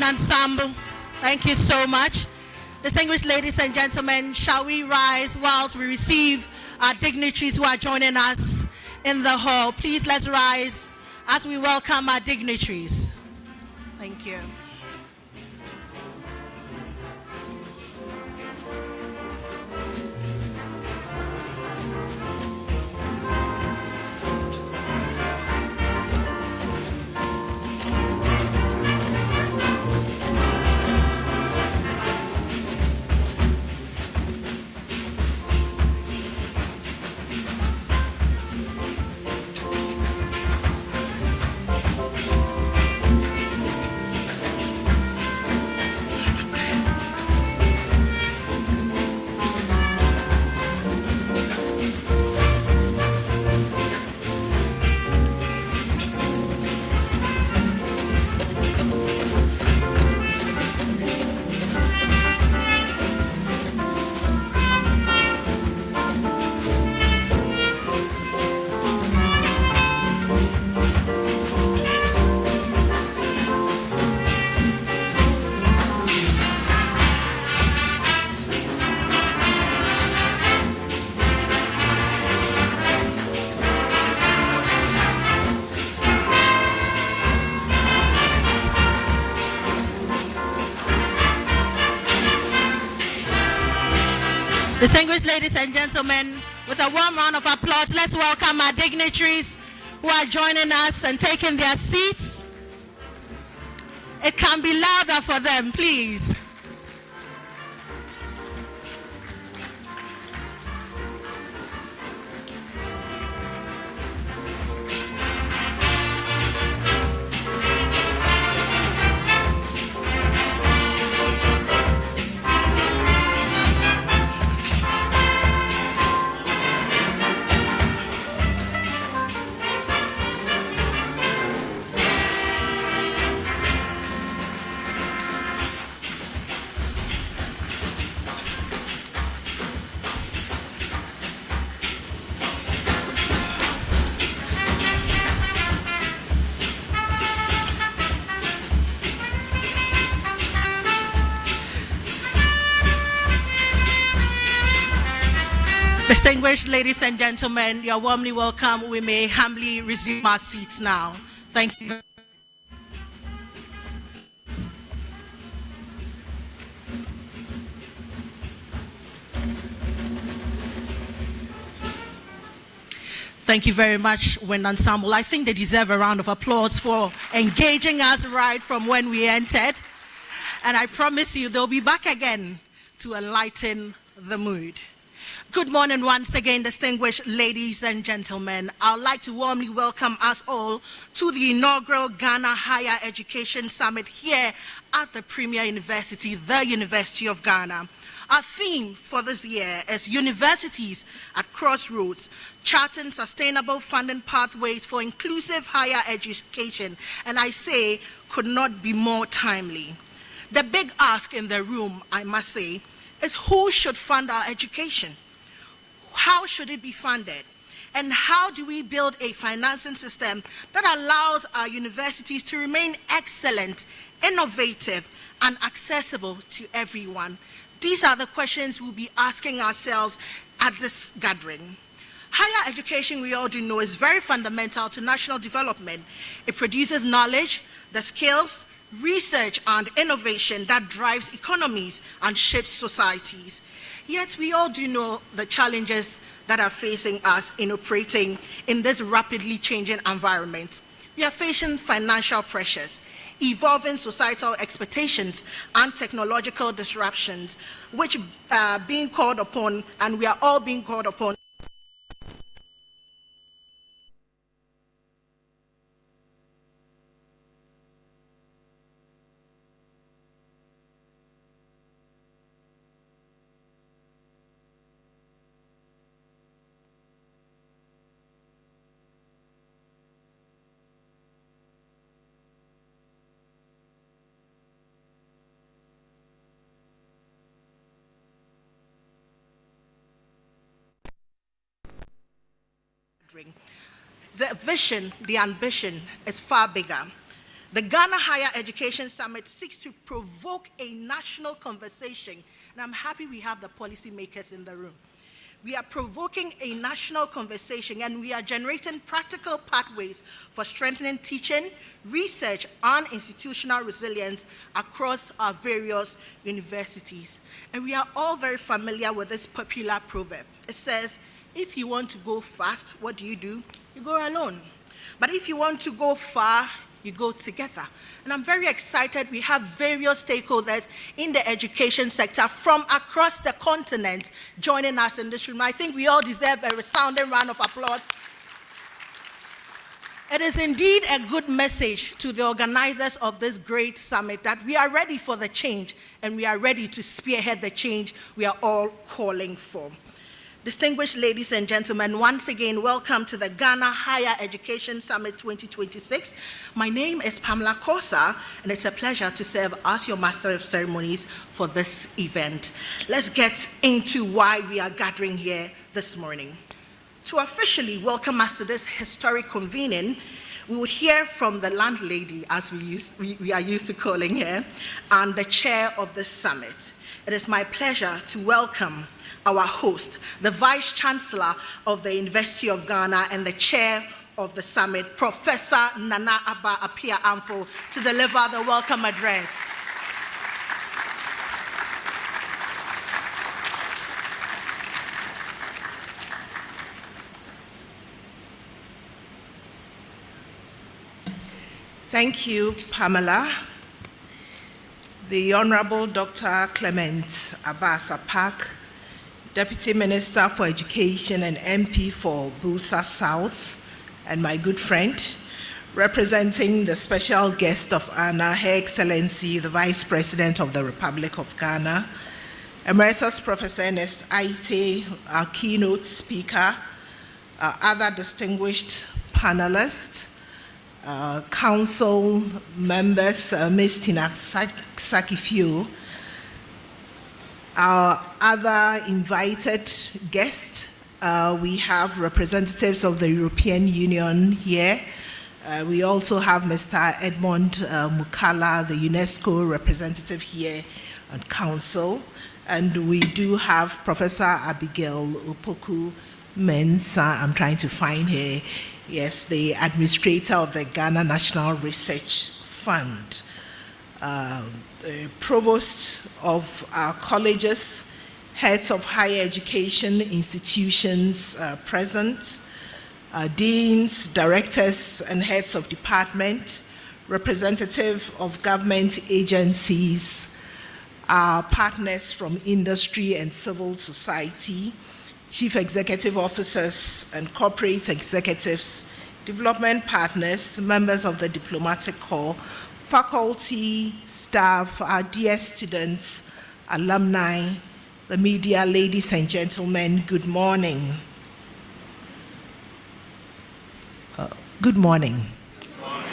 ensemble. Thank you so much. Distinguished ladies and gentlemen, shall we rise whilst we receive our dignitaries who are joining us in the hall? Please let's rise as we welcome our dignitaries. Thank you. Distinguished ladies and gentlemen, with a warm round of applause, let's welcome our dignitaries who are joining us and taking their seats. It can be louder for them, please. Distinguished ladies and gentlemen, you are warmly welcome. We may humbly resume our seats now. Thank you. Thank you very much, Wind Ensemble. I think they deserve a round of applause for engaging us right from when we entered. And I promise you they'll be back again to enlighten the mood. Good morning once again, distinguished ladies and gentlemen. I'd like to warmly welcome us all to the inaugural Ghana Higher Education Summit here at the Premier University, the University of Ghana. Our theme for this year is Universities at Crossroads, charting sustainable funding pathways for inclusive higher education, and I say could not be more timely. The big ask in the room, I must say, is who should fund our education? How should it be funded? And how do we build a financing system that allows our universities to remain excellent, innovative, and accessible to everyone? These are the questions we'll be asking ourselves at this gathering. Higher education, we all do know, is very fundamental to national development. It produces knowledge, the skills, research, and innovation that drives economies and shapes societies. Yet we all do know the challenges that are facing us in operating in this rapidly changing environment. We are facing financial pressures, evolving societal expectations, and technological disruptions, which are being called upon, and we are all being called upon. The vision, the ambition is far bigger. The Ghana Higher Education Summit seeks to provoke a national conversation, and I'm happy we have the policymakers in the room. We are provoking a national conversation, and we are generating practical pathways for strengthening teaching, research, and institutional resilience across our various universities. And we are all very familiar with this popular proverb. It says, if you want to go fast, what do? You go alone. But if you want to go far, you go together. And I'm very excited. We have various stakeholders in the education sector from across the continent joining us in this room. I think we all deserve a resounding round of applause. It is indeed a good message to the organizers of this great summit that we are ready for the change, and we are ready to spearhead the change we are all calling for. Distinguished ladies and gentlemen, once again, welcome to the Ghana Higher Education Summit 2026. My name is Pamela Kosa, and it's a pleasure to serve as your Master of Ceremonies for this event. Let's get into why we are gathering here this morning. To officially welcome us to this historic convening, we would hear from the landlady, as we are used to calling her, and the chair of the summit. It is my pleasure to welcome our host, the Vice Chancellor of the University of Ghana and the Chair of the Summit, Professor Nana Aba Apia Amfo, to deliver the welcome address. Thank you, Pamela. The Honorable Dr. Clement Abbas Apak, Deputy Minister for Education and MP for Busa South, and my good friend, representing the special guest of honor, Her Excellency, the Vice President of the Republic of Ghana, Emeritus Professor Ernest Aite, our keynote speaker, other distinguished panelists, council members, Ms. Tina Sakifio, our other invited guests, we have representatives of the European Union here. We also have Mr. Edmond Mukala, the UNESCO representative here on council. And we do have Professor Abigail Opoku Mensah, I'm trying to find her, yes, the administrator of the Ghana National Research Fund. The provost of our colleges, heads of higher education institutions present, deans, directors, and heads of department, representative of government agencies, our partners from industry and civil society, chief executive officers and corporate executives, development partners, members of the diplomatic corps, faculty, staff, our dear students, alumni, the media, ladies and gentlemen, good morning. Good morning. Good morning.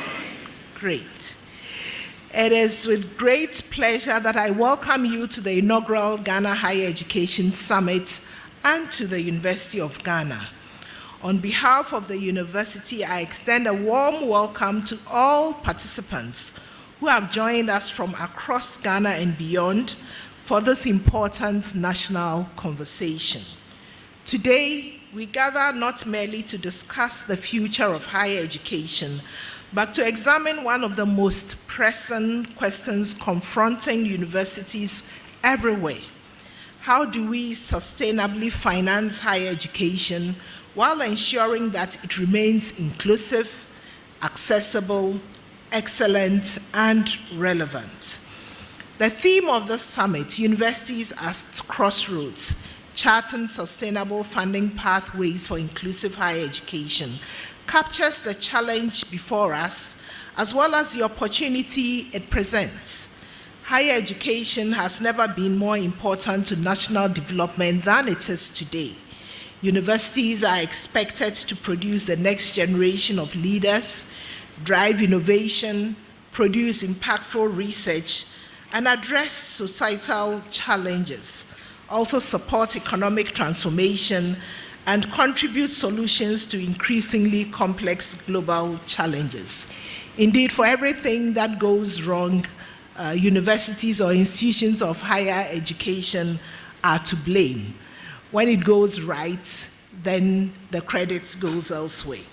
Great. It is with great pleasure that I welcome you to the inaugural Ghana Higher Education Summit and to the University of Ghana. On behalf of the university, I extend a warm welcome to all participants who have joined us from across Ghana and beyond for this important national conversation. Today, we gather not merely to discuss the future of higher education, but to examine one of the most pressing questions confronting universities everywhere. How do we sustainably finance higher education while ensuring that it remains inclusive, accessible, excellent, and relevant? The theme of this summit, Universities as Crossroads, Charting Sustainable Funding Pathways for Inclusive Higher Education, captures the challenge before us as well as the opportunity it presents. Higher education has never been more important to national development than it is today. Universities are expected to produce the next generation of leaders, drive innovation, produce impactful research, and address societal challenges, also support economic transformation, and contribute solutions to increasingly complex global challenges. Indeed, for everything that goes wrong, universities or institutions of higher education are to blame. When it goes right, then the credit goes elsewhere.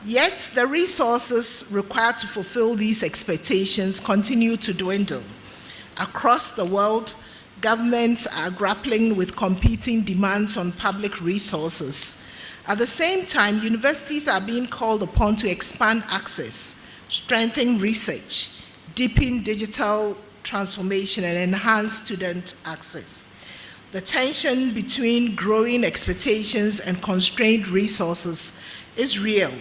Yet, the resources required to fulfill these expectations continue to dwindle. Across the world, governments are grappling with competing demands on public resources. At the same time, universities are being called upon to expand access, strengthen research, deepen digital transformation, and enhance student access. The tension between growing expectations and constrained resources is real.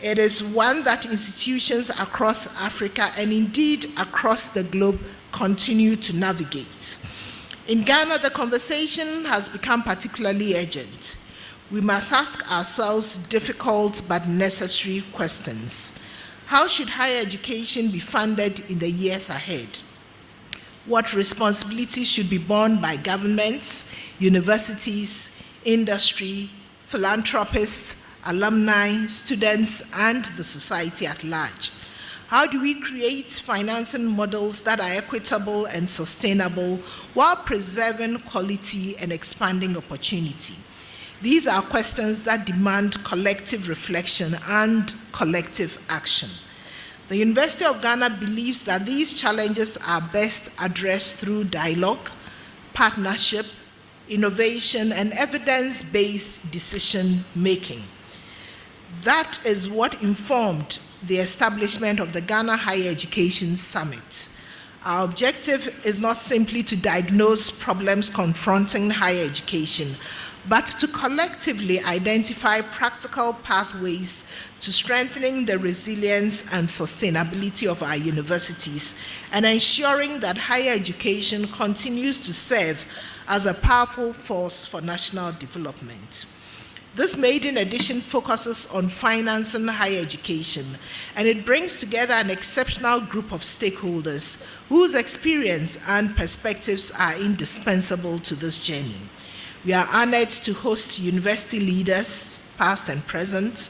It is one that institutions across Africa and indeed across the globe continue to navigate. In Ghana, the conversation has become particularly urgent. We must ask ourselves difficult but necessary questions. How should higher education be funded in the years ahead? What responsibilities should be borne by governments, universities, industry, philanthropists, alumni, students, and the society at large? How do we create financing models that are equitable and sustainable while preserving quality and expanding opportunity? These are questions that demand collective reflection and collective action. The University of Ghana believes that these challenges are best addressed through dialogue, partnership, innovation, and evidence-based decision-making. That is what informed the establishment of the Ghana Higher Education Summit. Our objective is not simply to diagnose problems confronting higher education, but to collectively identify practical pathways to strengthening the resilience and sustainability of our universities and ensuring that higher education continues to serve as a powerful force for national development. This maiden edition focuses on financing higher education, and it brings together an exceptional group of stakeholders whose experience and perspectives are indispensable to this journey. We are honored to host university leaders, past and present,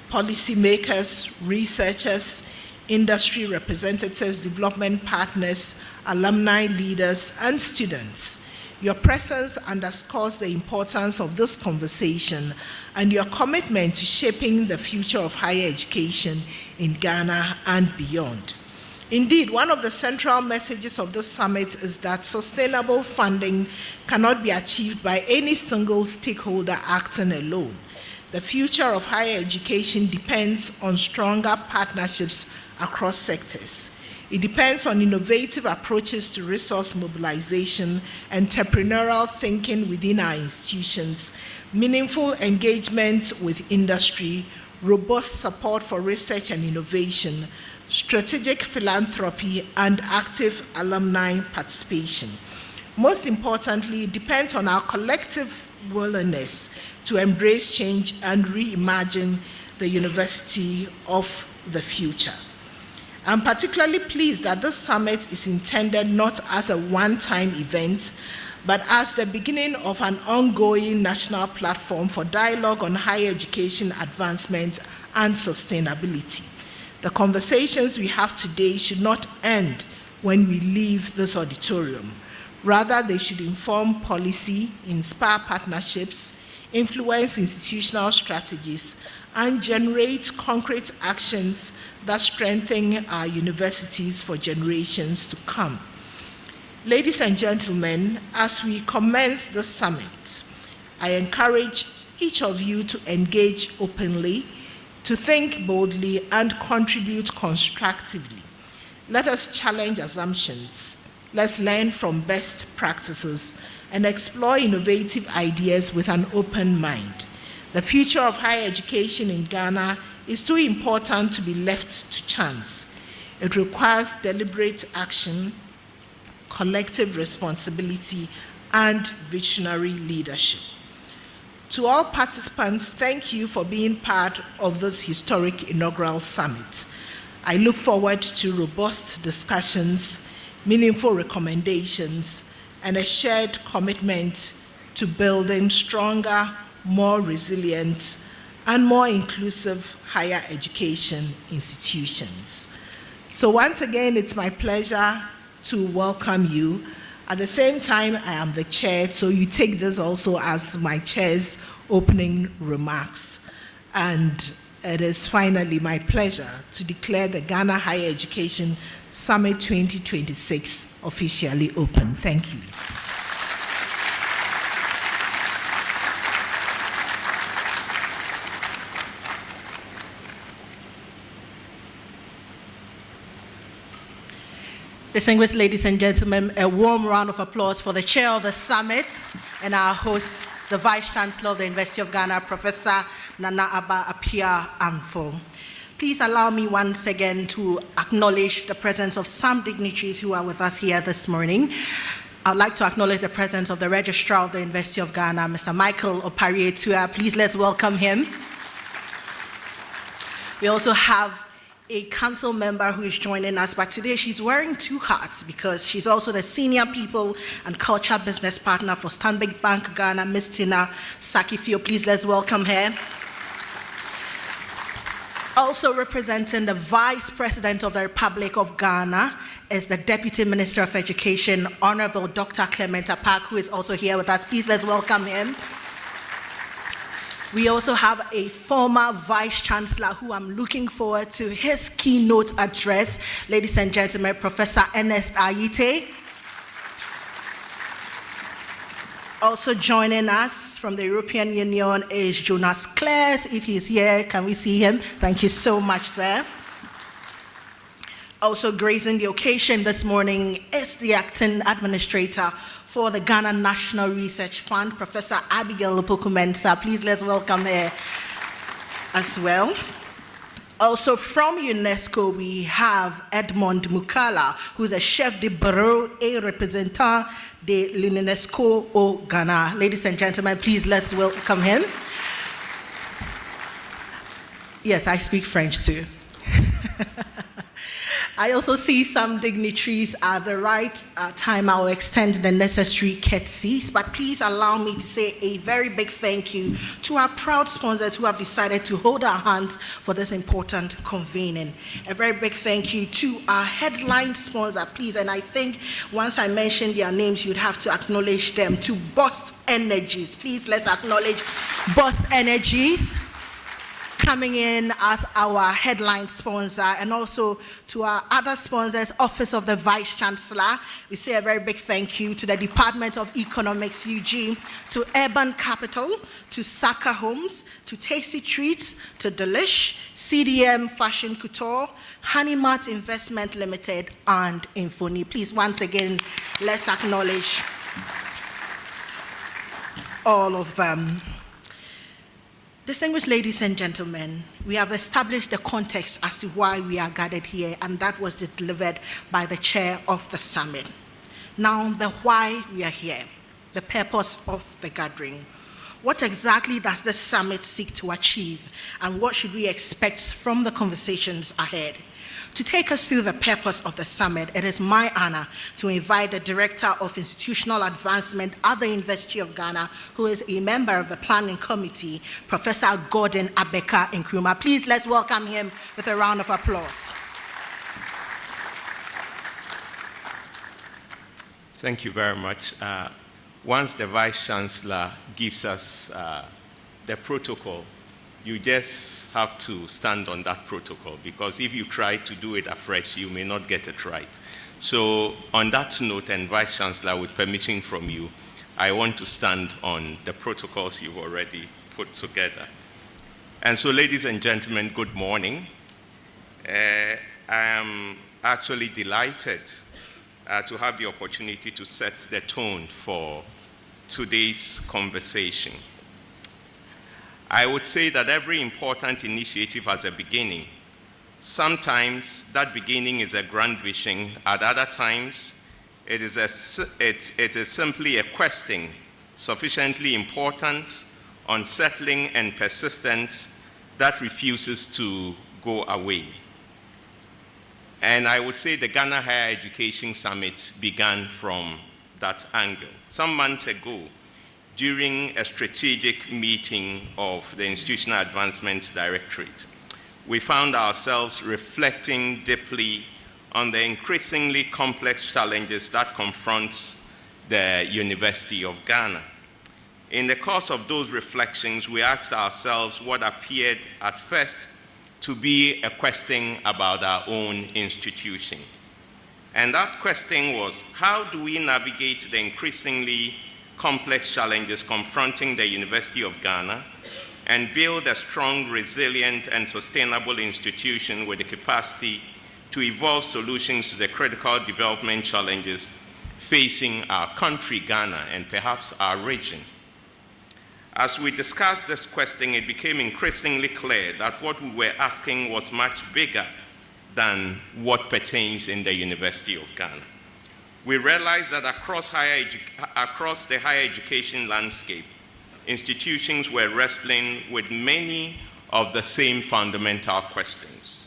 policymakers, researchers, industry representatives, development partners, alumni leaders, and students. Your presence underscores the importance of this conversation and your commitment to shaping the future of higher education in Ghana and beyond. Indeed, one of the central messages of this summit is that sustainable funding cannot be achieved by any single stakeholder acting alone. The future of higher education depends on stronger partnerships across sectors. It depends on innovative approaches to resource mobilization, entrepreneurial thinking within our institutions, meaningful engagement with industry, robust support for research and innovation, strategic philanthropy, and active alumni participation. Most importantly, it depends on our collective willingness to embrace change and reimagine the university of the future. I'm particularly pleased that this summit is intended not as a one-time event, but as the beginning of an ongoing national platform for dialogue on higher education advancement and sustainability. The conversations we have today should not end when we leave this auditorium. Rather, they should inform policy, inspire partnerships, influence institutional strategies, and generate concrete actions that strengthen our universities for generations to come. Ladies and gentlemen, as we commence this summit, I encourage each of you to engage openly, to think boldly, and contribute constructively. Let us challenge assumptions. Let's learn from best practices and explore innovative ideas with an open mind. The future of higher education in Ghana is too important to be left to chance. It requires deliberate action, collective responsibility, and visionary leadership. To all participants, thank you for being part of this historic inaugural summit. I look forward to robust discussions, meaningful recommendations, and a shared commitment to building stronger, more resilient, and more inclusive higher education institutions. So once again, it's my pleasure to welcome you. At the same time, I am the chair, so you take this also as my chair's opening remarks. And it is finally my pleasure to declare the Ghana Higher Education Summit 2026 officially open. Thank you. Distinguished ladies and gentlemen, a warm round of applause for the chair of the summit and our host, the Vice Chancellor of the University of Ghana, Professor Nana Aba Apia Amfo. Please allow me once again to acknowledge the presence of some dignitaries who are with us here this morning. I'd like to acknowledge the presence of the Registrar of the University of Ghana, Mr. Michael Opariatua. Please let's welcome him. We also have a council member who is joining us, but today she's wearing two hats because she's also the Senior People and Culture Business Partner for Stanbic Bank Ghana, Ms. Tina Sakifio. Please let's welcome her. Also representing the Vice President of the Republic of Ghana is the Deputy Minister of Education, Honorable Dr. Clement Apak, who is also here with us. Please let's welcome him. We also have a former Vice Chancellor who I'm looking forward to his keynote address. Ladies and gentlemen, Professor Ernest Ayite. Also joining us from the European Union is Jonas Clares. If he's here, can we see him? Thank you so much, sir. Also gracing the occasion this morning is the Acting Administrator for the Ghana National Research Fund, Professor Abigail Opoku-Mensah. Please let's welcome her as well. Also from UNESCO, we have Edmond Mukala, who is a chef de bureau et représentant de l'UNESCO au Ghana. Ladies and gentlemen, please let's welcome him. Yes, I speak French too. I also see some dignitaries at the right time. I will extend the necessary courtesies, but please allow me to say a very big thank you to our proud sponsors who have decided to hold our hands for this important convening. A very big thank you to our headline sponsor, please, and I think once I mention their names, you'd have to acknowledge them, to Boost Energies. Please, let's acknowledge Boost Energies coming in as our headline sponsor, and also to our other sponsors, Office of the Vice Chancellor. We say a very big thank you to the Department of Economics, UG, to Urban Capital, to Saka Homes, to Tasty Treats, to Delish, CDM Fashion Couture, Honeymart Investment Limited, and Infoni. Please, once again, let's acknowledge all of them. Distinguished ladies and gentlemen, we have established the context as to why we are gathered here, and that was delivered by the chair of the summit. Now, the why we are here, the purpose of the gathering. What exactly does the summit seek to achieve, and what should we expect from the conversations ahead? To take us through the purpose of the summit, it is my honor to invite the Director of Institutional Advancement at the University of Ghana, who is a member of the Planning Committee, Professor Gordon Abeka Nkrumah. Please let's welcome him with a round of applause. Thank you very much. Once the Vice Chancellor gives us the protocol, you just have to stand on that protocol, because if you try to do it afresh, you may not get it right. So on that note, and Vice Chancellor, with permission from you, I want to stand on the protocols you've already put together. And so, ladies and gentlemen, good morning. I am actually delighted to have the opportunity to set the tone for today's conversation. I would say that every important initiative has a beginning. Sometimes that beginning is a grand vision. At other times, it is simply a question sufficiently important, unsettling, and persistent that refuses to go away. And I would say the Ghana Higher Education Summit began from that angle. Some months ago, during a strategic meeting of the Institutional Advancement Directorate. We found ourselves reflecting deeply on the increasingly complex challenges that confront the University of Ghana. In the course of those reflections, we asked ourselves what appeared at first to be a question about our own institution. And that question was, how do we navigate the increasingly complex challenges confronting the University of Ghana and build a strong, resilient, and sustainable institution with the capacity to evolve solutions to the critical development challenges facing our country, Ghana, and perhaps our region? As we discussed this question, it became increasingly clear that what we were asking was much bigger than what pertains in the University of Ghana. We realized that across the higher education landscape, institutions were wrestling with many of the same fundamental questions.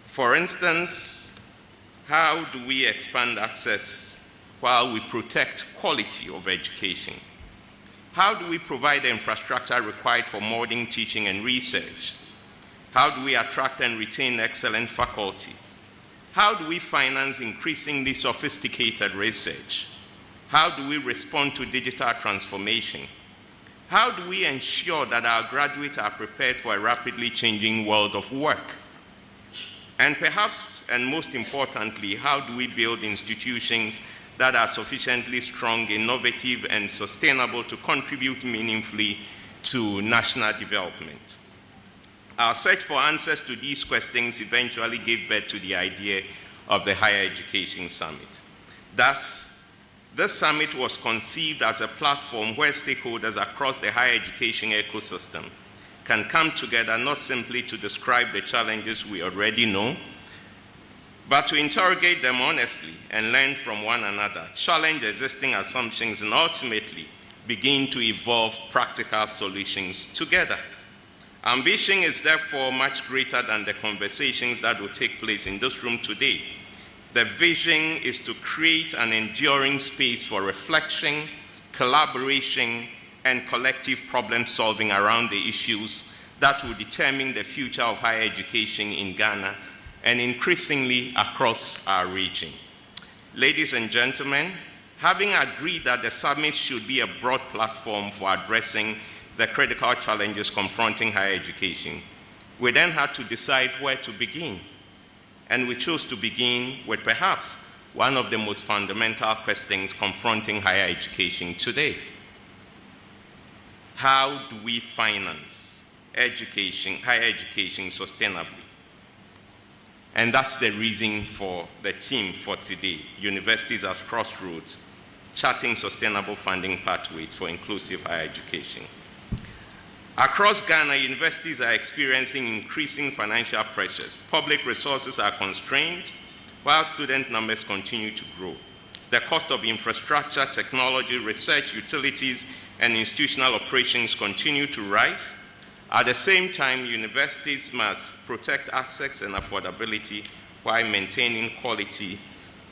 For instance, how do we expand access while we protect quality of education? How do we provide the infrastructure required for modern teaching and research? How do we attract and retain excellent faculty? How do we finance increasingly sophisticated research? How do we respond to digital transformation? How do we ensure that our graduates are prepared for a rapidly changing world of work? And perhaps, and most importantly, how do we build institutions that are sufficiently strong, innovative, and sustainable to contribute meaningfully to national development? Our search for answers to these questions eventually gave birth to the idea of the Higher Education Summit. Thus, this summit was conceived as a platform where stakeholders across the higher education ecosystem can come together not simply to describe the challenges we already know, but to interrogate them honestly and learn from one another, challenge existing assumptions, and ultimately begin to evolve practical solutions together. Ambition is therefore much greater than the conversations that will take place in this room today. The vision is to create an enduring space for reflection, collaboration, and collective problem solving around the issues that will determine the future of higher education in Ghana and increasingly across our region. Ladies and gentlemen, having agreed that the summit should be a broad platform for addressing the critical challenges confronting higher education, we then had to decide where to begin. And we chose to begin with perhaps one of the most fundamental questions confronting higher education today. How do we finance education, higher education sustainably? And that's the reason for the theme for today, Universities as Crossroads, Charting Sustainable Funding Pathways for Inclusive Higher Education. Across Ghana, universities are experiencing increasing financial pressures. Public resources are constrained, while student numbers continue to grow. The cost of infrastructure, technology, research, utilities, and institutional operations continue to rise. At the same time, universities must protect access and affordability while maintaining quality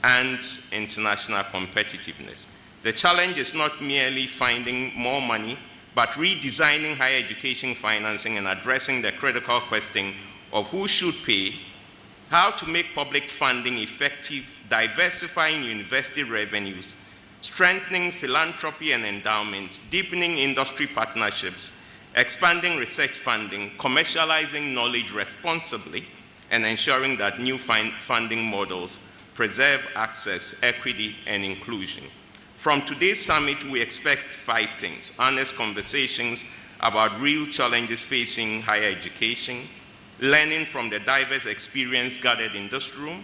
and international competitiveness. The challenge is not merely finding more money, but redesigning higher education financing and addressing the critical question of who should pay, how to make public funding effective, diversifying university revenues, strengthening philanthropy and endowment, deepening industry partnerships, expanding research funding, commercializing knowledge responsibly, and ensuring that new funding models preserve access, equity, and inclusion. From today's summit, we expect 5 things: honest conversations about real challenges facing higher education, learning from the diverse experience gathered in this room,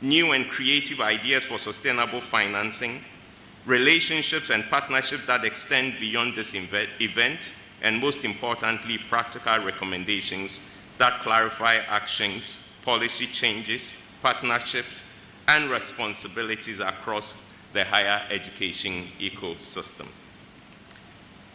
new and creative ideas for sustainable financing, relationships and partnerships that extend beyond this event, and most importantly, practical recommendations that clarify actions, policy changes, partnerships, and responsibilities across the higher education ecosystem.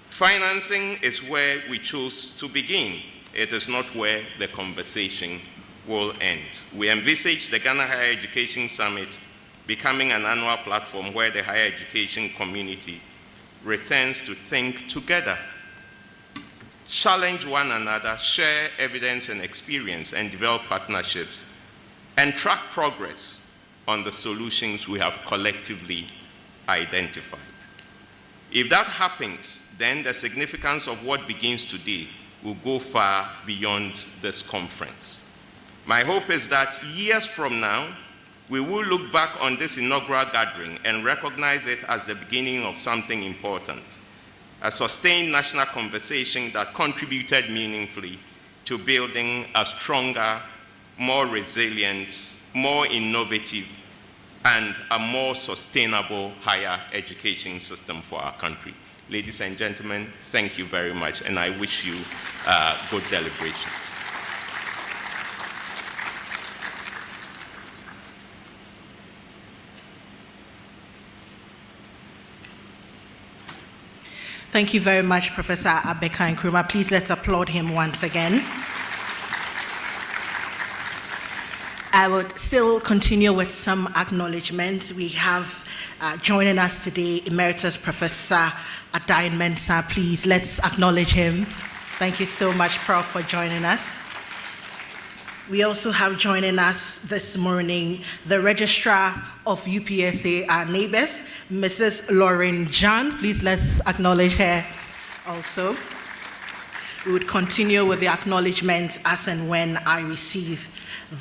Financing is where we chose to begin. It is not where the conversation will end. We envisage the Ghana Higher Education Summit becoming an annual platform where the higher education community returns to think together, challenge one another, share evidence and experience, and develop partnerships, and track progress on the solutions we have collectively identified. If that happens, then the significance of what begins today will go far beyond this conference. My hope is that years from now, we will look back on this inaugural gathering and recognize it as the beginning of something important, a sustained national conversation that contributed meaningfully to building a stronger, more resilient, more innovative, and a more sustainable higher education system for our country. Ladies and gentlemen, thank you very much, and I wish you good deliberations. Thank you very much, Professor Abeka Nkrumah. Please let's applaud him once again. I would still continue with some acknowledgements. We have joining us today Emeritus Professor Adain Mensah. Please let's acknowledge him. Thank you so much, Prof, for joining us. We also have joining us this morning the Registrar of UPSA, our neighbors, Mrs. Lauren John. Please let's acknowledge her also. We would continue with the acknowledgements as and when I receive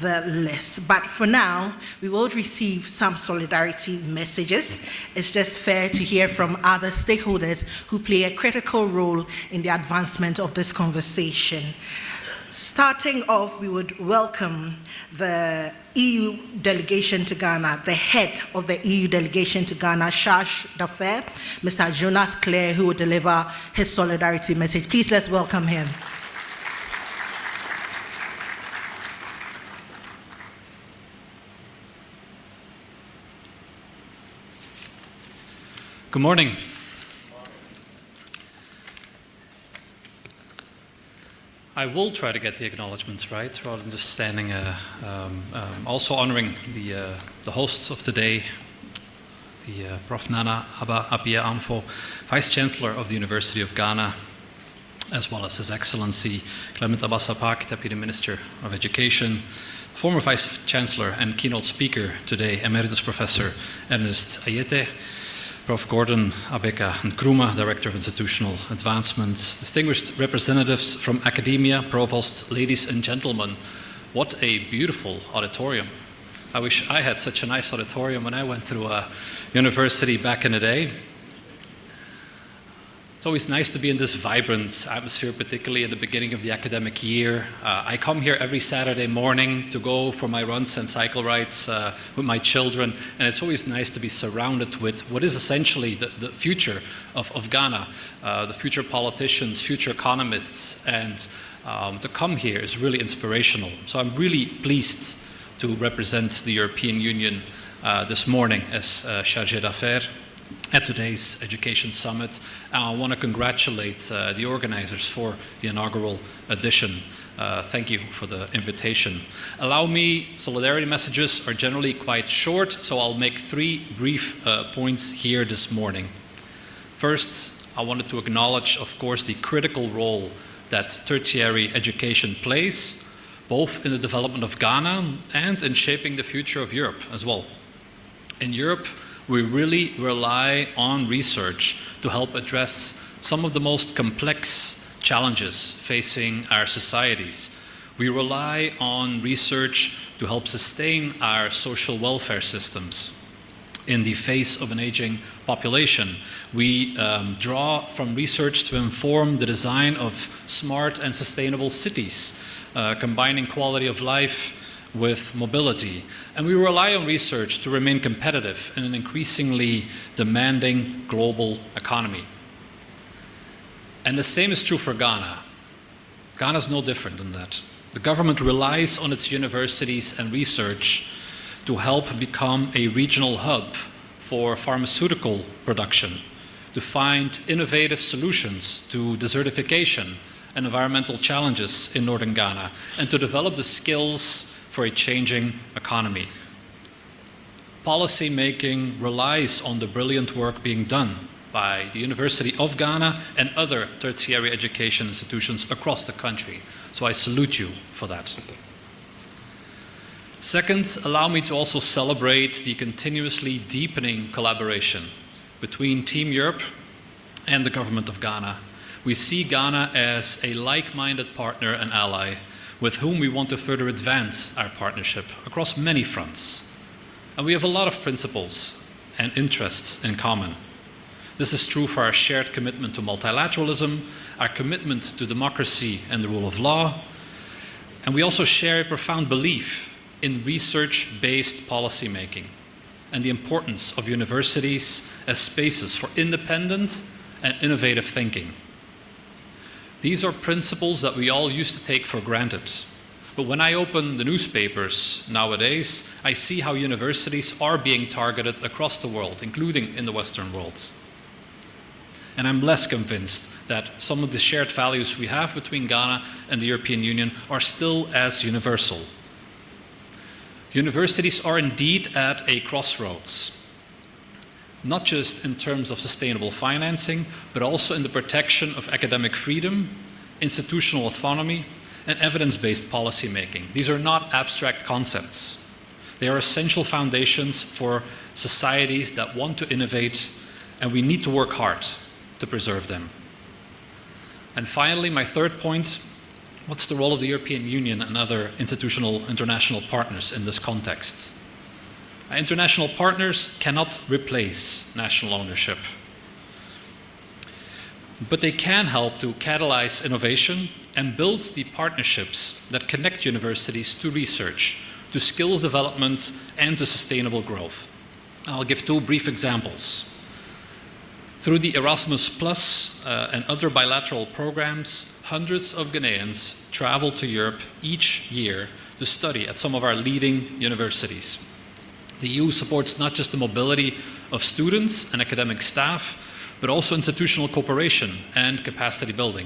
the list. But for now, we will receive some solidarity messages. It's just fair to hear from other stakeholders who play a critical role in the advancement of this conversation. Starting off, we would welcome the EU delegation to Ghana, the head of the EU delegation to Ghana, Charge d'Affaires, Mr. Jonas Clare, who will deliver his solidarity message. Please let's welcome him. Good morning. I will try to get the acknowledgements right, rather than just standing. Also honoring the hosts of today, the Prof. Nana Appiah Amfo, Vice Chancellor of the University of Ghana, as well as His Excellency Clement Abbas-Apak, Deputy Minister of Education, former Vice Chancellor and keynote speaker today, Emeritus Professor Ernest Ayete, Prof. Gordon Abeka Nkrumah, Director of Institutional Advancements, distinguished representatives from academia, provosts, ladies and gentlemen. What a beautiful auditorium. I wish I had such a nice auditorium when I went through a university back in the day. It's always nice to be in this vibrant atmosphere, particularly at the beginning of the academic year. I come here every Saturday morning to go for my runs and cycle rides with my children, and it's always nice to be surrounded with what is essentially the future of Ghana, the future politicians, future economists, and to come here is really inspirational. So I'm really pleased to represent the European Union this morning as Chargé d'Affaires at today's Education Summit. I want to congratulate the organizers for the inaugural edition. Thank you for the invitation. Allow me, solidarity messages are generally quite short, so I'll make three brief points here this morning. First, I wanted to acknowledge, of course, the critical role that tertiary education plays, both in the development of Ghana and in shaping the future of Europe as well. In Europe, we really rely on research to help address some of the most complex challenges facing our societies. We rely on research to help sustain our social welfare systems. In the face of an aging population, we draw from research to inform the design of smart and sustainable cities, combining quality of life with mobility. And we rely on research to remain competitive in an increasingly demanding global economy. And the same is true for Ghana. Ghana is no different than that. The government relies on its universities and research to help become a regional hub for pharmaceutical production, to find innovative solutions to desertification and environmental challenges in northern Ghana, and to develop the skills for a changing economy. Policy making relies on the brilliant work being done by the University of Ghana and other tertiary education institutions across the country. So I salute you for that. Second, allow me to also celebrate the continuously deepening collaboration between Team Europe and the government of Ghana. We see Ghana as a like-minded partner and ally with whom we want to further advance our partnership across many fronts. And we have a lot of principles and interests in common. This is true for our shared commitment to multilateralism, our commitment to democracy and the rule of law, and we also share a profound belief in research-based policymaking and the importance of universities as spaces for independent and innovative thinking. These are principles that we all used to take for granted. But when I open the newspapers nowadays, I see how universities are being targeted across the world, including in the Western world. And I'm less convinced that some of the shared values we have between Ghana and the European Union are still as universal. Universities are indeed at a crossroads, not just in terms of sustainable financing, but also in the protection of academic freedom, institutional autonomy, and evidence-based policymaking. These are not abstract concepts. They are essential foundations for societies that want to innovate, and we need to work hard to preserve them. And finally, my third point, what's the role of the European Union and other international partners in this context? International partners cannot replace national ownership, but they can help to catalyze innovation and build the partnerships that connect universities to research, to skills development, and to sustainable growth. I'll give two brief examples. Through the Erasmus Plus and other bilateral programs, hundreds of Ghanaians travel to Europe each year to study at some of our leading universities. The EU supports not just the mobility of students and academic staff, but also institutional cooperation and capacity building.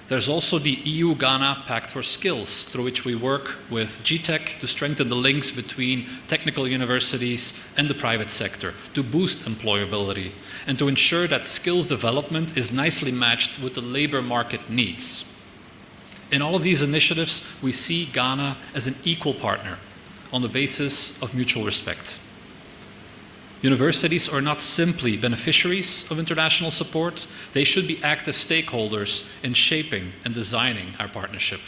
There's also the EU-Ghana Pact for Skills, through which we work with GTEC to strengthen the links between technical universities and the private sector, to boost employability, and to ensure that skills development is nicely matched with the labor market needs. In all of these initiatives, we see Ghana as an equal partner on the basis of mutual respect. Universities are not simply beneficiaries of international support, they should be active stakeholders in shaping and designing our partnership.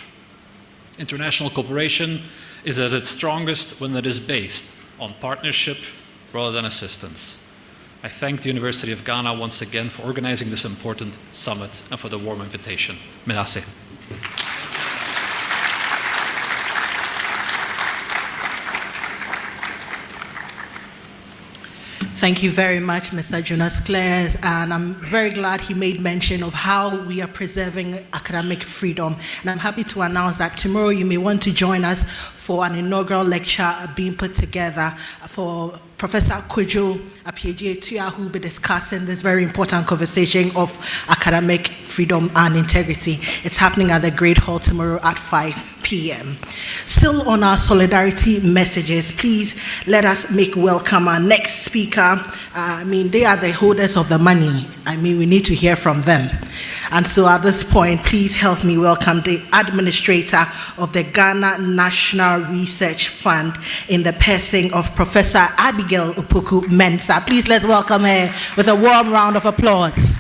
International cooperation is at its strongest when it is based on partnership rather than assistance. I thank the University of Ghana once again for organizing this important summit and for the warm invitation. Merase. Thank you very much, Mr. Jonas Clare, and I'm very glad he made mention of how we are preserving academic freedom. And I'm happy to announce that tomorrow you may want to join us for an inaugural lecture being put together for Professor Kojo Apieje-Tuya, who will be discussing this very important conversation of academic freedom and integrity. It's happening at the Great Hall tomorrow at 5 p.m. Still on our solidarity messages, please let us make welcome our next speaker. They are the holders of the money. We need to hear from them. And so at this point, please help me welcome the administrator of the Ghana National Research Fund in the person of Professor Abigail Opoku-Mensah. Please let's welcome her with a warm round of applause.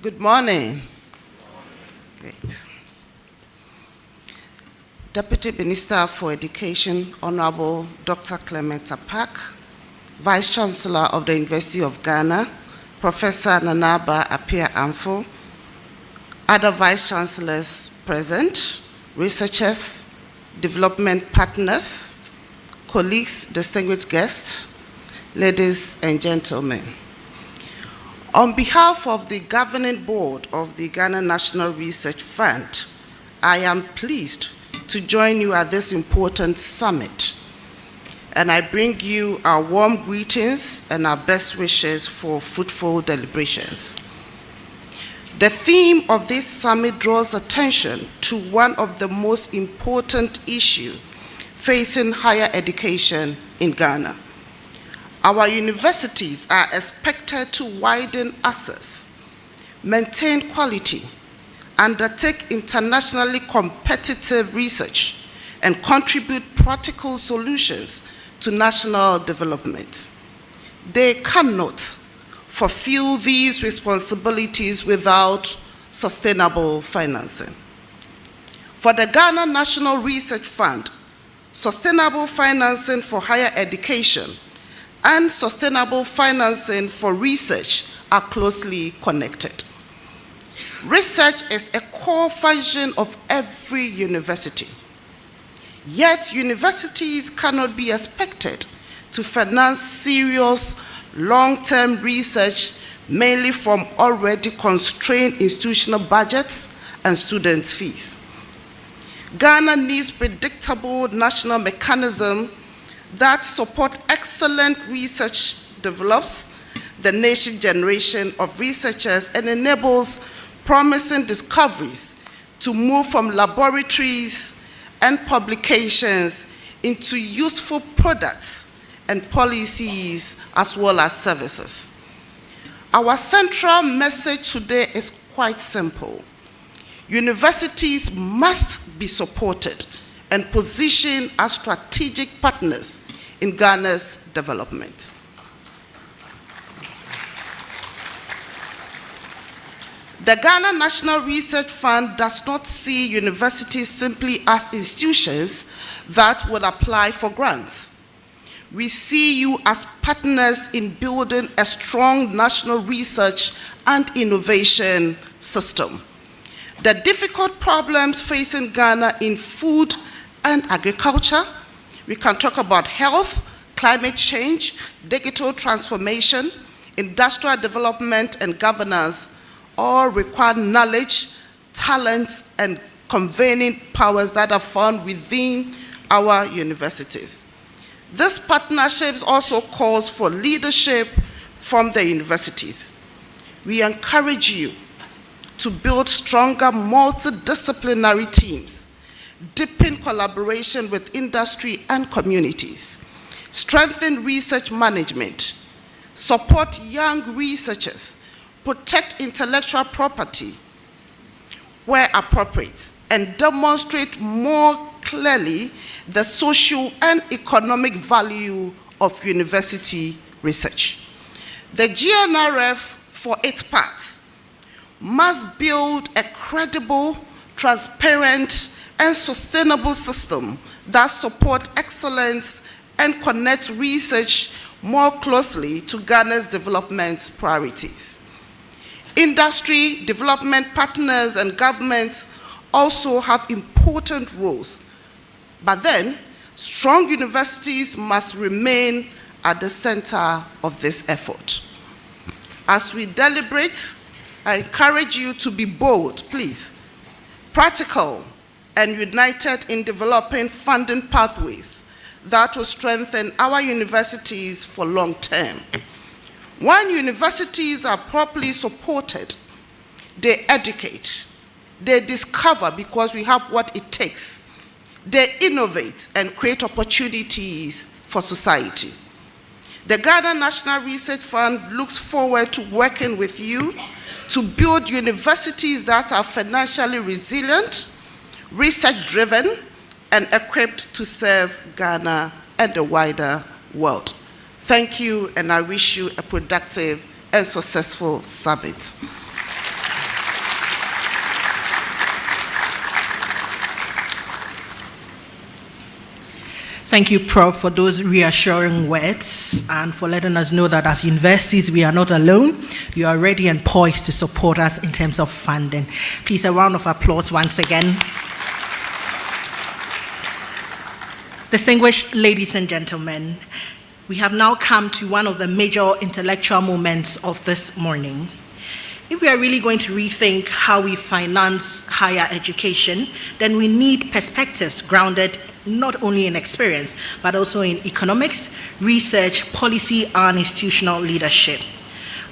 Good morning. Great. Deputy Minister for Education, Honorable Dr. Clement Apak, Vice Chancellor of the University of Ghana, Professor Nanaba Appiah-Amfo, other Vice Chancellors present, researchers, development partners, colleagues, distinguished guests, ladies and gentlemen. On behalf of the Governing Board of the Ghana National Research Fund, I am pleased to join you at this important summit. And I bring you our warm greetings and our best wishes for fruitful deliberations. The theme of this summit draws attention to one of the most important issues facing higher education in Ghana. Our universities are expected to widen access, maintain quality, undertake internationally competitive research, and contribute practical solutions to national development. They cannot fulfill these responsibilities without sustainable financing. For the Ghana National Research Fund, sustainable financing for higher education and sustainable financing for research are closely connected. Research is a core function of every university. Yet, universities cannot be expected to finance serious long-term research mainly from already constrained institutional budgets and student fees. Ghana needs predictable national mechanisms that support excellent research, develops the next generation of researchers, and enables promising discoveries to move from laboratories and publications into useful products and policies as well as services. Our central message today is quite simple. Universities must be supported and positioned as strategic partners in Ghana's development. The Ghana National Research Fund does not see universities simply as institutions that will apply for grants. We see you as partners in building a strong national research and innovation system. The difficult problems facing Ghana in food and agriculture, we can talk about health, climate change, digital transformation, industrial development, and governance, all require knowledge, talent, and convening powers that are found within our universities. This partnership also calls for leadership from the universities. We encourage you to build stronger multidisciplinary teams, deepen collaboration with industry and communities, strengthen research management, support young researchers, protect intellectual property where appropriate, and demonstrate more clearly the social and economic value of university research. The GNRF, for its part, must build a credible, transparent, and sustainable system that supports excellence and connects research more closely to Ghana's development priorities. Industry, development partners, and governments also have important roles. But then, strong universities must remain at the center of this effort. As we deliberate, I encourage you to be bold, please, practical, and united in developing funding pathways that will strengthen our universities for long term. When universities are properly supported, they educate, they discover because we have what it takes, they innovate and create opportunities for society. The Ghana National Research Fund looks forward to working with you to build universities that are financially resilient, research-driven, and equipped to serve Ghana and the wider world. Thank you, and I wish you a productive and successful summit. Thank you, Prof, for those reassuring words and for letting us know that as universities, we are not alone. You are ready and poised to support us in terms of funding. Please, a round of applause once again. Distinguished ladies and gentlemen, we have now come to one of the major intellectual moments of this morning. If we are really going to rethink how we finance higher education, then we need perspectives grounded not only in experience, but also in economics, research, policy, and institutional leadership.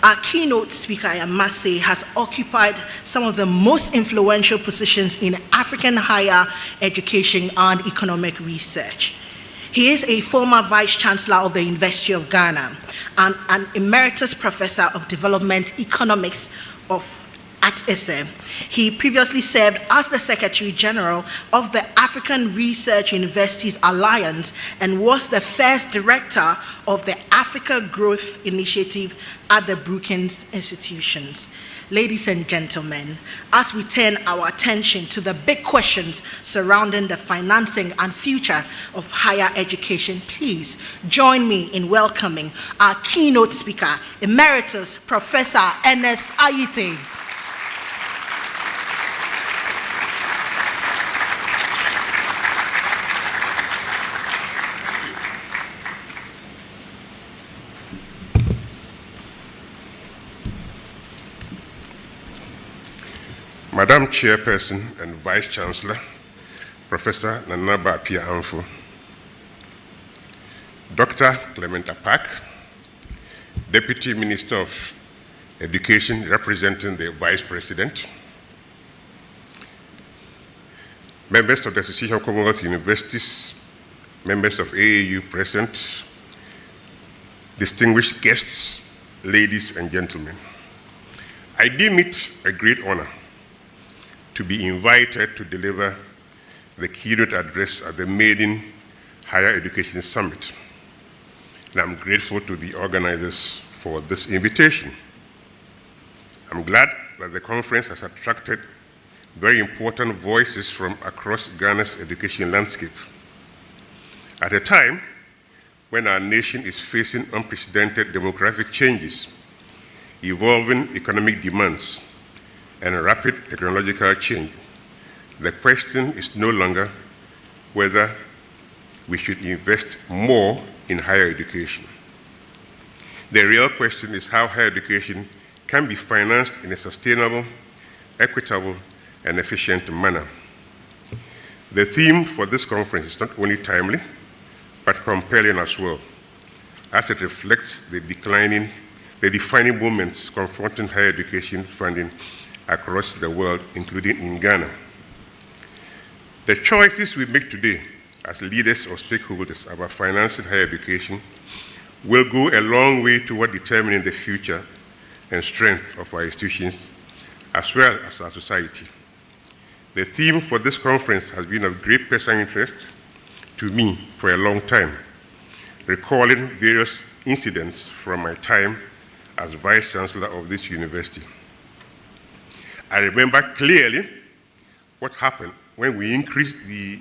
Our keynote speaker, I must say, has occupied some of the most influential positions in African higher education and economic research. He is a former Vice Chancellor of the University of Ghana and an Emeritus Professor of Development Economics at ISE. He previously served as the Secretary General of the African Research Universities Alliance and was the first director of the Africa Growth Initiative at the Brookings Institutions. Ladies and gentlemen, as we turn our attention to the big questions surrounding the financing and future of higher education, please join me in welcoming our keynote speaker, Emeritus Professor Ernest Ayite. Madam Chairperson and Vice Chancellor, Professor Nanaba Appiah-Amfo, Dr. Clement Apak, Deputy Minister of Education representing the Vice President, members of the Association of Commonwealth Universities, members of AAU present, distinguished guests, ladies and gentlemen. I deem it a great honor to be invited to deliver the keynote address at the Maiden Higher Education Summit. And I'm grateful to the organizers for this invitation. I'm glad that the conference has attracted very important voices from across Ghana's education landscape. At a time when our nation is facing unprecedented demographic changes, evolving economic demands, and rapid technological change, the question is no longer whether we should invest more in higher education. The real question is how higher education can be financed in a sustainable, equitable, and efficient manner. The theme for this conference is not only timely, but compelling as well, as it reflects the defining moments confronting higher education funding across the world, including in Ghana. The choices we make today as leaders or stakeholders about financing higher education will go a long way toward determining the future and strength of our institutions, as well as our society. The theme for this conference has been of great personal interest to me for a long time, recalling various incidents from my time as Vice Chancellor of this university. I remember clearly what happened when we increased the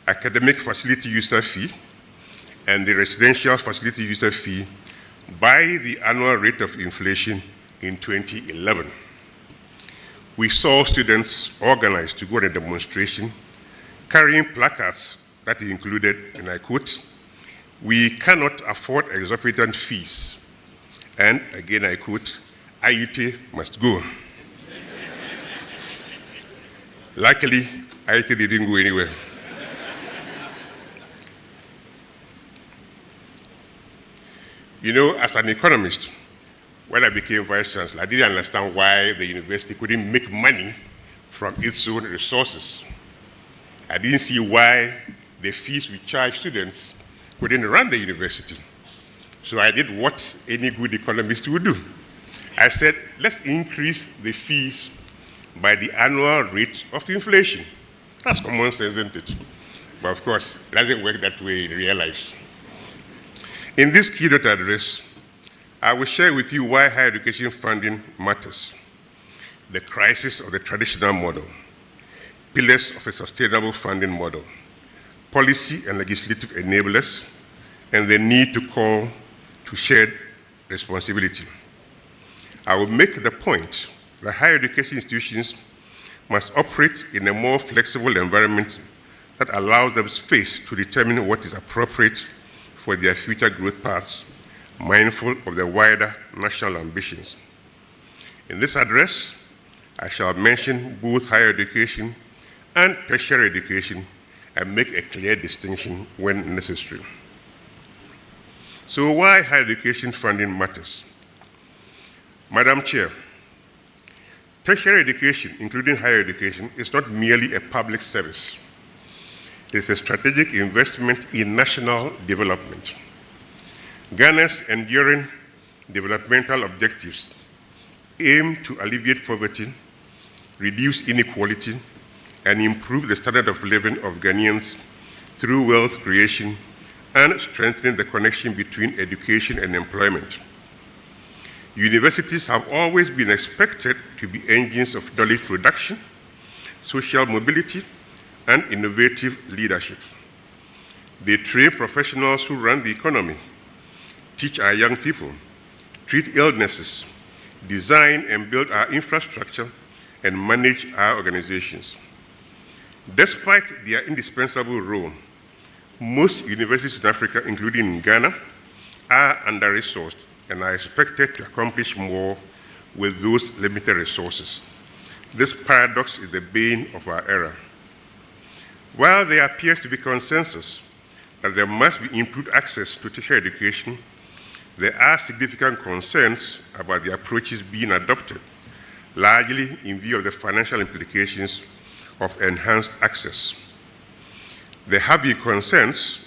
academic facility user fee and the residential facility user fee by the annual rate of inflation in 2011. We saw students organized to go on a demonstration carrying placards that included, and I quote, "We cannot afford exorbitant fees." And again, I quote, "IUT must go." Luckily, IUT didn't go anywhere. You know, as an economist, when I became Vice Chancellor, I didn't understand why the university couldn't make money from its own resources. I didn't see why the fees we charge students couldn't run the university. So I did what any good economist would do. I said, let's increase the fees by the annual rate of inflation. That's common sense, isn't it? But of course, it doesn't work that way in real life. In this keynote address, I will share with you why higher education funding matters, the crisis of the traditional model, pillars of a sustainable funding model, policy and legislative enablers, and the need to call to shared responsibility. I will make the point that higher education institutions must operate in a more flexible environment that allows them space to determine what is appropriate for their future growth paths, mindful of the wider national ambitions. In this address, I shall mention both higher education and tertiary education and make a clear distinction when necessary. So why higher education funding matters? Madam Chair, tertiary education, including higher education, is not merely a public service. It is a strategic investment in national development. Ghana's enduring developmental objectives aim to alleviate poverty, reduce inequality, and improve the standard of living of Ghanaians through wealth creation and strengthening the connection between education and employment. Universities have always been expected to be engines of knowledge production, social mobility, and innovative leadership. They train professionals who run the economy, teach our young people, treat illnesses, design and build our infrastructure, and manage our organizations. Despite their indispensable role, most universities in Africa, including in Ghana, are under-resourced and are expected to accomplish more with those limited resources. This paradox is the bane of our era. While there appears to be consensus that there must be improved access to tertiary education, there are significant concerns about the approaches being adopted, largely in view of the financial implications of enhanced access. There have been concerns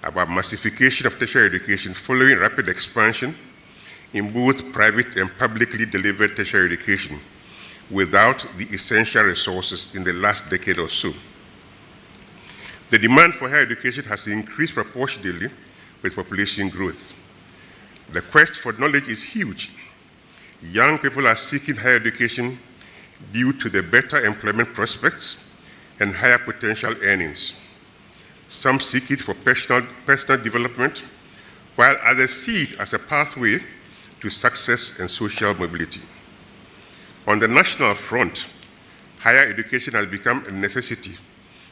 about massification of tertiary education following rapid expansion in both private and publicly delivered tertiary education without the essential resources in the last decade or so. The demand for higher education has increased proportionally with population growth. The quest for knowledge is huge. Young people are seeking higher education due to the better employment prospects and higher potential earnings. Some seek it for personal development, while others see it as a pathway to success and social mobility. On the national front, higher education has become a necessity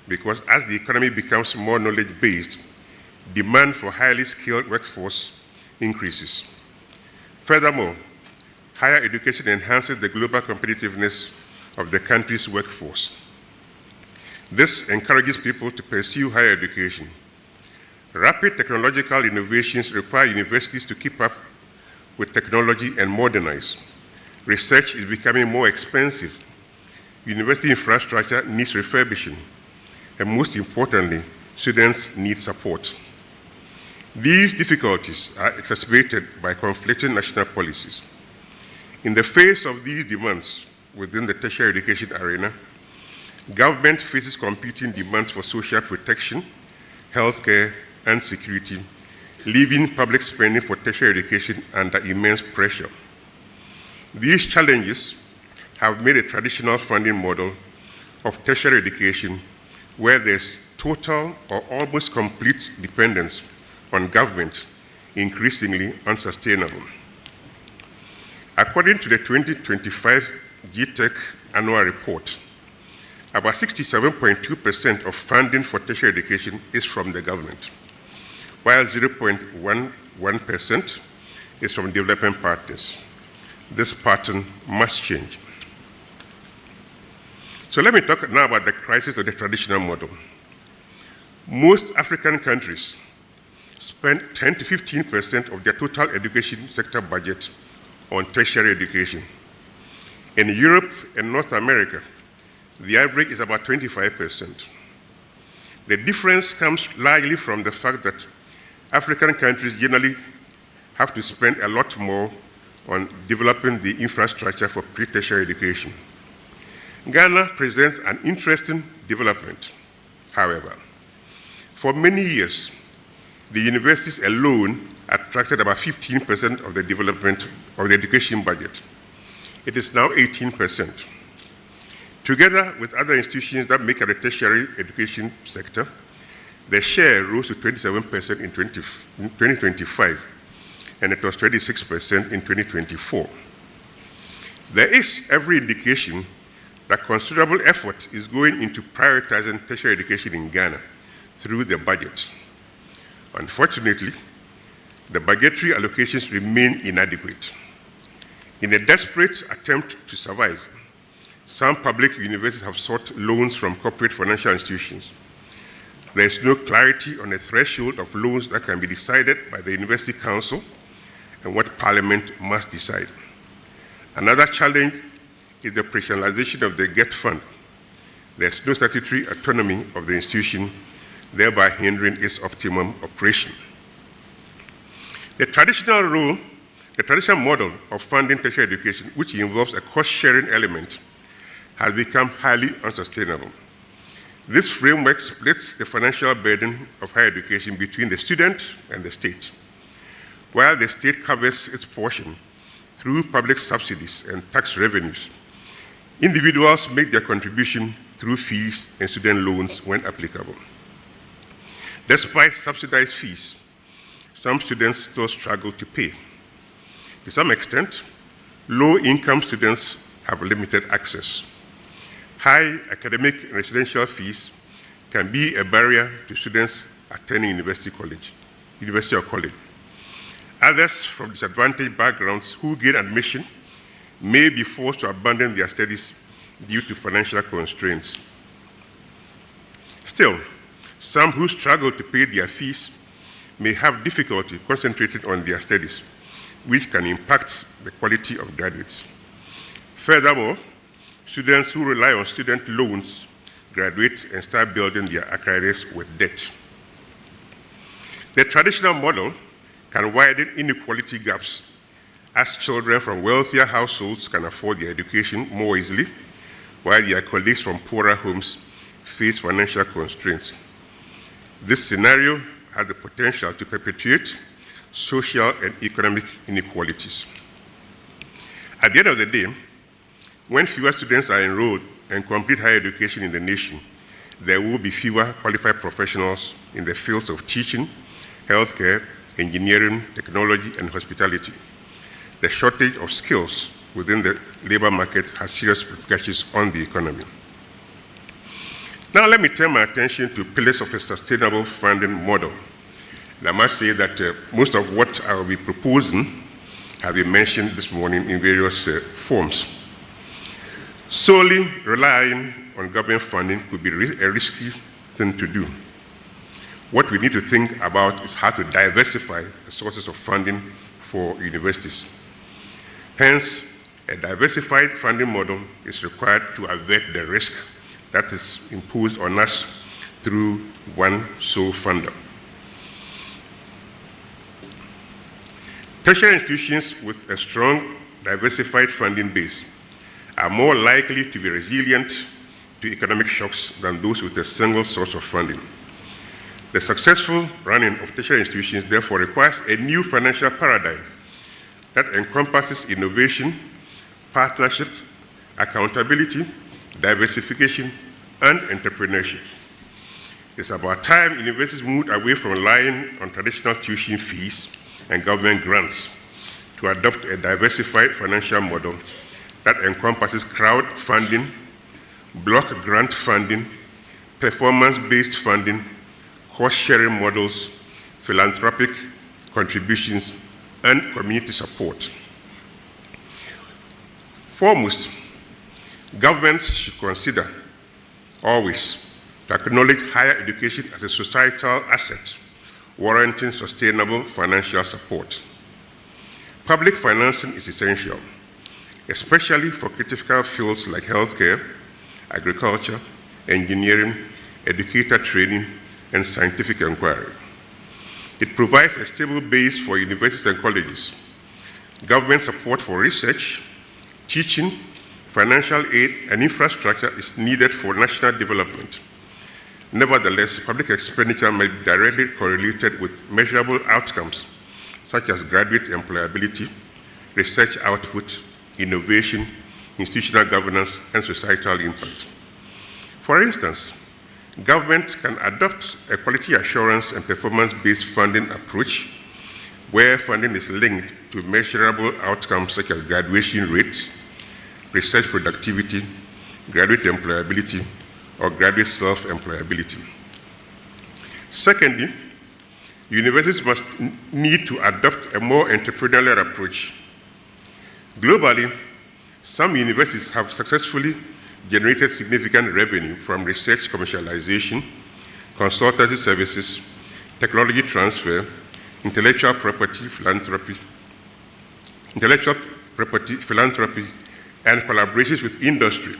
because as the economy becomes more knowledge-based, demand for highly skilled workforce increases. Furthermore, higher education enhances the global competitiveness of the country's workforce. This encourages people to pursue higher education. Rapid technological innovations require universities to keep up with technology and modernize. Research is becoming more expensive. University infrastructure needs refurbishing. And most importantly, students need support. These difficulties are exacerbated by conflicting national policies. In the face of these demands within the tertiary education arena, government faces competing demands for social protection, healthcare, and security, leaving public spending for tertiary education under immense pressure. These challenges have made a traditional funding model of tertiary education where there's total or almost complete dependence on government increasingly unsustainable. According to the 2025 GTEC annual report, about 67.2% of funding for tertiary education is from the government, while 0.11% is from development partners. This pattern must change. So let me talk now about the crisis of the traditional model. Most African countries spend 10 to 15% of their total education sector budget on tertiary education. In Europe and North America, the average is about 25%. The difference comes largely from the fact that African countries generally have to spend a lot more on developing the infrastructure for pre-tertiary education. Ghana presents an interesting development, however. For many years, the universities alone attracted about 15% of the development of the education budget. It is now 18%. Together with other institutions that make up the tertiary education sector, the share rose to 27% in 2025, and it was 26% in 2024. There is every indication that considerable effort is going into prioritizing tertiary education in Ghana through the budget. Unfortunately, the budgetary allocations remain inadequate. In a desperate attempt to survive, some public universities have sought loans from corporate financial institutions. There is no clarity on the threshold of loans that can be decided by the University Council and what Parliament must decide. Another challenge is the operationalization of the GET fund. There's no statutory autonomy of the institution, thereby hindering its optimum operation. The traditional model of funding tertiary education, which involves a cost-sharing element, has become highly unsustainable. This framework splits the financial burden of higher education between the student and the state. While the state covers its portion through public subsidies and tax revenues, individuals make their contribution through fees and student loans when applicable. Despite subsidized fees, some students still struggle to pay. To some extent, low-income students have limited access. High academic and residential fees can be a barrier to students attending university or college. Others from disadvantaged backgrounds who gain admission may be forced to abandon their studies due to financial constraints. Still, some who struggle to pay their fees may have difficulty concentrating on their studies, which can impact the quality of graduates. Furthermore, students who rely on student loans graduate and start building their careers with debt. The traditional model can widen inequality gaps as children from wealthier households can afford their education more easily, while their colleagues from poorer homes face financial constraints. This scenario has the potential to perpetuate social and economic inequalities. At the end of the day, when fewer students are enrolled and complete higher education in the nation, there will be fewer qualified professionals in the fields of teaching, healthcare, engineering, technology, and hospitality. The shortage of skills within the labor market has serious repercussions on the economy. Now let me turn my attention to pillars of a sustainable funding model. And I must say that most of what I will be proposing have been mentioned this morning in various forms. Solely relying on government funding could be a risky thing to do. What we need to think about is how to diversify the sources of funding for universities. Hence, a diversified funding model is required to avert the risk that is imposed on us through one sole funder. Tertiary institutions with a strong, diversified funding base are more likely to be resilient to economic shocks than those with a single source of funding. The successful running of tertiary institutions therefore requires a new financial paradigm that encompasses innovation, partnership, accountability, diversification, and entrepreneurship. It's about time universities moved away from relying on traditional tuition fees and government grants to adopt a diversified financial model that encompasses crowdfunding, block grant funding, performance-based funding, cost-sharing models, philanthropic contributions, and community support. Foremost, governments should consider always to acknowledge higher education as a societal asset, warranting sustainable financial support. Public financing is essential, especially for critical fields like healthcare, agriculture, engineering, educator training, and scientific inquiry. It provides a stable base for universities and colleges. Government support for research, teaching, financial aid, and infrastructure is needed for national development. Nevertheless, public expenditure may be directly correlated with measurable outcomes, such as graduate employability, research output, innovation, institutional governance, and societal impact. For instance, government can adopt a quality assurance and performance-based funding approach where funding is linked to measurable outcomes such as graduation rate, research productivity, graduate employability, or graduate self-employability. Secondly, universities must need to adopt a more entrepreneurial approach. Globally, some universities have successfully generated significant revenue from research commercialization, consultancy services, technology transfer, intellectual property philanthropy, and collaborations with industry.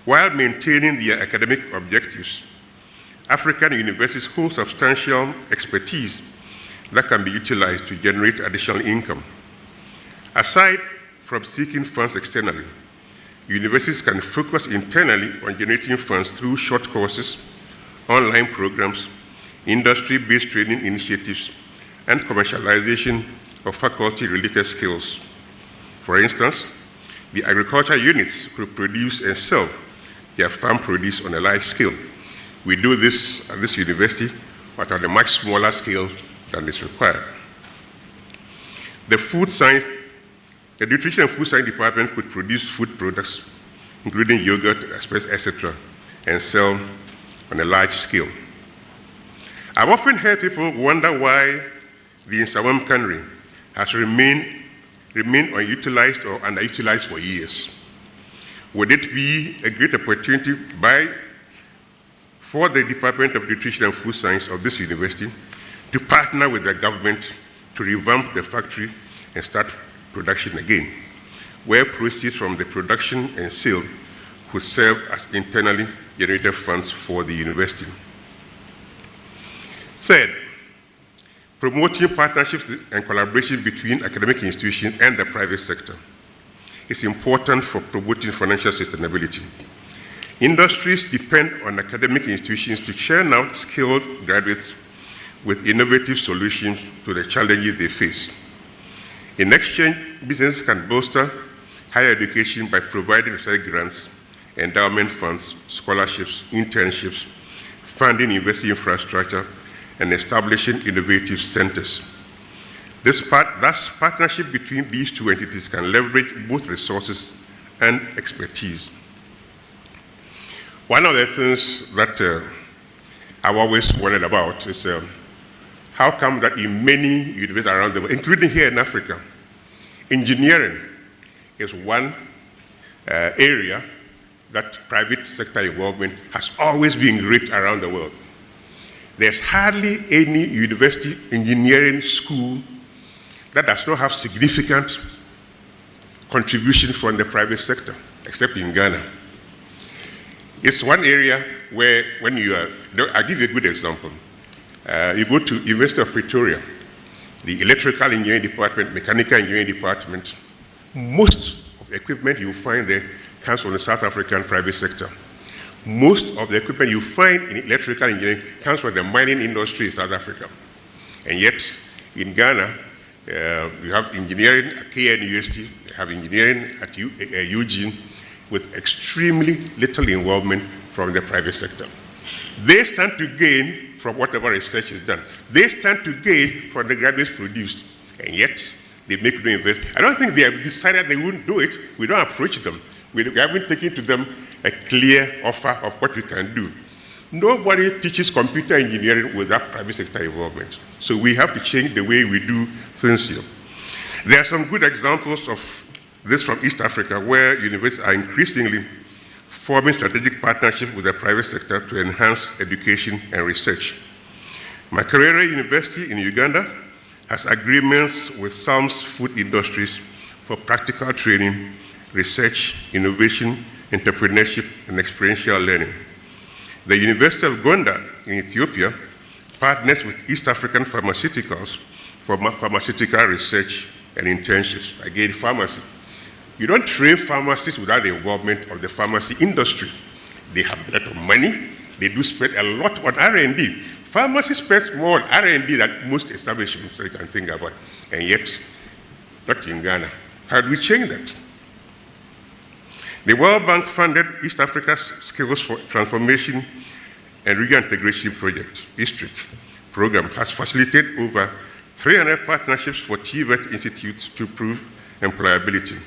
While maintaining their academic objectives, African universities hold substantial expertise that can be utilized to generate additional income. Aside from seeking funds externally, universities can focus internally on generating funds through short courses, online programs, industry-based training initiatives, and commercialization of faculty-related skills. For instance, the agriculture units could produce and sell their farm produce on a large scale. We do this at this university, but on a much smaller scale than is required. The Nutrition and Food Science Department could produce food products, including yogurt, etc., and sell on a large scale. I've often heard people wonder why the Nsawam cannery has remained unutilized or underutilized for years. Would it be a great opportunity for the Department of Nutrition and Food Science of this university to partner with the government to revamp the factory and start production again, where proceeds from the production and sale could serve as internally generated funds for the university? Third, promoting partnerships and collaboration between academic institutions and the private sector is important for promoting financial sustainability. Industries depend on academic institutions to churn out skilled graduates with innovative solutions to the challenges they face. In exchange, businesses can bolster higher education by providing research grants, endowment funds, scholarships, internships, funding university infrastructure, and establishing innovative centers. Thus, partnership between these two entities can leverage both resources and expertise. One of the things that I've always wondered about is how come that in many universities around the world, including here in Africa, engineering is one area that private sector involvement has always been great around the world. There's hardly any university engineering school that does not have significant contribution from the private sector, except in Ghana. It's one area where when I'll give you a good example. You go to University of Pretoria, the electrical engineering department, mechanical engineering department, most of the equipment you find there comes from the South African private sector. Most of the equipment you find in electrical engineering comes from the mining industry in South Africa. And yet, in Ghana, you have engineering at KNUST, you have engineering at Eugene, with extremely little involvement from the private sector. They stand to gain from whatever research is done. They stand to gain from the graduates produced, and yet they make no investment. I don't think they have decided they wouldn't do it. We don't approach them. We haven't taken to them a clear offer of what we can do. Nobody teaches computer engineering without private sector involvement. So we have to change the way we do things here. There are some good examples of this from East Africa, where universities are increasingly forming strategic partnerships with the private sector to enhance education and research. Makerere University in Uganda has agreements with SALM's food industries for practical training, research, innovation, entrepreneurship, and experiential learning. The University of Gonda in Ethiopia partners with East African pharmaceuticals for pharmaceutical research and internships. Again, pharmacy. You don't train pharmacists without the involvement of the pharmacy industry. They have a lot of money. They do spend a lot on R&D. Pharmacy spends more on R&D than most establishments you can think about. And yet, not in Ghana. How do we change that? The World Bank funded East Africa's Skills for Transformation and Regional Integration Project, ESTRIC program, has facilitated over 300 partnerships for TVET institutes to improve employability.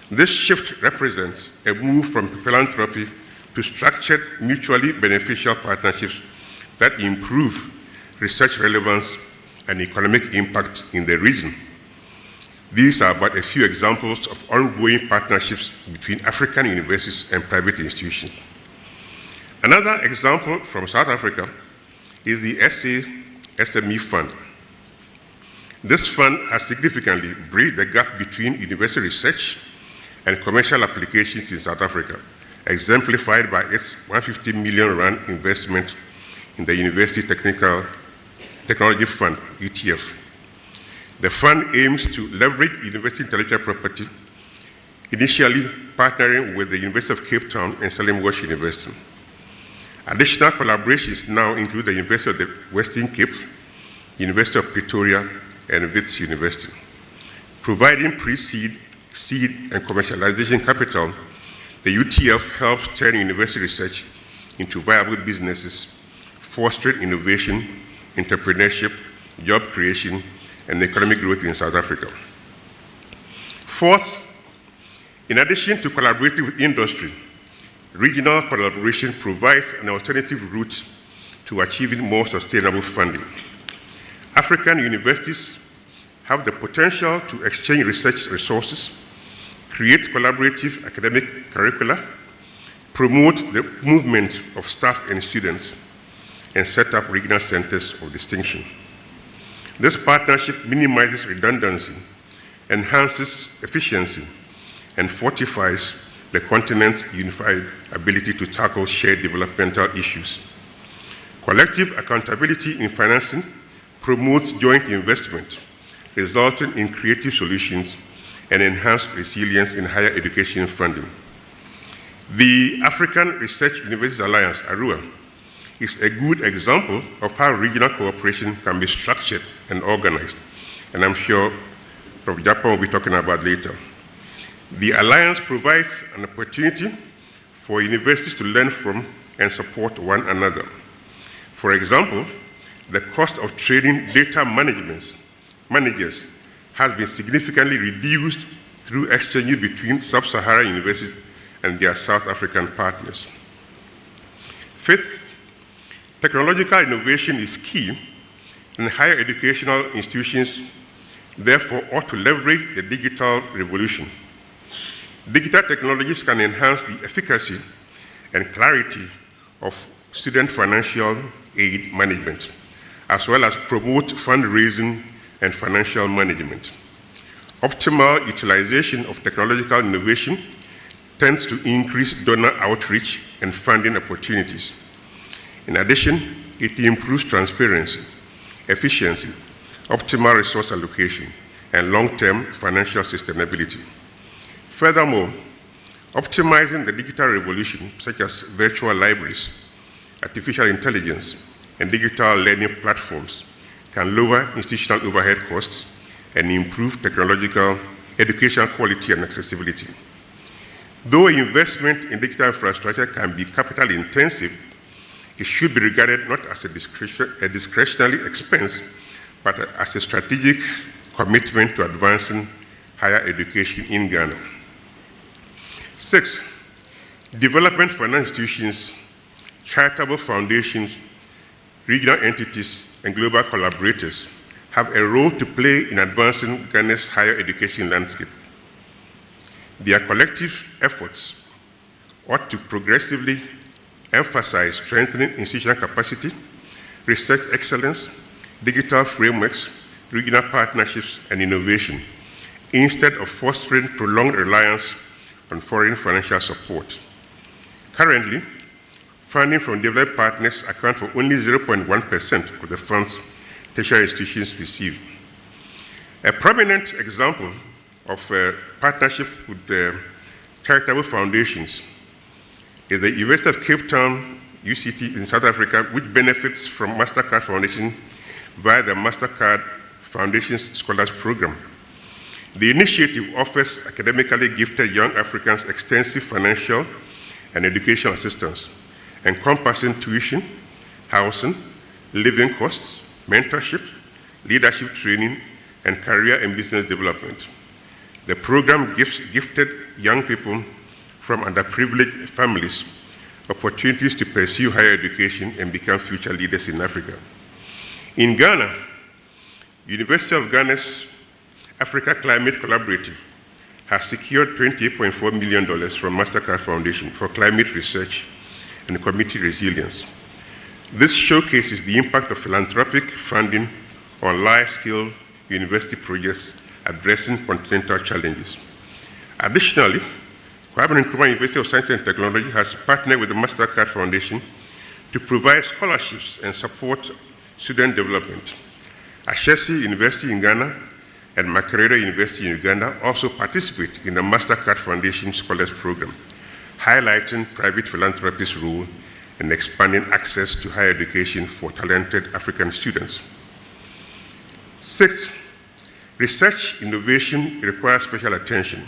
This shift represents a move from philanthropy to structured, mutually beneficial partnerships that improve research relevance and economic impact in the region. These are but a few examples of ongoing partnerships between African universities and private institutions. Another example from South Africa is the SME Fund. This fund has significantly bridged the gap between university research and commercial applications in South Africa, exemplified by its 150 million rand investment in the University Technology Fund, ETF. The fund aims to leverage university intellectual property, initially partnering with the University of Cape Town and Stellenbosch University. Additional collaborations now include the University of the Western Cape, University of Pretoria, and Wits University. Providing pre-seed, seed, and commercialization capital, the UTF helps turn university research into viable businesses, fostering innovation, entrepreneurship, job creation, and economic growth in South Africa. Fourth, in addition to collaborating with industry, regional collaboration provides an alternative route to achieving more sustainable funding. African universities have the potential to exchange research resources, create collaborative academic curricula, promote the movement of staff and students, and set up regional centers of distinction. This partnership minimizes redundancy, enhances efficiency, and fortifies the continent's unified ability to tackle shared developmental issues. Collective accountability in financing promotes joint investment, resulting in creative solutions and enhanced resilience in higher education funding. The African Research Universities Alliance, ARUA, is a good example of how regional cooperation can be structured and organized, and I'm sure Prof. Japan will be talking about later. The alliance provides an opportunity for universities to learn from and support one another. For example, the cost of training data managers has been significantly reduced through exchanges between sub-Saharan universities and their South African partners. Fifth, technological innovation is key, and higher educational institutions therefore ought to leverage the digital revolution. Digital technologies can enhance the efficacy and clarity of student financial aid management, as well as promote fundraising and financial management. Optimal utilization of technological innovation tends to increase donor outreach and funding opportunities. In addition, it improves transparency, efficiency, optimal resource allocation, and long-term financial sustainability. Furthermore, optimizing the digital revolution, such as virtual libraries, artificial intelligence, and digital learning platforms, can lower institutional overhead costs and improve technological education quality and accessibility. Though investment in digital infrastructure can be capital intensive, it should be regarded not as a discretionary expense, but as a strategic commitment to advancing higher education in Ghana. Six, development finance institutions, charitable foundations, regional entities, and global collaborators have a role to play in advancing Ghana's higher education landscape. Their collective efforts ought to progressively emphasize strengthening institutional capacity, research excellence, digital frameworks, regional partnerships, and innovation, instead of fostering prolonged reliance on foreign financial support. Currently, funding from developed partners account for only 0.1% of the funds tertiary institutions receive. A prominent example of a partnership with the charitable foundations is the University of Cape Town, UCT in South Africa, which benefits from MasterCard Foundation via the MasterCard Foundation's Scholars Program. The initiative offers academically gifted young Africans extensive financial and educational assistance, encompassing tuition, housing, living costs, mentorship, leadership training, and career and business development. The program gives gifted young people from underprivileged families opportunities to pursue higher education and become future leaders in Africa. In Ghana, University of Ghana's Africa Climate Collaborative has secured $28.4 million from MasterCard Foundation for climate research and community resilience. This showcases the impact of philanthropic funding on large-scale university projects addressing continental challenges. Additionally, Kwame Nkrumah University of Science and Technology has partnered with the MasterCard Foundation to provide scholarships and support student development. Ashesi University in Ghana and Makerere University in Uganda also participate in the MasterCard Foundation Scholars Program, highlighting private philanthropy's role in expanding access to higher education for talented African students. Sixth, research innovation requires special attention.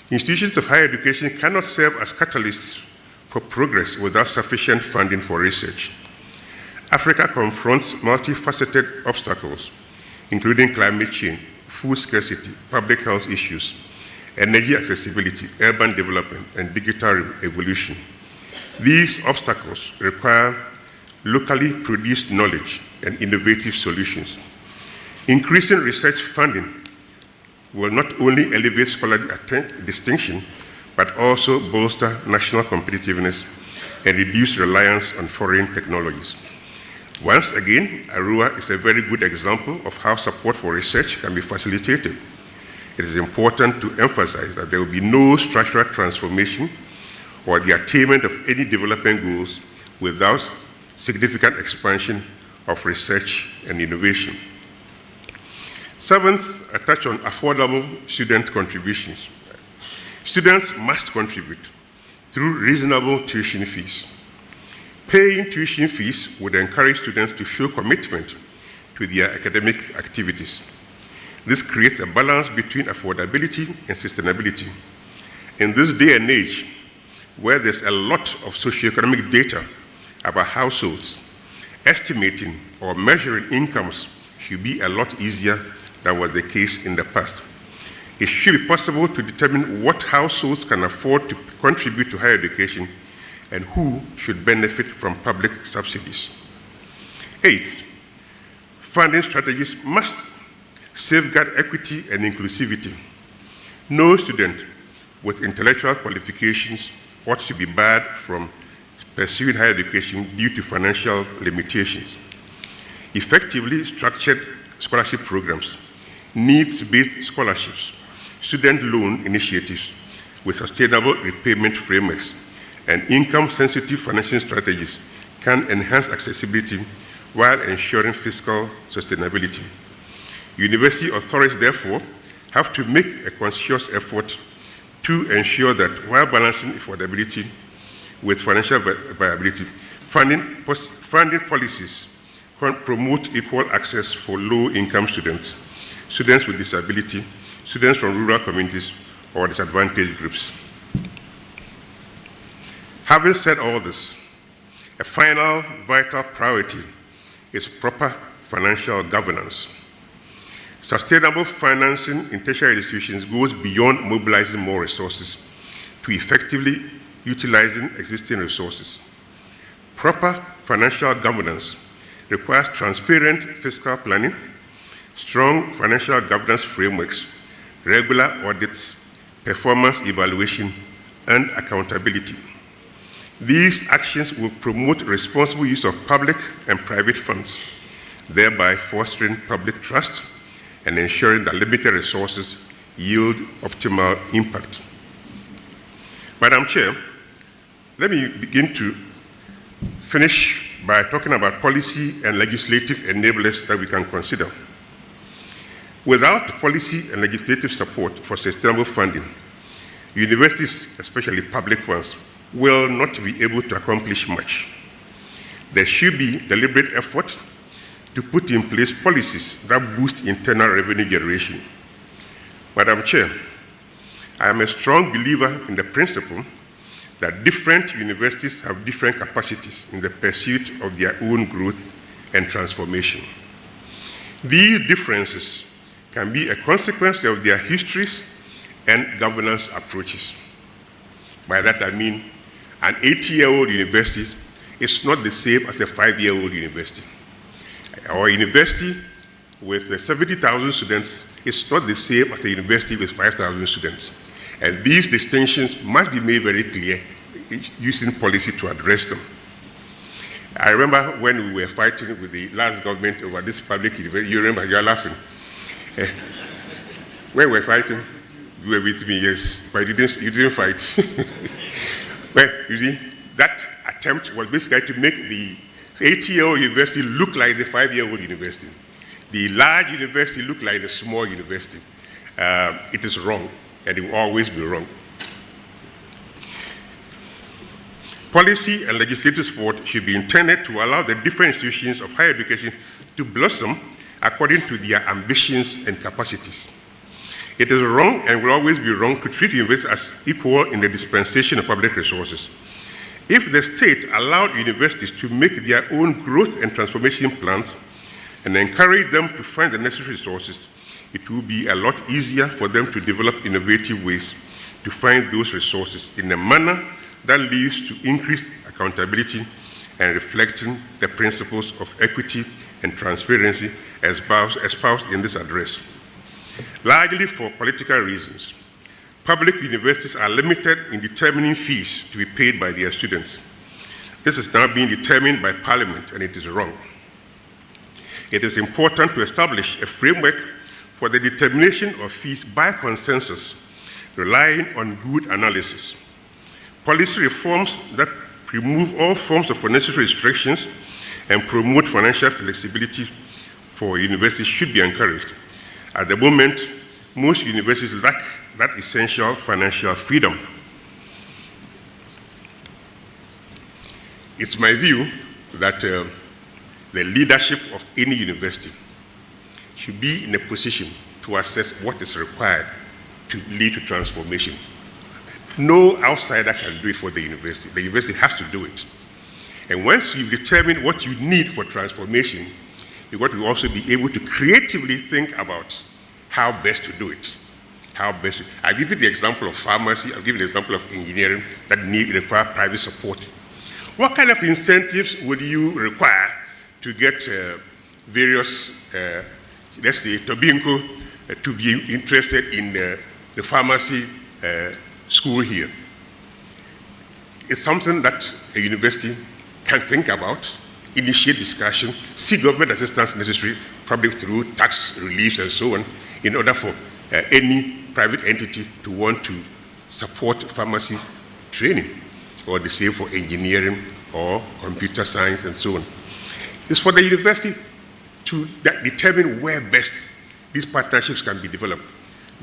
Institutions of higher education cannot serve as catalysts for progress without sufficient funding for research. Africa confronts multifaceted obstacles, including climate change, food scarcity, public health issues, energy accessibility, urban development, and digital evolution. These obstacles require locally produced knowledge and innovative solutions. Increasing research funding will not only elevate scholarly distinction, but also bolster national competitiveness and reduce reliance on foreign technologies. Once again, Arua is a very good example of how support for research can be facilitated. It is important to emphasize that there will be no structural transformation or the attainment of any development goals without significant expansion of research and innovation. Seventh, a touch on affordable student contributions. Students must contribute through reasonable tuition fees. Paying tuition fees would encourage students to show commitment to their academic activities. This creates a balance between affordability and sustainability. In this day and age, where there's a lot of socioeconomic data about households, estimating or measuring incomes should be a lot easier than was the case in the past. It should be possible to determine what households can afford to contribute to higher education and who should benefit from public subsidies. Eighth, funding strategies must safeguard equity and inclusivity. No student with intellectual qualifications ought to be barred from pursuing higher education due to financial limitations. Effectively structured scholarship programs, needs-based scholarships, student loan initiatives with sustainable repayment frameworks, and income-sensitive financing strategies can enhance accessibility while ensuring fiscal sustainability. University authorities, therefore, have to make a conscious effort to ensure that while balancing affordability with financial viability, funding policies can promote equal access for low-income students, students with disability, students from rural communities, or disadvantaged groups. Having said all this, a final vital priority is proper financial governance. Sustainable financing in tertiary institutions goes beyond mobilizing more resources to effectively utilizing existing resources. Proper financial governance requires transparent fiscal planning, strong financial governance frameworks, regular audits, performance evaluation, and accountability. These actions will promote responsible use of public and private funds, thereby fostering public trust and ensuring that limited resources yield optimal impact. Madam Chair, let me begin to finish by talking about policy and legislative enablers that we can consider. Without policy and legislative support for sustainable funding, universities, especially public ones, will not be able to accomplish much. There should be deliberate effort to put in place policies that boost internal revenue generation. Madam Chair, I am a strong believer in the principle that different universities have different capacities in the pursuit of their own growth and transformation. These differences can be a consequence of their histories and governance approaches. By that I mean, an 80-year-old university is not the same as a 5-year-old university. Our university with 70,000 students is not the same as a university with 5,000 students. And these distinctions must be made very clear using policy to address them. I remember when we were fighting with the last government over this public university, you remember, you're laughing. When we're fighting, you were with me, yes, but you didn't fight. Well, you see, that attempt was basically to make the 80-year-old university look like the 5-year-old university. The large university look like the small university. It is wrong, and it will always be wrong. Policy and legislative support should be intended to allow the different institutions of higher education to blossom according to their ambitions and capacities. It is wrong and will always be wrong to treat universities as equal in the dispensation of public resources. If the state allowed universities to make their own growth and transformation plans and encourage them to find the necessary resources, it will be a lot easier for them to develop innovative ways to find those resources in a manner that leads to increased accountability and reflecting the principles of equity and transparency espoused in this address. Largely for political reasons, public universities are limited in determining fees to be paid by their students. This is now being determined by Parliament, and it is wrong. It is important to establish a framework for the determination of fees by consensus, relying on good analysis. Policy reforms that remove all forms of unnecessary restrictions and promote financial flexibility for universities should be encouraged. At the moment, most universities lack that essential financial freedom. It's my view that the leadership of any university should be in a position to assess what is required to lead to transformation. No outsider can do it for the university. The university has to do it. And once you've determined what you need for transformation, you've got to also be able to creatively think about how best to do it. I've given the example of pharmacy, I've given the example of engineering that require private support. What kind of incentives would you require to get various, let's say, Tobinco to be interested in the pharmacy school here? It's something that a university can think about, initiate discussion, seek government assistance necessary, probably through tax reliefs and so on, in order for any private entity to want to support pharmacy training, or the same for engineering or computer science and so on. It's for the university to determine where best these partnerships can be developed.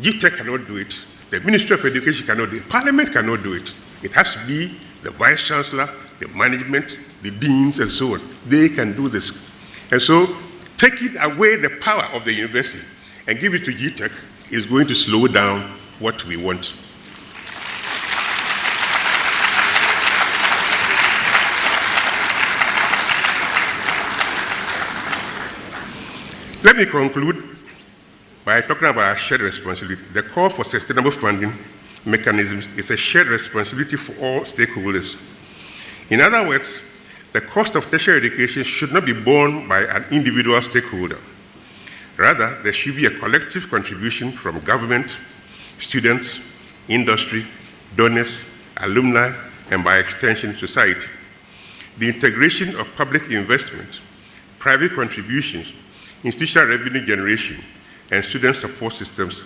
GTech cannot do it. The Ministry of Education cannot do it. Parliament cannot do it. It has to be the Vice Chancellor, the management, the deans, and so on. They can do this. And so, taking away the power of the university and give it to GTech is going to slow down what we want. Let me conclude by talking about our shared responsibility. The call for sustainable funding mechanisms is a shared responsibility for all stakeholders. In other words, the cost of tertiary education should not be borne by an individual stakeholder. Rather, there should be a collective contribution from government, students, industry, donors, alumni, and by extension, society. The integration of public investment, private contributions, institutional revenue generation, and student support systems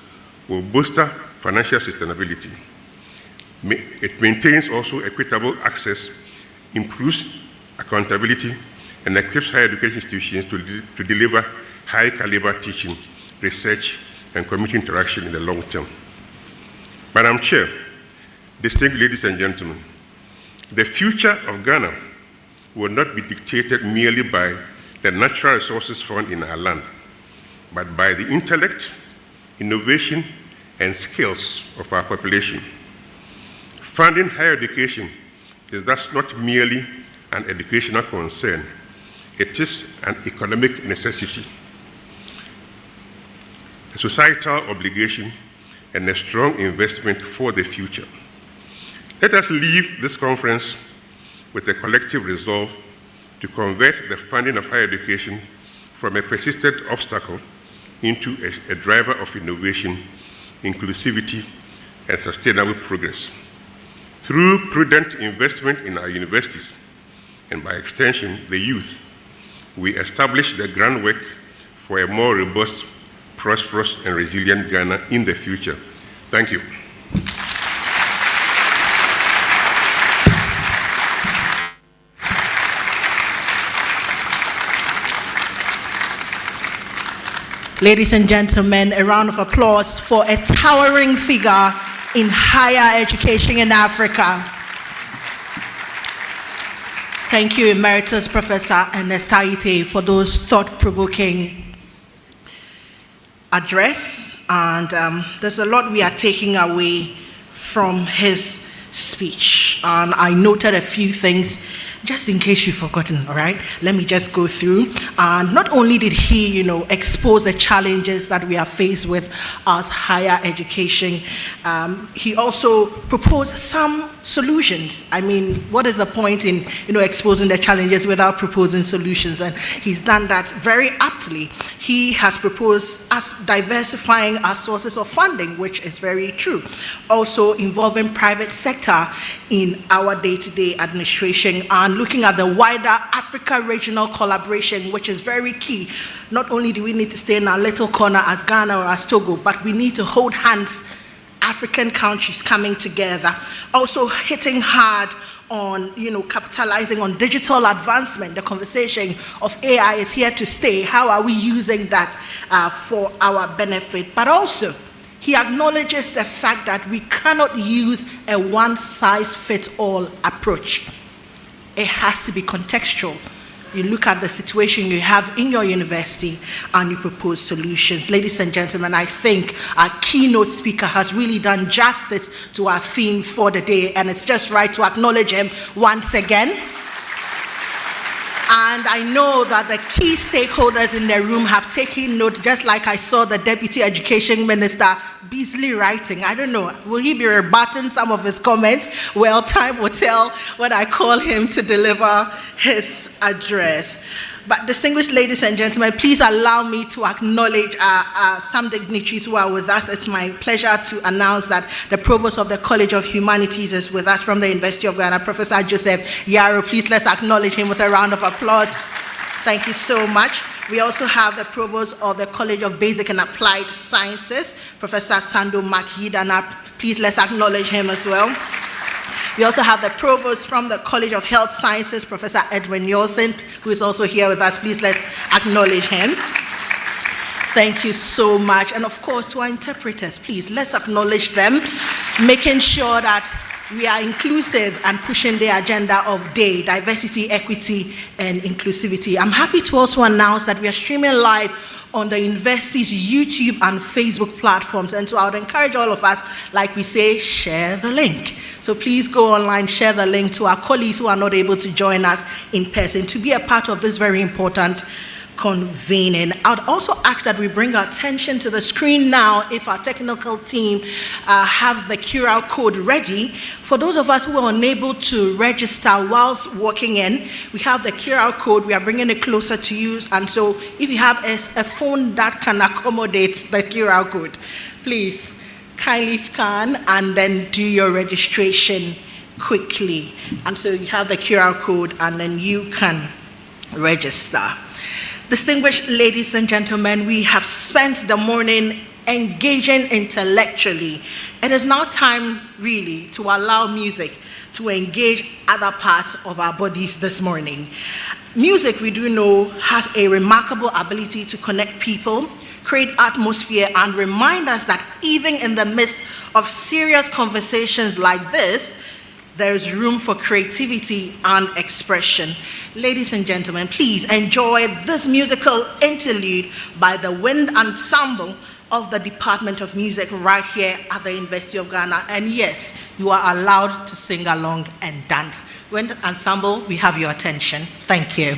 will bolster financial sustainability. It maintains also equitable access, improves accountability, and equips higher education institutions to deliver high-caliber teaching, research, and community interaction in the long term. Madam Chair, distinguished ladies and gentlemen, the future of Ghana will not be dictated merely by the natural resources found in our land, but by the intellect, innovation, and skills of our population. Funding higher education is thus not merely an educational concern, it is an economic necessity, a societal obligation, and a strong investment for the future. Let us leave this conference with a collective resolve to convert the funding of higher education from a persistent obstacle into a driver of innovation, inclusivity, and sustainable progress. Through prudent investment in our universities, and by extension, the youth, we establish the groundwork for a more robust, prosperous, and resilient Ghana in the future. Thank you. Ladies and gentlemen, a round of applause for a towering figure in higher education in Africa. Thank you, Emeritus Professor Ernest Taite, for those thought-provoking address. And there's a lot we are taking away from his speech. And I noted a few things, just in case you've forgotten, all right? Let me just go through. And not only did he, expose the challenges that we are faced with as higher education, he also proposed some solutions. I mean, what is the point in, exposing the challenges without proposing solutions? And he's done that very aptly. He has proposed us diversifying our sources of funding, which is very true. Also involving private sector in our day-to-day administration and looking at the wider Africa regional collaboration, which is very key. Not only do we need to stay in our little corner as Ghana or as Togo, but we need to hold hands, African countries coming together. Also hitting hard on, capitalizing on digital advancement. The conversation of AI is here to stay. How are we using that for our benefit? But also, he acknowledges the fact that we cannot use a one-size-fits-all approach. It has to be contextual. You look at the situation you have in your university and you propose solutions. Ladies and gentlemen, I think our keynote speaker has really done justice to our theme for the day, and it's just right to acknowledge him once again. And I know that the key stakeholders in the room have taken note, just like I saw the Deputy Education Minister busily writing. I don't know, will he be rebutting some of his comments? Well, time will tell when I call him to deliver his address. But distinguished ladies and gentlemen, please allow me to acknowledge some dignitaries who are with us. It's my pleasure to announce that the Provost of the College of Humanities is with us from the University of Ghana, Professor Joseph Yaro. Please let's acknowledge him with a round of applause. Thank you so much. We also have the Provost of the College of Basic and Applied Sciences, Professor Sando Makidana. Please let's acknowledge him as well. We also have the Provost from the College of Health Sciences, Professor Edwin Yolson, who is also here with us. Please let's acknowledge him. Thank you so much. And of course, to our interpreters, please let's acknowledge them, making sure that we are inclusive and pushing the agenda of day, diversity, equity, and inclusivity. I'm happy to also announce that we are streaming live on the university's YouTube and Facebook platforms. And so I would encourage all of us, like we say, share the link. So please go online, share the link to our colleagues who are not able to join us in person to be a part of this very important convening. I would also ask that we bring our attention to the screen now if our technical team have the QR code ready. For those of us who are unable to register whilst walking in, we have the QR code. We are bringing it closer to you. And so if you have a phone that can accommodate the QR code, please kindly scan and then do your registration quickly. And so you have the QR code and then you can register. Distinguished ladies and gentlemen, we have spent the morning engaging intellectually. It is now time, really, to allow music to engage other parts of our bodies this morning. Music, we do know, has a remarkable ability to connect people, create atmosphere, and remind us that even in the midst of serious conversations like this, there is room for creativity and expression. Ladies and gentlemen, please enjoy this musical interlude by the Wind Ensemble of the Department of Music right here at the University of Ghana. And yes, you are allowed to sing along and dance. Wind Ensemble, we have your attention. Thank you.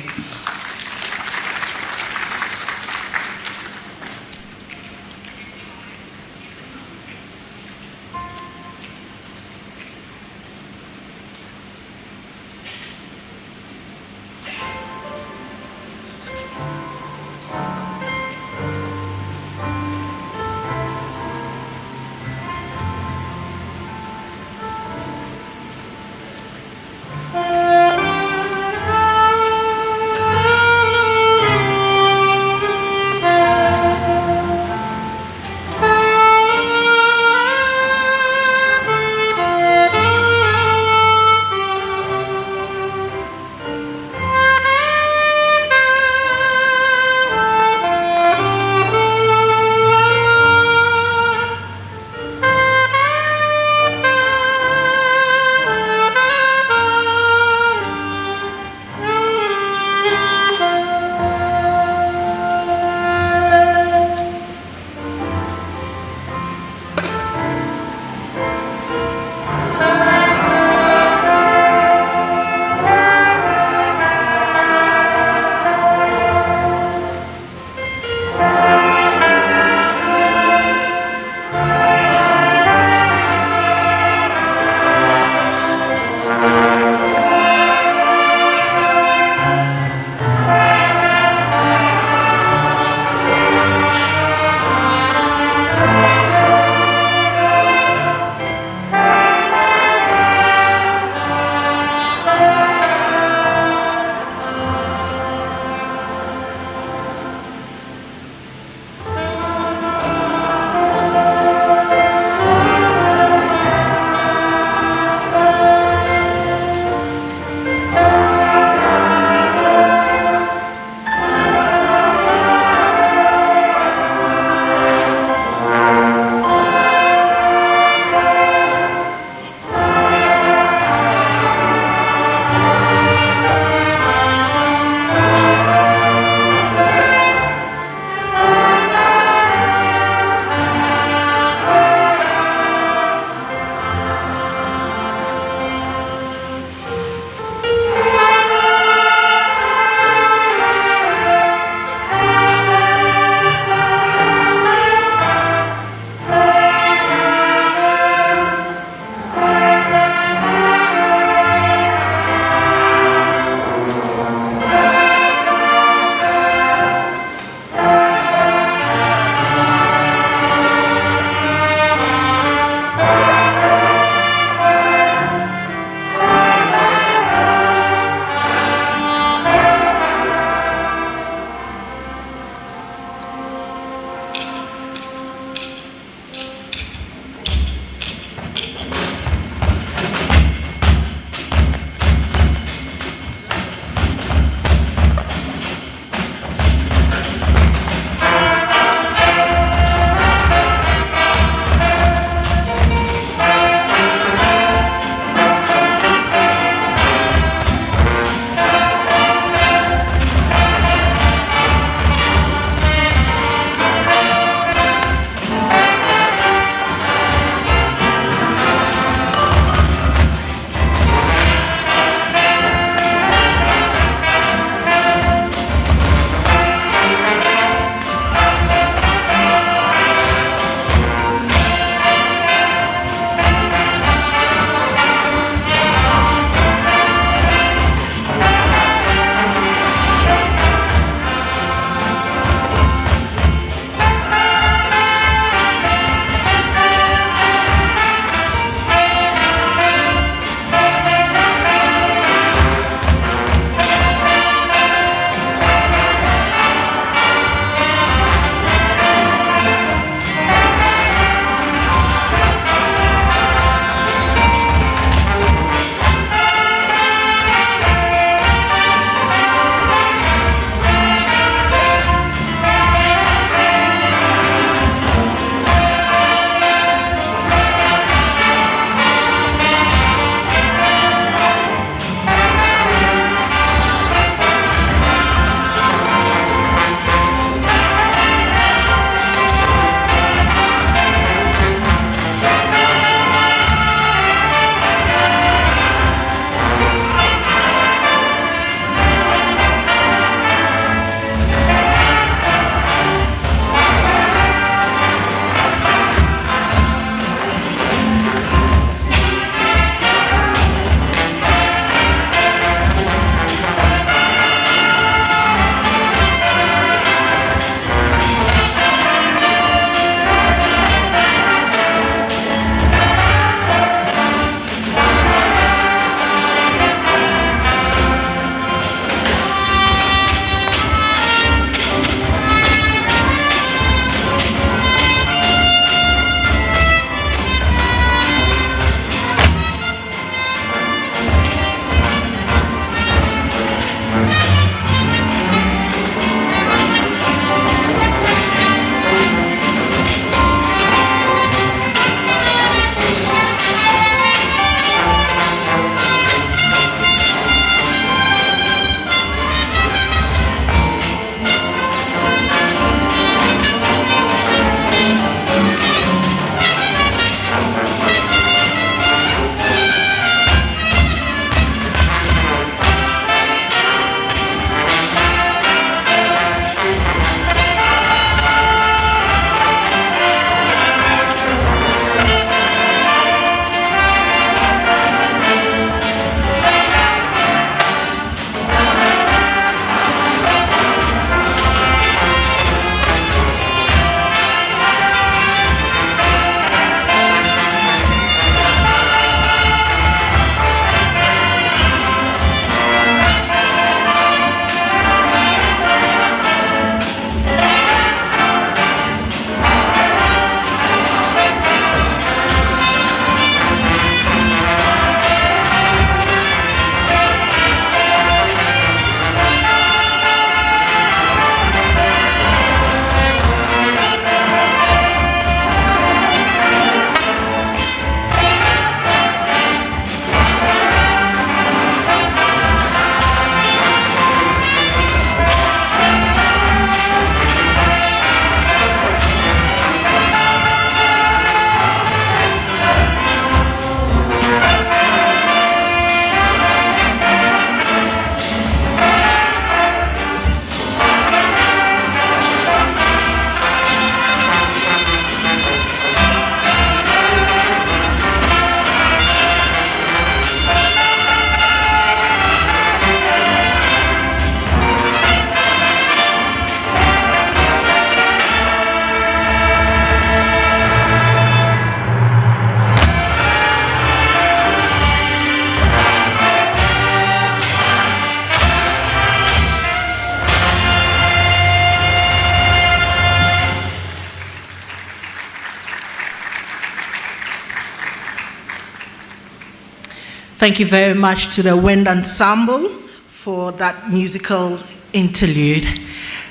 Thank you very much to the Wind Ensemble for that musical interlude.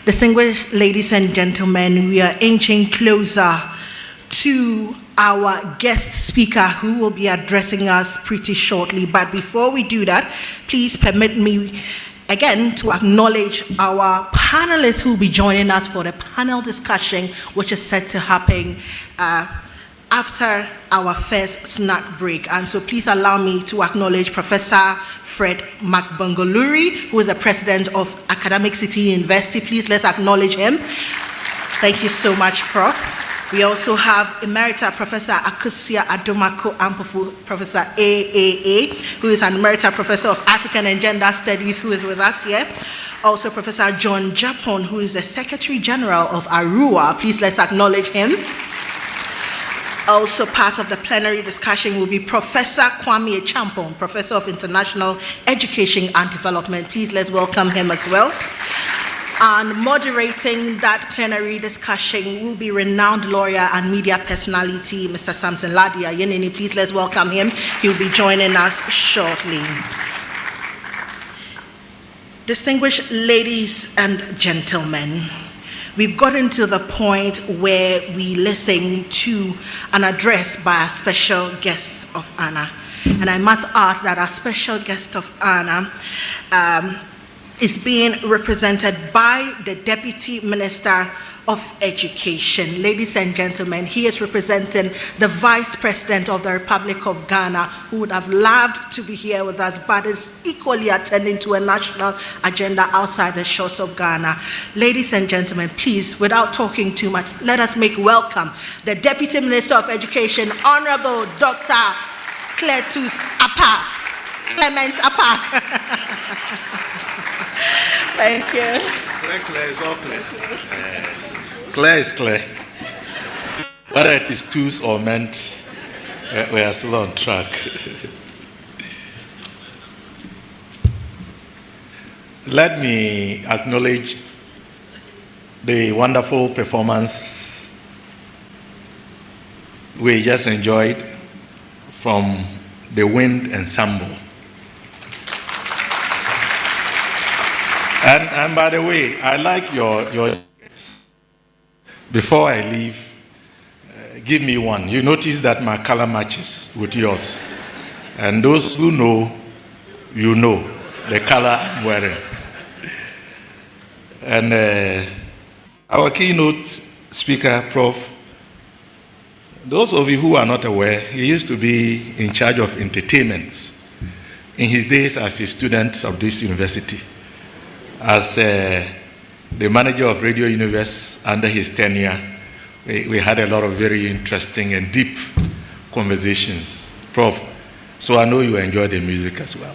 Distinguished ladies and gentlemen, we are inching closer to our guest speaker who will be addressing us pretty shortly. But before we do that, please permit me again to acknowledge our panelists who will be joining us for the panel discussion, which is set to happen after our first snack break. And so please allow me to acknowledge Professor Fred Makbongoluri, who is the president of Academic Cedi University. Please let's acknowledge him. Thank you so much, Prof. We also have Emerita Professor Akusia Adomako Ampofu, Professor AAA, who is an Emerita Professor of African and Gender Studies, who is with us here. Also Professor John Japon, who is the Secretary General of ARUA. Please let's acknowledge him. Also part of the plenary discussion will be Professor Kwame Champon, Professor of International Education and Development. Please let's welcome him as well. And moderating that plenary discussion will be renowned lawyer and media personality, Mr. Samson Ladia Yenini. Please let's welcome him. He'll be joining us shortly. Distinguished ladies and gentlemen, we've gotten to the point where we listen to an address by a special guest of honor. And I must add that our special guest of honor is being represented by the Deputy Minister of Education. Ladies and gentlemen, he is representing the Vice President of the Republic of Ghana, who would have loved to be here with us, but is equally attending to a national agenda outside the shores of Ghana. Ladies and gentlemen, please, without talking too much, let us make welcome the Deputy Minister of Education, Honorable Dr. Clement Apak. Thank you. Claire is all clear. Claire is clear. Whether it is twos or meant, we are still on track. Let me acknowledge the wonderful performance we just enjoyed from the Wind Ensemble. And by the way, I like your before I leave, give me one. You notice that my color matches with yours. And those who know, you know the color I'm wearing. And our keynote speaker, Prof, those of you who are not aware, he used to be in charge of entertainment in his days as a student of this university. As the manager of Radio Universe under his tenure, we had a lot of very interesting and deep conversations. Prof, so I know you enjoy the music as well.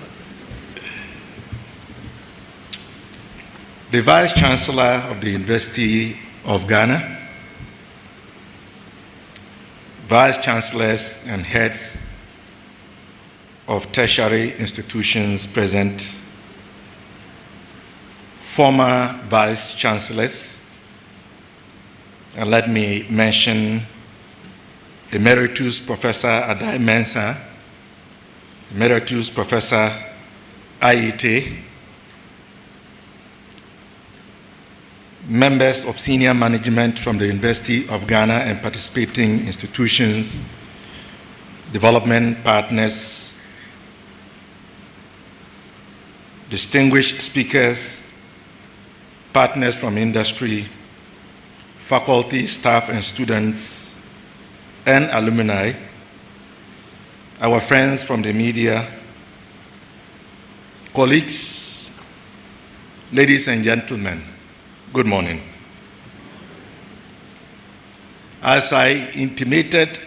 The Vice Chancellor of the University of Ghana, Vice Chancellors and heads of tertiary institutions present, former Vice Chancellors, and let me mention Emeritus Professor Adai Mensah, Emeritus Professor Aite, members of senior management from the University of Ghana and participating institutions, development partners, distinguished speakers, partners from industry, faculty, staff, and students, and alumni, our friends from the media, colleagues, ladies and gentlemen, good morning. As I intimated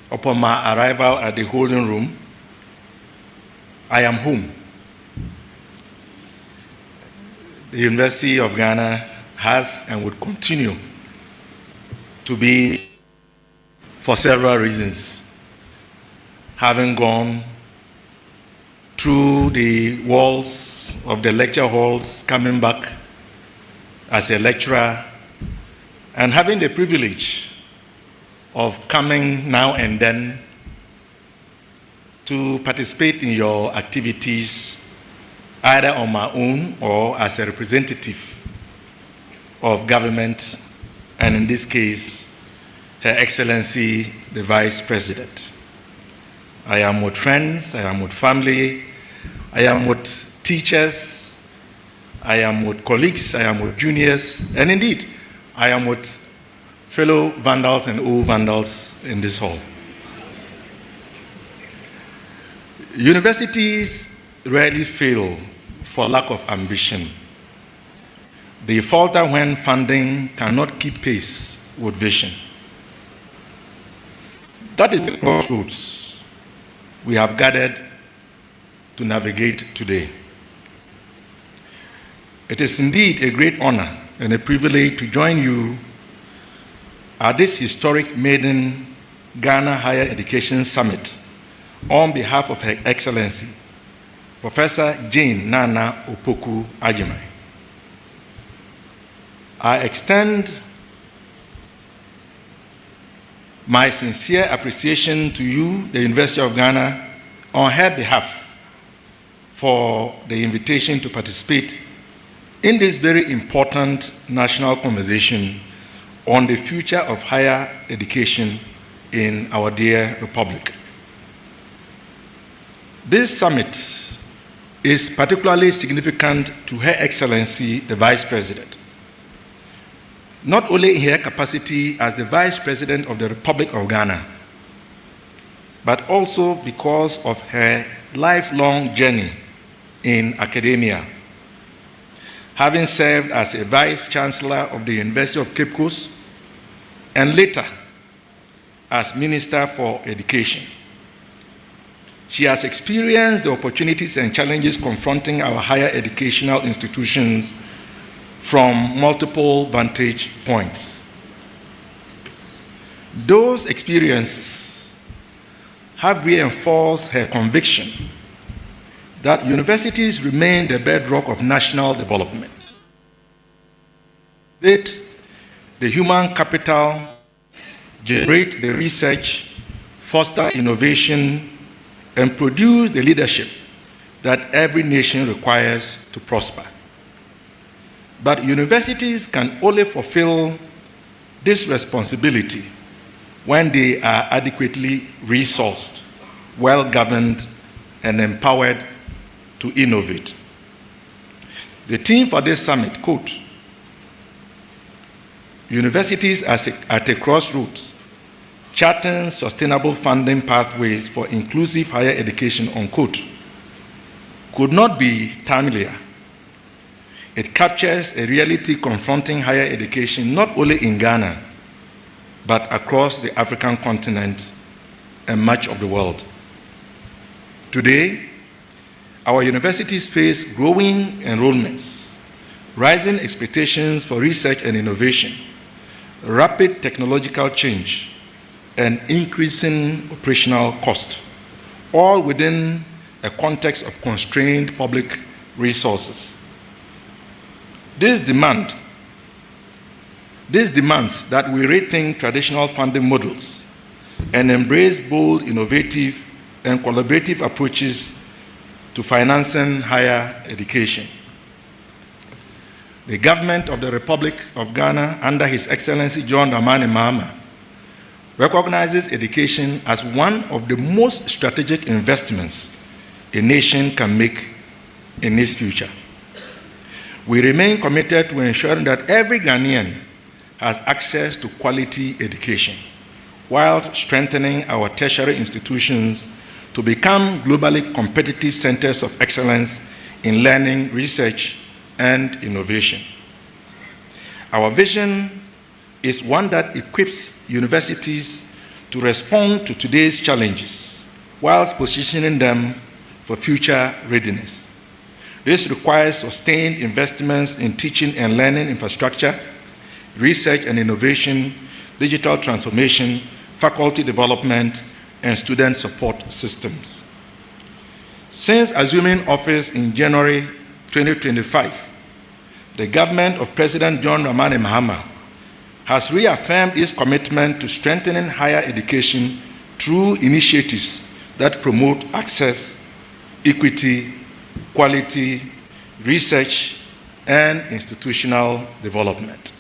upon my arrival at the holding room, I am home. The University of Ghana has and would continue to be, for several reasons, having gone through the walls of the lecture halls, coming back as a lecturer, and having the privilege of coming now and then to participate in your activities either on my own or as a representative of government, and in this case, Her Excellency, the Vice President. I am with friends, I am with family, I am with teachers, I am with colleagues, I am with juniors, and indeed, I am with fellow vandals and old vandals in this hall. Universities rarely fail for lack of ambition. They falter when funding cannot keep pace with vision. That is the crossroads we have gathered to navigate today. It is indeed a great honor and a privilege to join you at this historic maiden Ghana Higher Education Summit on behalf of Her Excellency, Professor Jane Nana Opoku Agyeman. I extend my sincere appreciation to you, the University of Ghana, on her behalf for the invitation to participate in this very important national conversation on the future of higher education in our dear Republic. This summit is particularly significant to Her Excellency, the Vice President, not only in her capacity as the Vice President of the Republic of Ghana, but also because of her lifelong journey in academia, having served as a Vice Chancellor of the University of Cape Coast and later as Minister for Education. She has experienced the opportunities and challenges confronting our higher educational institutions from multiple vantage points. Those experiences have reinforced her conviction that universities remain the bedrock of national development. Build the human capital, generate the research, foster innovation, and produce the leadership that every nation requires to prosper. But universities can only fulfill this responsibility when they are adequately resourced, well-governed, and empowered to innovate. The theme for this summit, quote, "Universities at a crossroads, charting sustainable funding pathways for inclusive higher education," unquote, could not be timelier. It captures a reality confronting higher education not only in Ghana, but across the African continent and much of the world. Today, our universities face growing enrollments, rising expectations for research and innovation, rapid technological change, and increasing operational cost, all within a context of constrained public resources. This demands that we rethink traditional funding models and embrace bold, innovative, and collaborative approaches to financing higher education. The government of the Republic of Ghana, under His Excellency John Dramani Mahama, recognizes education as one of the most strategic investments a nation can make in its future. We remain committed to ensuring that every Ghanaian has access to quality education, whilst strengthening our tertiary institutions to become globally competitive centers of excellence in learning, research, and innovation. Our vision is one that equips universities to respond to today's challenges, whilst positioning them for future readiness. This requires sustained investments in teaching and learning infrastructure, research and innovation, digital transformation, faculty development, and student support systems. Since assuming office in January 2025, the government of President John Dramani Mahama has reaffirmed its commitment to strengthening higher education through initiatives that promote access, equity, quality, research, and institutional development.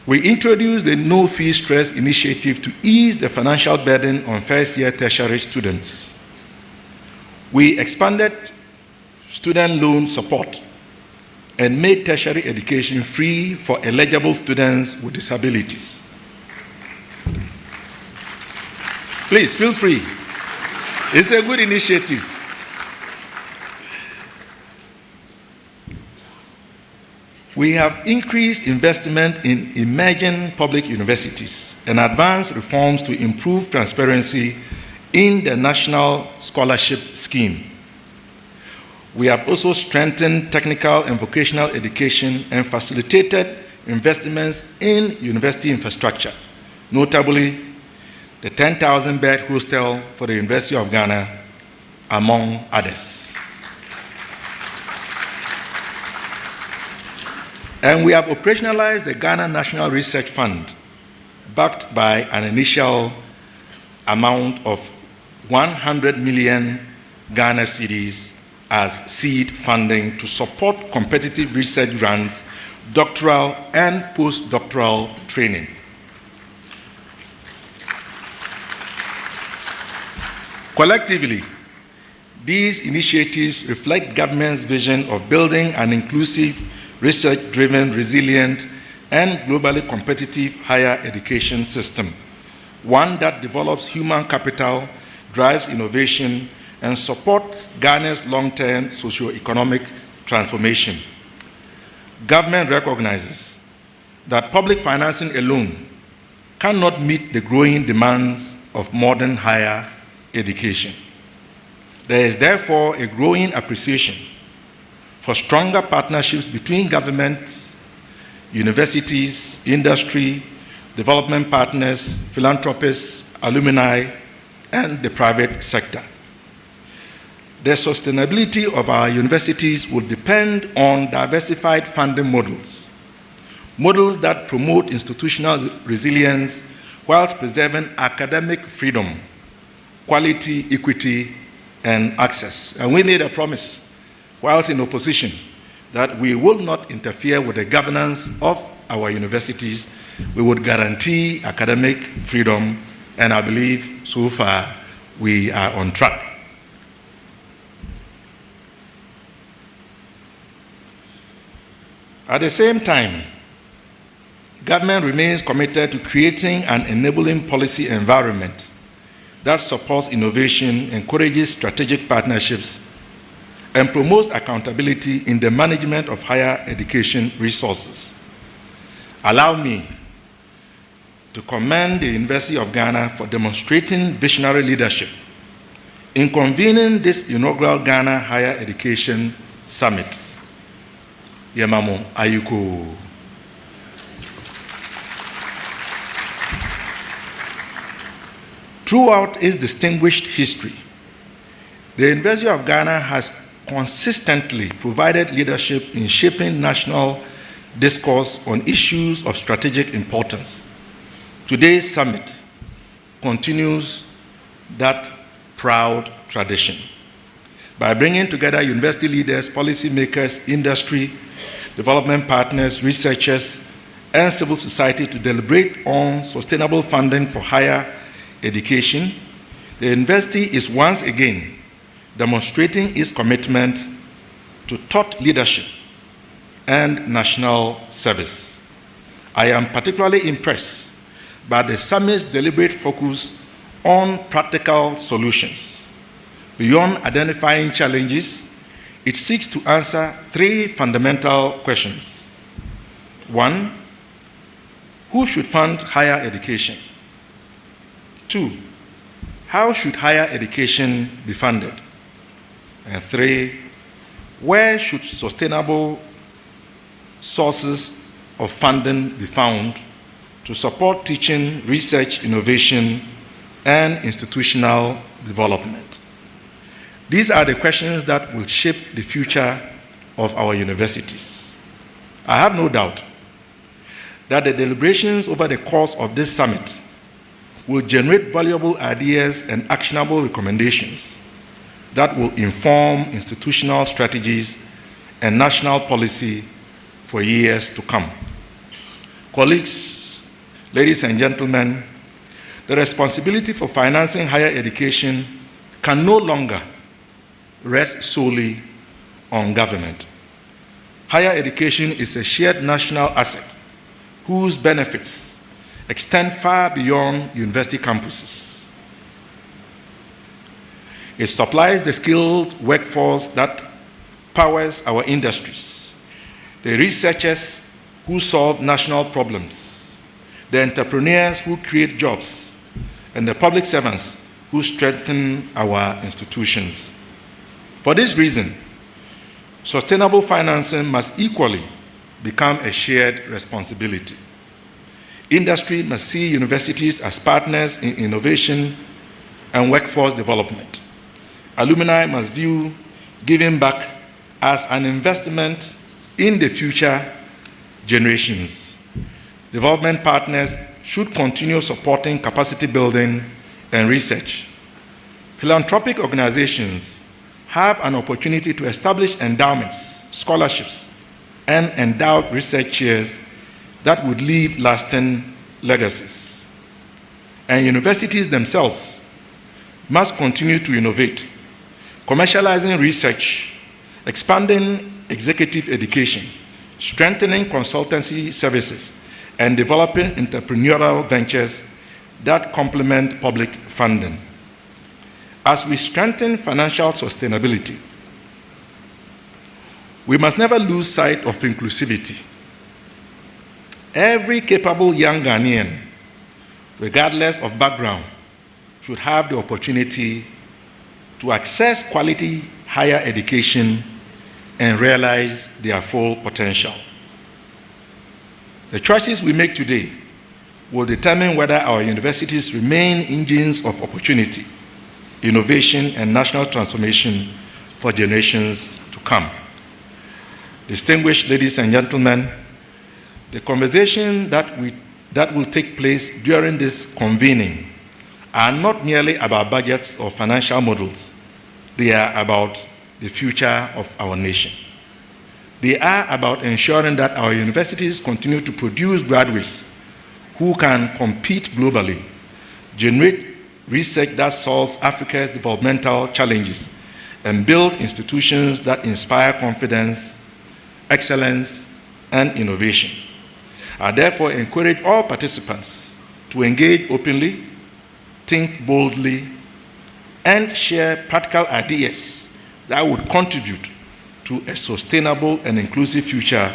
We introduced the No Fee Stress initiative to ease the financial burden on first-year tertiary students. We expanded student loan support and made tertiary education free for eligible students with disabilities. Please, feel free. It's a good initiative. We have increased investment in emerging public universities and advanced reforms to improve transparency in the National Scholarship Scheme. We have also strengthened technical and vocational education and facilitated investments in university infrastructure, notably the 10,000-bed hostel for the University of Ghana, among others. And we have operationalized the Ghana National Research Fund, backed by an initial amount of 100 million Ghana cedis as seed funding to support competitive research grants, doctoral and postdoctoral training. Collectively, these initiatives reflect government's vision of building an inclusive, research-driven, resilient, and globally competitive higher education system, one that develops human capital, drives innovation, and supports Ghana's long-term socio-economic transformation. Government recognizes that public financing alone cannot meet the growing demands of modern higher education. There is therefore a growing appreciation for stronger partnerships between governments, universities, industry, development partners, philanthropists, alumni, and the private sector. The sustainability of our universities will depend on diversified funding models, models that promote institutional resilience whilst preserving academic freedom, quality, equity, and access. And we made a promise whilst in opposition that we will not interfere with the governance of our universities. We would guarantee academic freedom, and I believe so far we are on track. At the same time, government remains committed to creating an enabling policy environment that supports innovation, encourages strategic partnerships, and promotes accountability in the management of higher education resources. Allow me to commend the University of Ghana for demonstrating visionary leadership in convening this inaugural Ghana Higher Education Summit. Yemamo Ayuko. Throughout its distinguished history, the University of Ghana has consistently provided leadership in shaping national discourse on issues of strategic importance. Today's summit continues that proud tradition by bringing together university leaders, policymakers, industry, development partners, researchers, and civil society to deliberate on sustainable funding for higher education. The university is once again demonstrating its commitment to thought leadership and national service. I am particularly impressed by the summit's deliberate focus on practical solutions. Beyond identifying challenges, it seeks to answer three fundamental questions. One, who should fund higher education? Two, how should higher education be funded? And three, where should sustainable sources of funding be found to support teaching, research, innovation, and institutional development? These are the questions that will shape the future of our universities. I have no doubt that the deliberations over the course of this summit will generate valuable ideas and actionable recommendations that will inform institutional strategies and national policy for years to come. Colleagues, ladies and gentlemen, the responsibility for financing higher education can no longer rest solely on government. Higher education is a shared national asset whose benefits extend far beyond university campuses. It supplies the skilled workforce that powers our industries, the researchers who solve national problems, the entrepreneurs who create jobs, and the public servants who strengthen our institutions. For this reason, sustainable financing must equally become a shared responsibility. Industry must see universities as partners in innovation and workforce development. Alumni must view giving back as an investment in the future generations. Development partners should continue supporting capacity building and research. Philanthropic organizations have an opportunity to establish endowments, scholarships, and endowed research chairs that would leave lasting legacies. And universities themselves must continue to innovate, commercializing research, expanding executive education, strengthening consultancy services, and developing entrepreneurial ventures that complement public funding. As we strengthen financial sustainability, we must never lose sight of inclusivity. Every capable young Ghanaian, regardless of background, should have the opportunity to access quality higher education and realize their full potential. The choices we make today will determine whether our universities remain engines of opportunity, innovation, and national transformation for generations to come. Distinguished ladies and gentlemen, the conversation that will take place during this convening are not merely about budgets or financial models. They are about the future of our nation. They are about ensuring that our universities continue to produce graduates who can compete globally, generate research that solves Africa's developmental challenges, and build institutions that inspire confidence, excellence, and innovation. I therefore encourage all participants to engage openly, think boldly, and share practical ideas that would contribute to a sustainable and inclusive future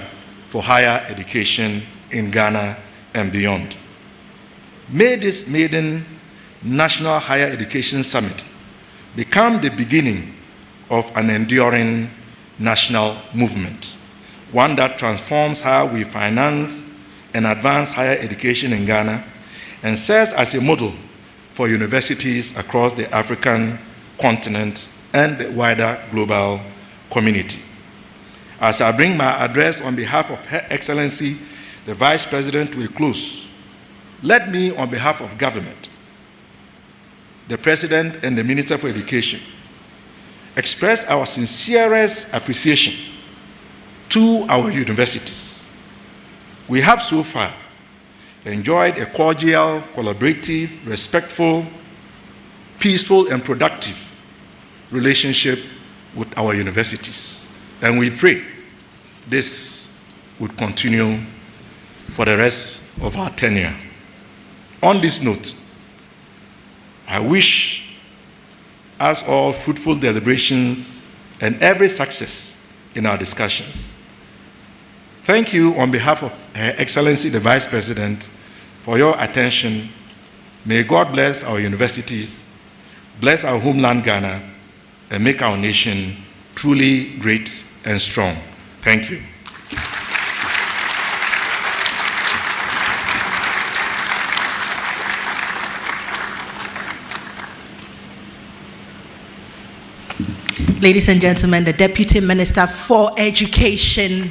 for higher education in Ghana and beyond. May this maiden National Higher Education Summit become the beginning of an enduring national movement, one that transforms how we finance and advance higher education in Ghana and serves as a model for universities across the African continent and the wider global community. As I bring my address on behalf of Her Excellency, the Vice President, to a close, let me, on behalf of government, the President and the Minister for Education, express our sincerest appreciation to our universities. We have so far enjoyed a cordial, collaborative, respectful, peaceful, and productive relationship with our universities. And we pray this would continue for the rest of our tenure. On this note, I wish us all fruitful deliberations and every success in our discussions. Thank you on behalf of Her Excellency the Vice President for your attention. May God bless our universities, bless our homeland Ghana, and make our nation truly great and strong. Thank you. Ladies and gentlemen, the Deputy Minister for Education,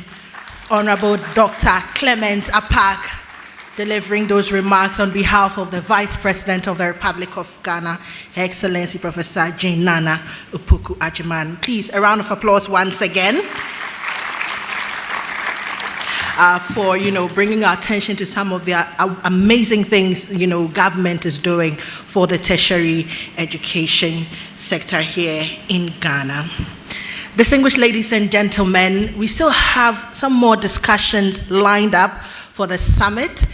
Honorable Dr. Clement Apak, delivering those remarks on behalf of the Vice President of the Republic of Ghana, Her Excellency Professor Jane Nana Opoku Agyeman. Please, a round of applause once again. For bringing our attention to some of the amazing things government is doing for the tertiary education sector here in Ghana. Distinguished ladies and gentlemen, we still have some more discussions lined up for the summit.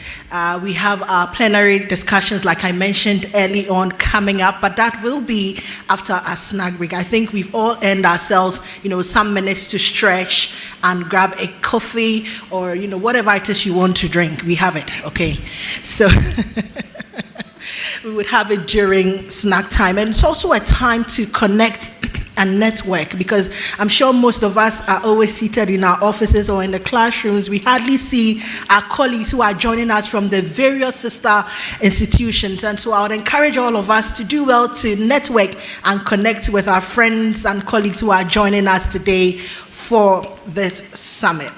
We have our plenary discussions, like I mentioned early on, coming up, but that will be after our snack break. I think we've all earned ourselves, some minutes to stretch and grab a coffee or, whatever it is you want to drink. We have it, okay? So we would have it during snack time. And it's also a time to connect and network, because I'm sure most of us are always seated in our offices or in the classrooms. We hardly see our colleagues who are joining us from the various sister institutions. And so I would encourage all of us to do well to network and connect with our friends and colleagues who are joining us today for this summit.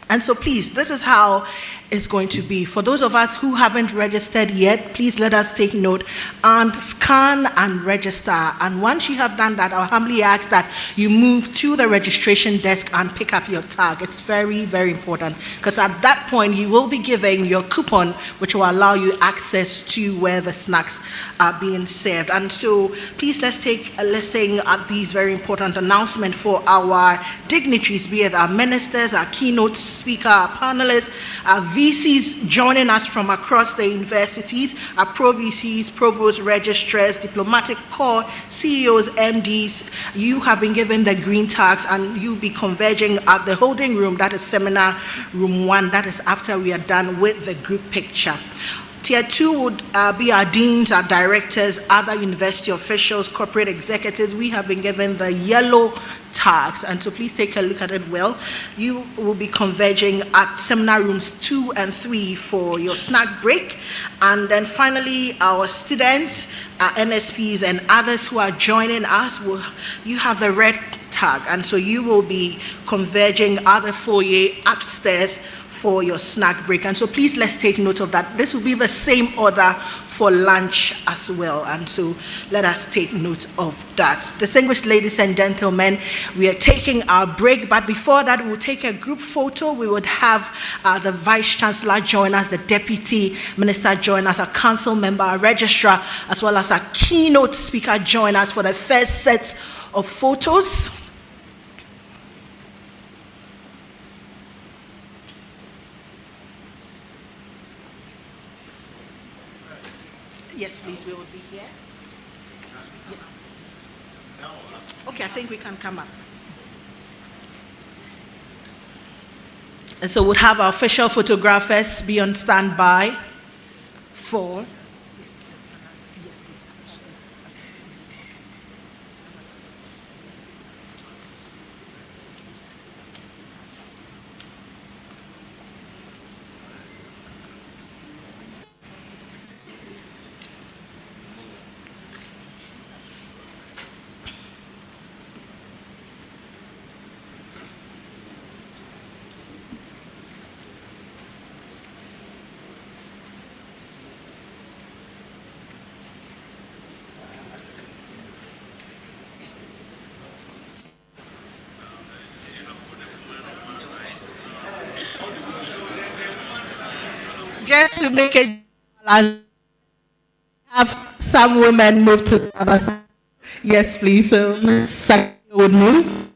And so please, this is how it's going to be. For those of us who haven't registered yet, please let us take note and scan and register. And once you have done that, I'll humbly ask that you move to the registration desk and pick up your tag. It's very, very important, because at that point you will be given your coupon, which will allow you access to where the snacks are being served. And so please, let's take a listen at these very important announcements for our dignitaries, be it our ministers, our keynote speaker, our panelists, our VCs joining us from across the universities, our pro-VCs, provost, registrars, diplomatic corps, CEOs, MDs. You have been given the green tags and you'll be converging at the holding room, that is seminar room 1. That is after we are done with the group picture. Tier 2 would be our deans, our directors, other university officials, corporate executives. We have been given the yellow tags, and so please take a look at it well. You will be converging at seminar rooms 2 and 3 for your snack break. And then finally, our students, our NSPs, and others who are joining us, you have the red tag, and so you will be converging at the foyer upstairs for your snack break. And so please, let's take note of that. This will be the same order for lunch as well, and so let us take note of that. Distinguished ladies and gentlemen, we are taking our break, but before that we'll take a group photo. We would have the Vice Chancellor join us, the Deputy Minister join us, our council member, our registrar, as well as our keynote speaker join us for the first set of photos. Yes, please, we will be here. Yes. Okay, I think we can come up. And so we'll have our official photographers be on standby for. Just to make it balance, have some women move to the other side. Yes, please. So Ms. Cedi would move.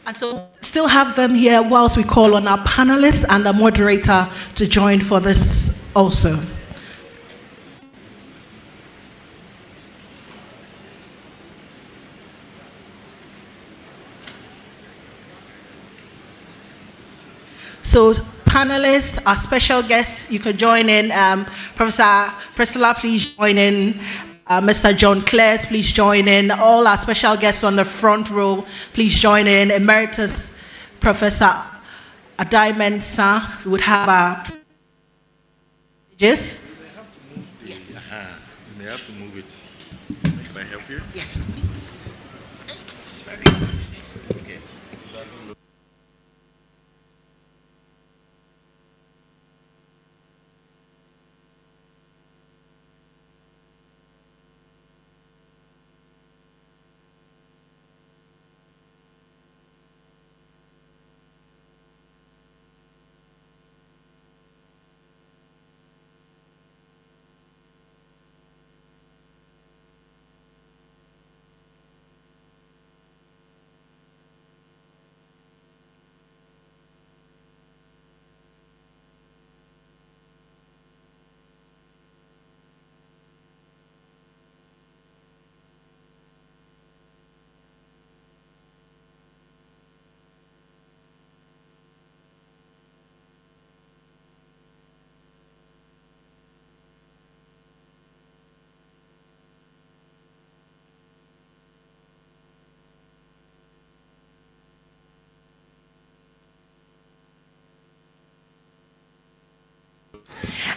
And so still have them here whilst we call on our panelists and the moderator to join for this also. So panelists, our special guests, you could join in. Professor Priscilla, please join in. Mr. John Clares, please join in. All our special guests on the front row, please join in. Emeritus Professor Adaimen Sa would have our pages. Yes. You may have to move it. Can I help you? Yes, please. It's very okay.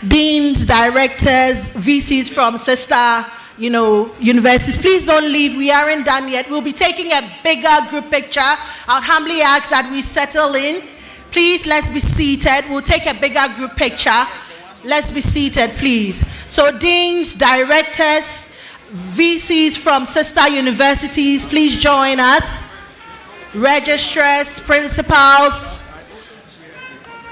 Deans, directors, VCs from sister, universities, please don't leave. We aren't done yet. We'll be taking a bigger group picture. I'll humbly ask that we settle in. Please, let's be seated. We'll take a bigger group picture. Let's be seated, please. So deans, directors, VCs from sister universities, please join us. Registrars, principals,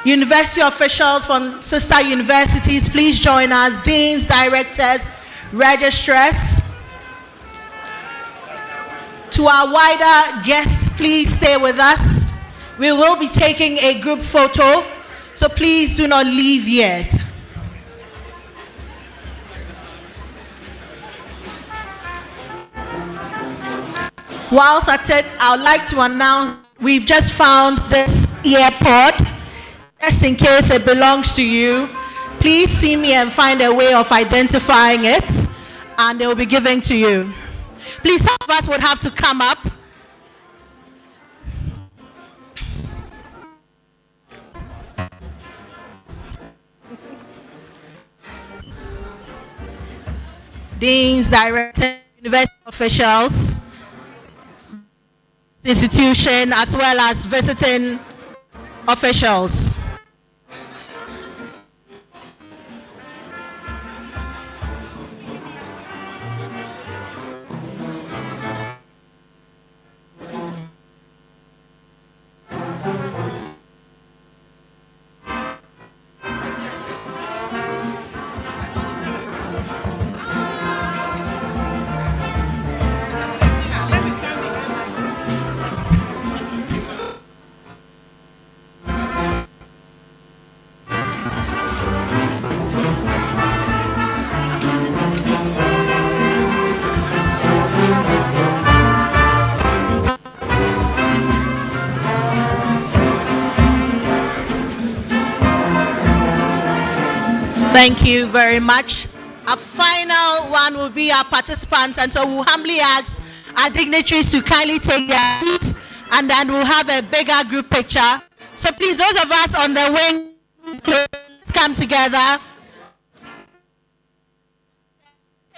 university officials from sister universities, please join us. Deans, directors, registrars. To our wider guests, please stay with us. We will be taking a group photo, so please do not leave yet. Whilst at it, I would like to announce we've just found this earpod. Just in case it belongs to you, please see me and find a way of identifying it, and they will be given to you. Please, some of us would have to come up. Deans, directors, university officials, institution, as well as visiting officials. Thank you very much. A final one will be our participants, and so we'll humbly ask our dignitaries to kindly take their seats, and then we'll have a bigger group picture. So please, those of us on the wing, let's come together.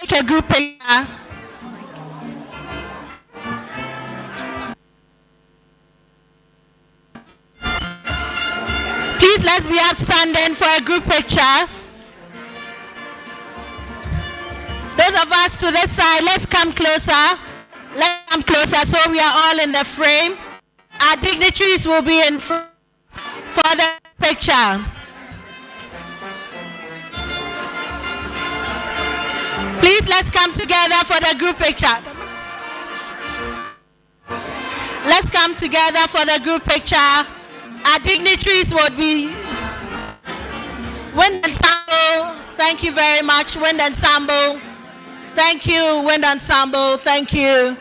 Take a group picture. Please, let's be outstanding for a group picture. Those of us to this side, let's come closer. Let's come closer so we are all in the frame. Our dignitaries will be in front for the picture. Please, let's come together for the group picture. Let's come together for the group picture. Our dignitaries would be Wind Ensemble. Thank you very much, Wind Ensemble. Thank you, Wind Ensemble. Thank you.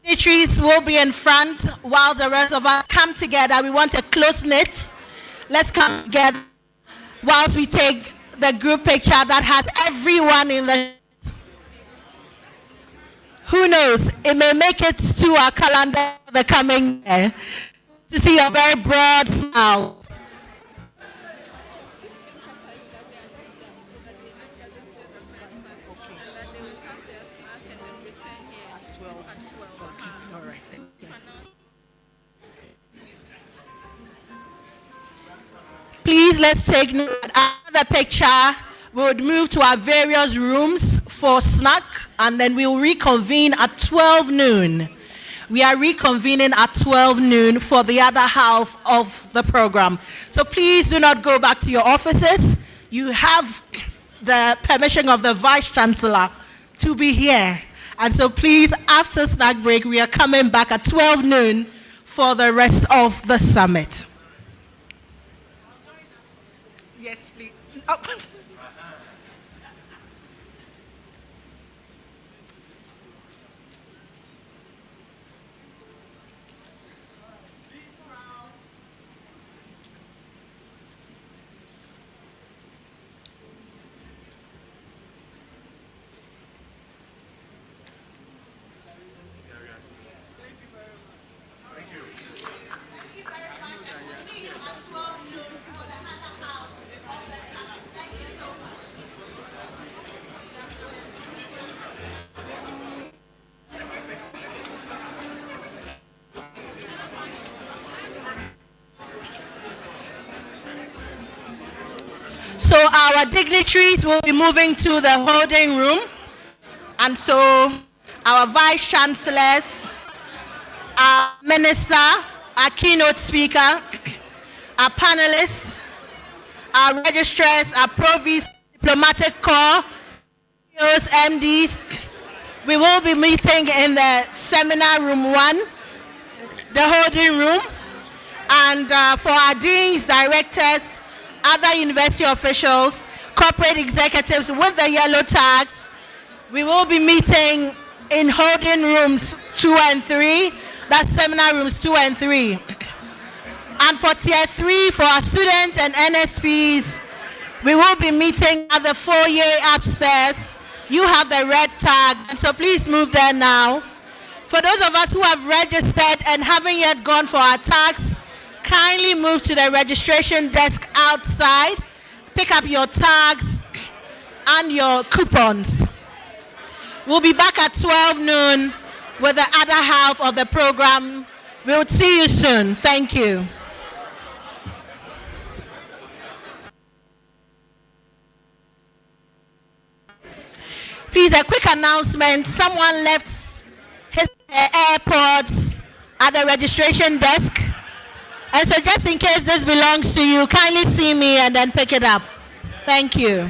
Dignitaries will be in front while the rest of us come together. We want a close knit. Let's come together whilst we take the group picture that has everyone in the. Who knows? It may make it to our calendar the coming year. To see your very broad smile. Please, let's take note. Another picture. We would move to our various rooms for snack, and then we will reconvene at 12 noon. We are reconvening at 12 noon for the other half of the program. So please do not go back to your offices. You have the permission of the Vice Chancellor to be here. And so please, after snack break, we are coming back at 12 noon for the rest of the summit. Yes, please. Oh. So our dignitaries will be moving to the holding room. And so our vice chancellors, our minister, our keynote speaker, our panelists, our registrars, our provost, diplomatic corps, MDs, we will be meeting in the seminar room 1, the holding room. And for our deans, directors, other university officials, corporate executives with the yellow tags, we will be meeting in holding rooms 2 and 3. That's seminar rooms 2 and 3. And for tier 3, for our students and NSPs, we will be meeting at the foyer upstairs. You have the red tag, and so please move there now. For those of us who have registered and haven't yet gone for our tags, kindly move to the registration desk outside, pick up your tags and your coupons. We'll be back at 12 noon with the other half of the program. We'll see you soon. Thank you. Please, a quick announcement. Someone left his AirPods at the registration desk. And so just in case this belongs to you, kindly see me and then pick it up. Thank you.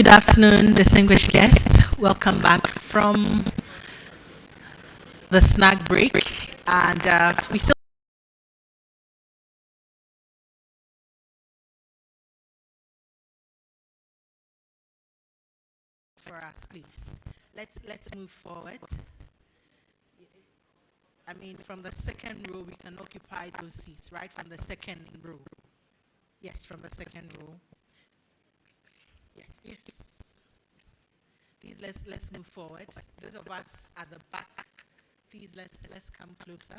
Good afternoon, distinguished guests. Welcome back from the snack break. And we still for us, please. Let's move forward. I mean, from the second row, we can occupy those seats, right? From the second row. Yes, from the second row. Yes. Please, let's move forward. Those of us at the back, please, let's come closer.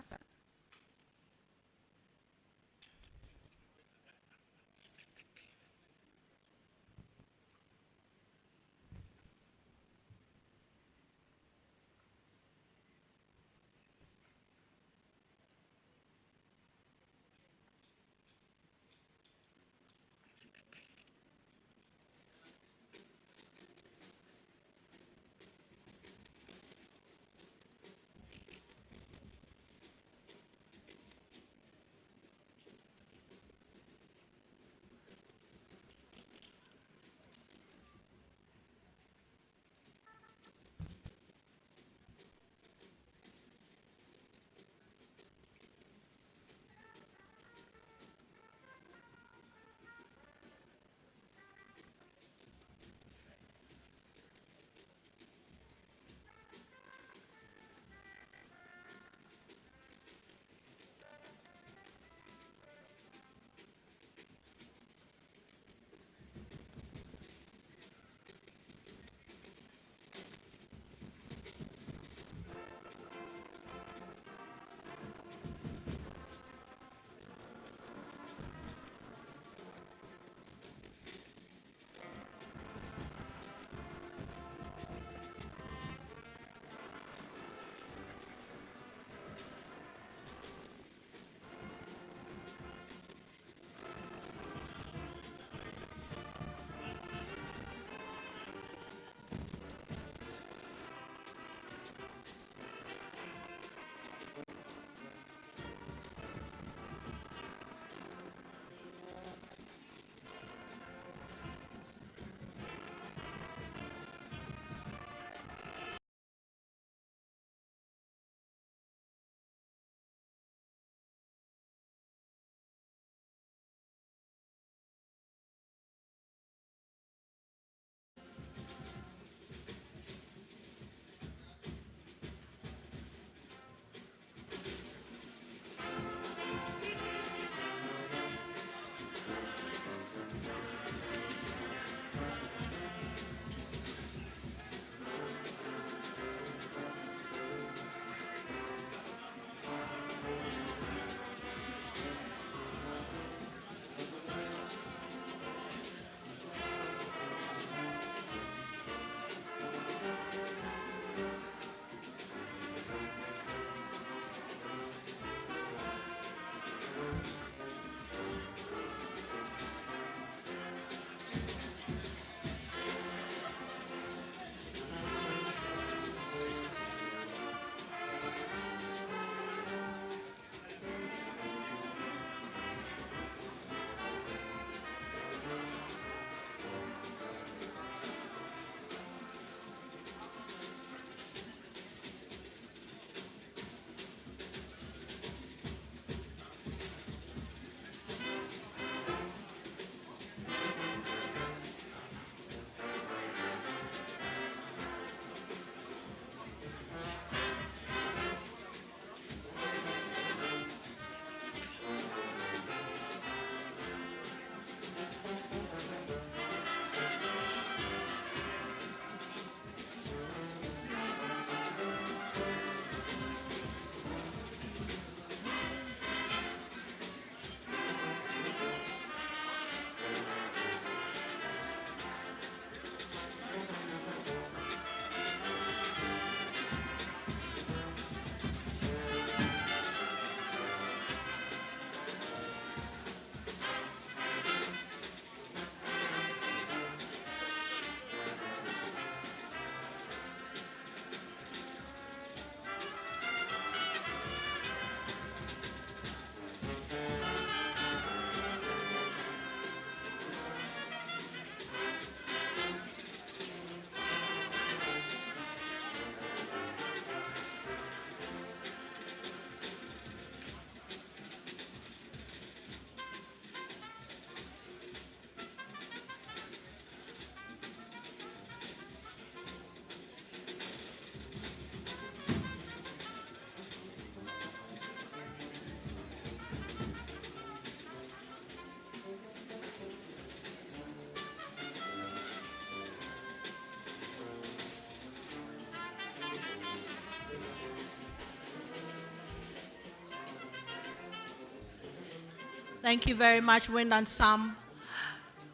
Thank you very much, Wind and Sam.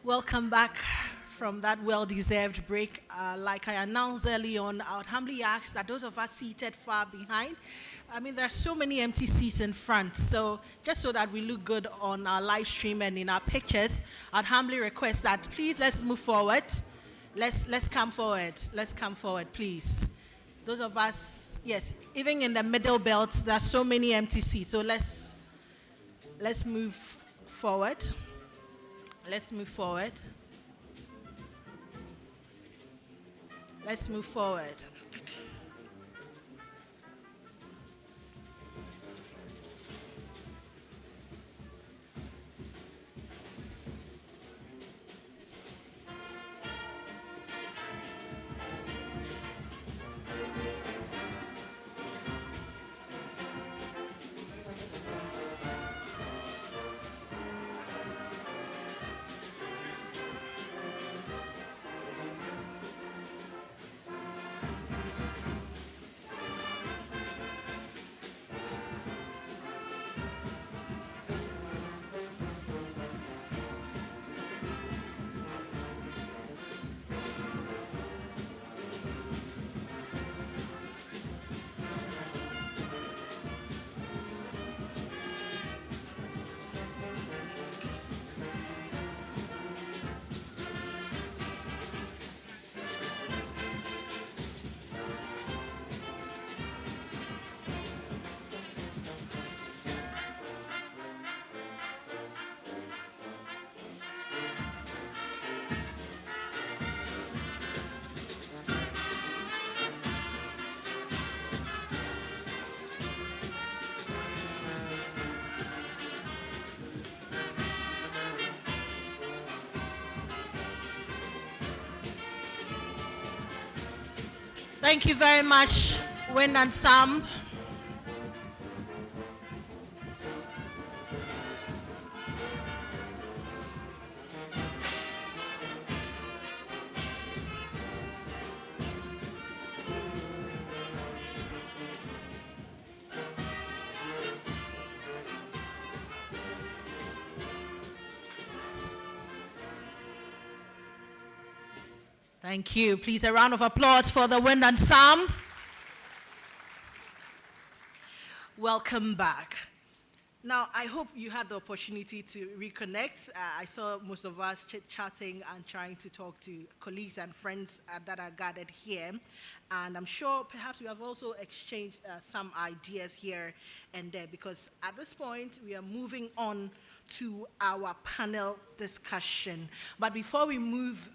Welcome back from that well-deserved break. Like I announced early on, I would humbly ask that those of us seated far behind, I mean, there are so many empty seats in front, so just so that we look good on our live stream and in our pictures, I'd humbly request that please let's move forward. Let's come forward. Let's come forward, please. Those of us, yes, even in the middle belt, there are so many empty seats, so let's move forward. Let's move forward. Let's move forward. Thank you very much, Wind and Sam. Thank you. Please, a round of applause for the Wind and Sam. Welcome back. Now, I hope you had the opportunity to reconnect. I saw most of us chit-chatting and trying to talk to colleagues and friends that are gathered here. And I'm sure perhaps we have also exchanged some ideas here and there, because at this point, we are moving on to our panel discussion. But before we move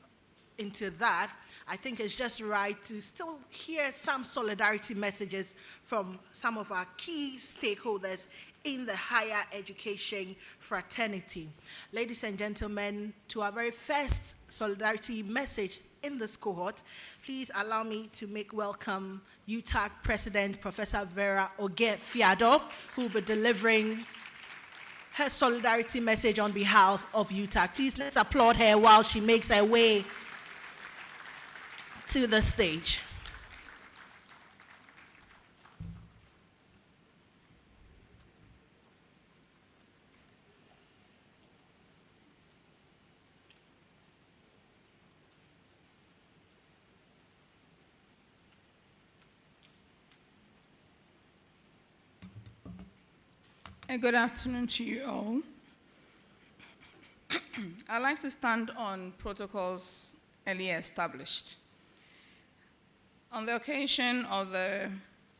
into that, I think it's just right to still hear some solidarity messages from some of our key stakeholders in the higher education fraternity. Ladies and gentlemen, to our very first solidarity message in this cohort, please allow me to make welcome UTAG President Professor Vera Oge-Fiado, who will be delivering her solidarity message on behalf of UTAG. Please let's applaud her while she makes her way to the stage. Good afternoon to you all. I'd like to stand on protocols earlier established. On the occasion of the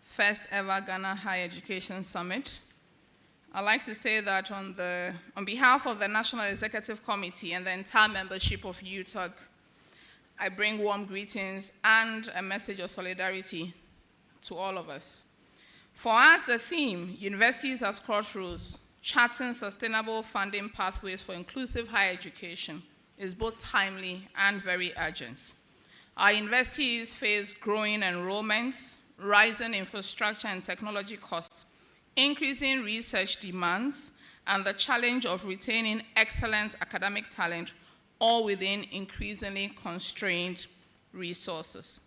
first ever Ghana Higher Education Summit, I'd like to say that on behalf of the National Executive Committee and the entire membership of UTAG, I bring warm greetings and a message of solidarity to all of us. For us, the theme, Universities as Crossroads, Charting Sustainable Funding Pathways for Inclusive Higher Education, is both timely and very urgent. Our universities face growing enrollments, rising infrastructure and technology costs, increasing research demands, and the challenge of retaining excellent academic talent, all within increasingly constrained resources.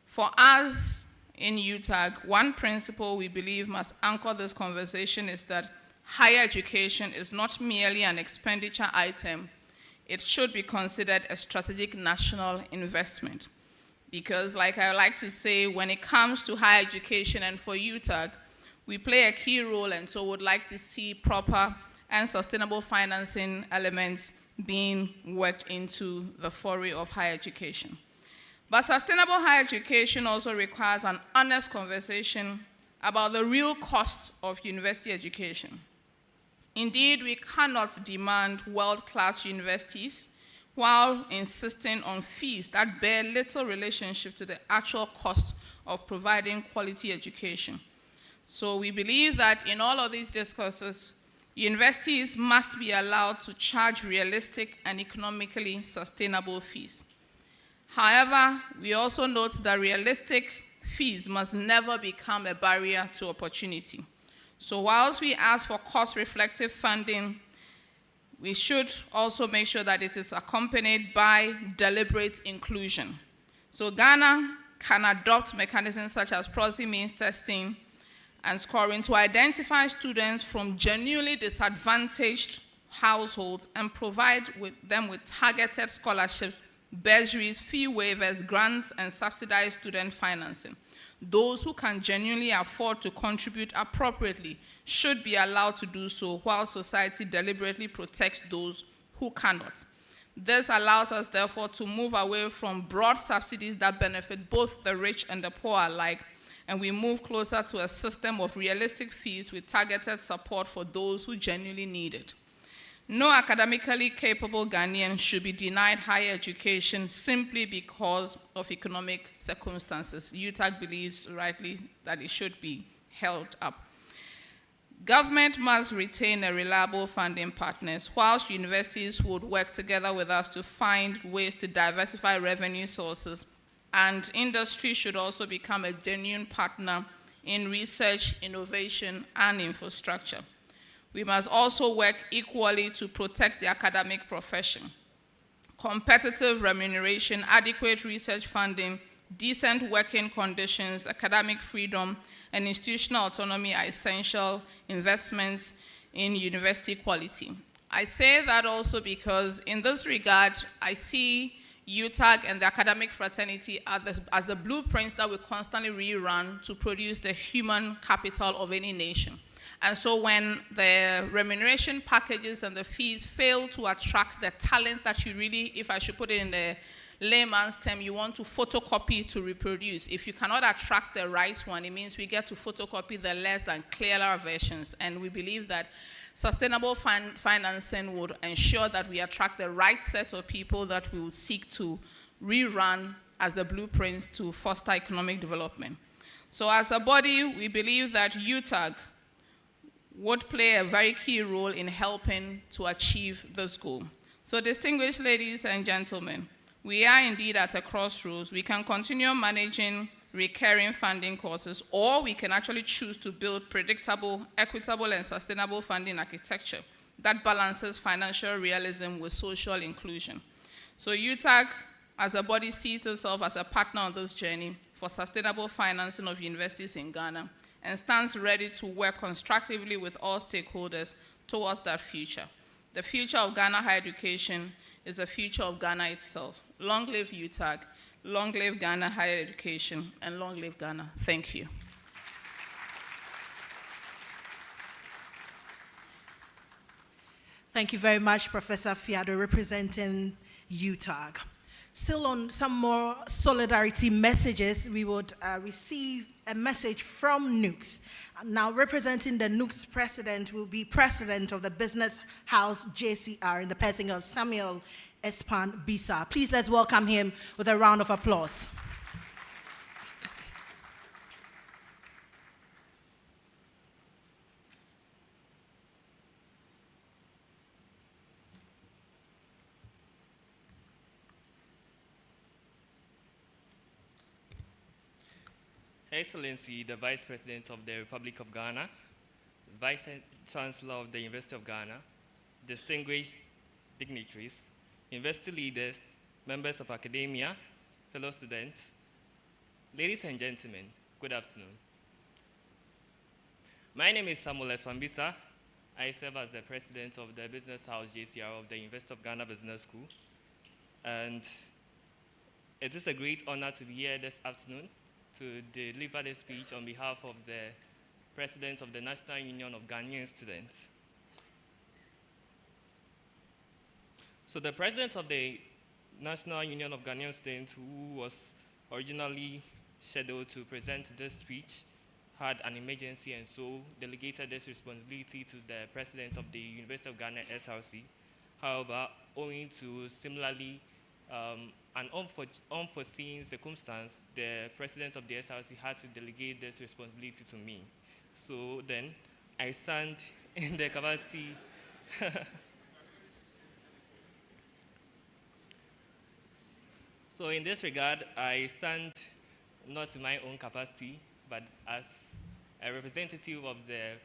For us in UTAG, one principle we believe must anchor this conversation is that higher education is not merely an expenditure item, it should be considered a strategic national investment. Because, like I like to say, when it comes to higher education and for UTAG, we play a key role, and so would like to see proper and sustainable financing elements being worked into the foray of higher education. But sustainable higher education also requires an honest conversation about the real cost of university education. Indeed, we cannot demand world-class universities while insisting on fees that bear little relationship to the actual cost of providing quality education. So we believe that in all of these discourses, universities must be allowed to charge realistic and economically sustainable fees. However, we also note that realistic fees must never become a barrier to opportunity. So whilst we ask for cost-reflective funding, we should also make sure that it is accompanied by deliberate inclusion. So Ghana can adopt mechanisms such as proxy means testing and scoring to identify students from genuinely disadvantaged households and provide them with targeted scholarships, bursaries, fee waivers, grants, and subsidized student financing. Those who can genuinely afford to contribute appropriately should be allowed to do so, while society deliberately protects those who cannot. This allows us, therefore, to move away from broad subsidies that benefit both the rich and the poor alike, and we move closer to a system of realistic fees with targeted support for those who genuinely need it. No academically capable Ghanaian should be denied higher education simply because of economic circumstances. UTAG believes rightly that it should be held up. Government must retain a reliable funding partners, whilst universities would work together with us to find ways to diversify revenue sources, and industry should also become a genuine partner in research, innovation, and infrastructure. We must also work equally to protect the academic profession. Competitive remuneration, adequate research funding, decent working conditions, academic freedom, and institutional autonomy are essential investments in university quality. I say that also because in this regard, I see UTAG and the academic fraternity as the blueprints that we constantly rerun to produce the human capital of any nation. And so when the remuneration packages and the fees fail to attract the talent that you really, if I should put it in the layman's term, you want to photocopy to reproduce. If you cannot attract the right one, it means we get to photocopy the less than clearer versions. And we believe that sustainable financing would ensure that we attract the right set of people that we will seek to rerun as the blueprints to foster economic development. So as a body, we believe that UTAG would play a very key role in helping to achieve this goal. So distinguished ladies and gentlemen, we are indeed at a crossroads. We can continue managing recurring funding courses, or we can actually choose to build predictable, equitable, and sustainable funding architecture that balances financial realism with social inclusion. So UTAG, as a body, sees itself as a partner on this journey for sustainable financing of universities in Ghana, and stands ready to work constructively with all stakeholders towards that future. The future of Ghana higher education is the future of Ghana itself. Long live UTAG, long live Ghana higher education, and long live Ghana. Thank you. Thank you very much, Professor Fiado, representing UTAG. Still on some more solidarity messages, we would receive a message from NUCS. Now, representing the NUCS president will be president of the Business House JCR in the person of Samuel Espan Bisa. Please let's welcome him with a round of applause. Excellency, the Vice President of the Republic of Ghana, Vice Chancellor of the University of Ghana, distinguished dignitaries, university leaders, members of academia, fellow students, ladies and gentlemen, good afternoon. My name is Samuel Espan Bisa, I serve as the president of the Business House JCR of the University of Ghana Business School. And it is a great honor to be here this afternoon to deliver this speech on behalf of the President of the National Union of Ghanaian Students. So the President of the National Union of Ghanaian Students, who was originally scheduled to present this speech, had an emergency and so delegated this responsibility to the President of the University of Ghana SRC. However, owing to similarly an unforeseen circumstance, the President of the SRC had to delegate this responsibility to me. So then I stand in the capacity So in this regard, I stand not in my own capacity, but as a representative of the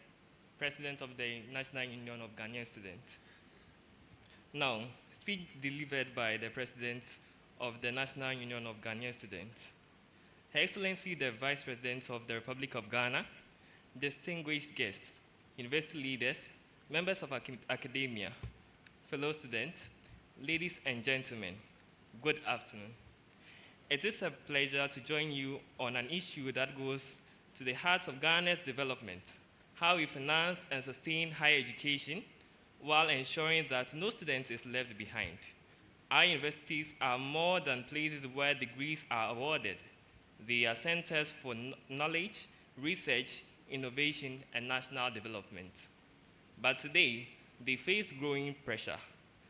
President of the National Union of Ghanaian Students. Now, speech delivered by the President of the National Union of Ghanaian Students. Her Excellency, the Vice President of the Republic of Ghana, distinguished guests, university leaders, members of academia, fellow students, ladies and gentlemen, good afternoon. It is a pleasure to join you on an issue that goes to the heart of Ghana's development, how we finance and sustain higher education while ensuring that no student is left behind. Our universities are more than places where degrees are awarded. They are centers for knowledge, research, innovation, and national development. But today, they face growing pressure.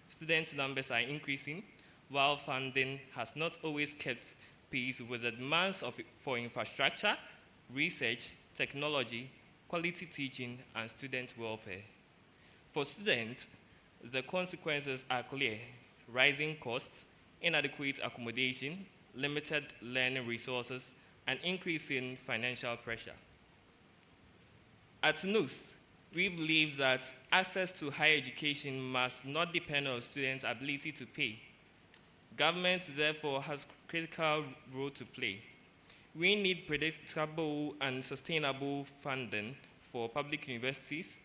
Student numbers are increasing, while funding has not always kept pace with the demands for infrastructure, research, technology, quality teaching, and student welfare. For students, the consequences are clear: rising costs, inadequate accommodation, limited learning resources, and increasing financial pressure. At NUS, we believe that access to higher education must not depend on students' ability to pay. Government, therefore, has a critical role to play. We need predictable and sustainable funding for public universities,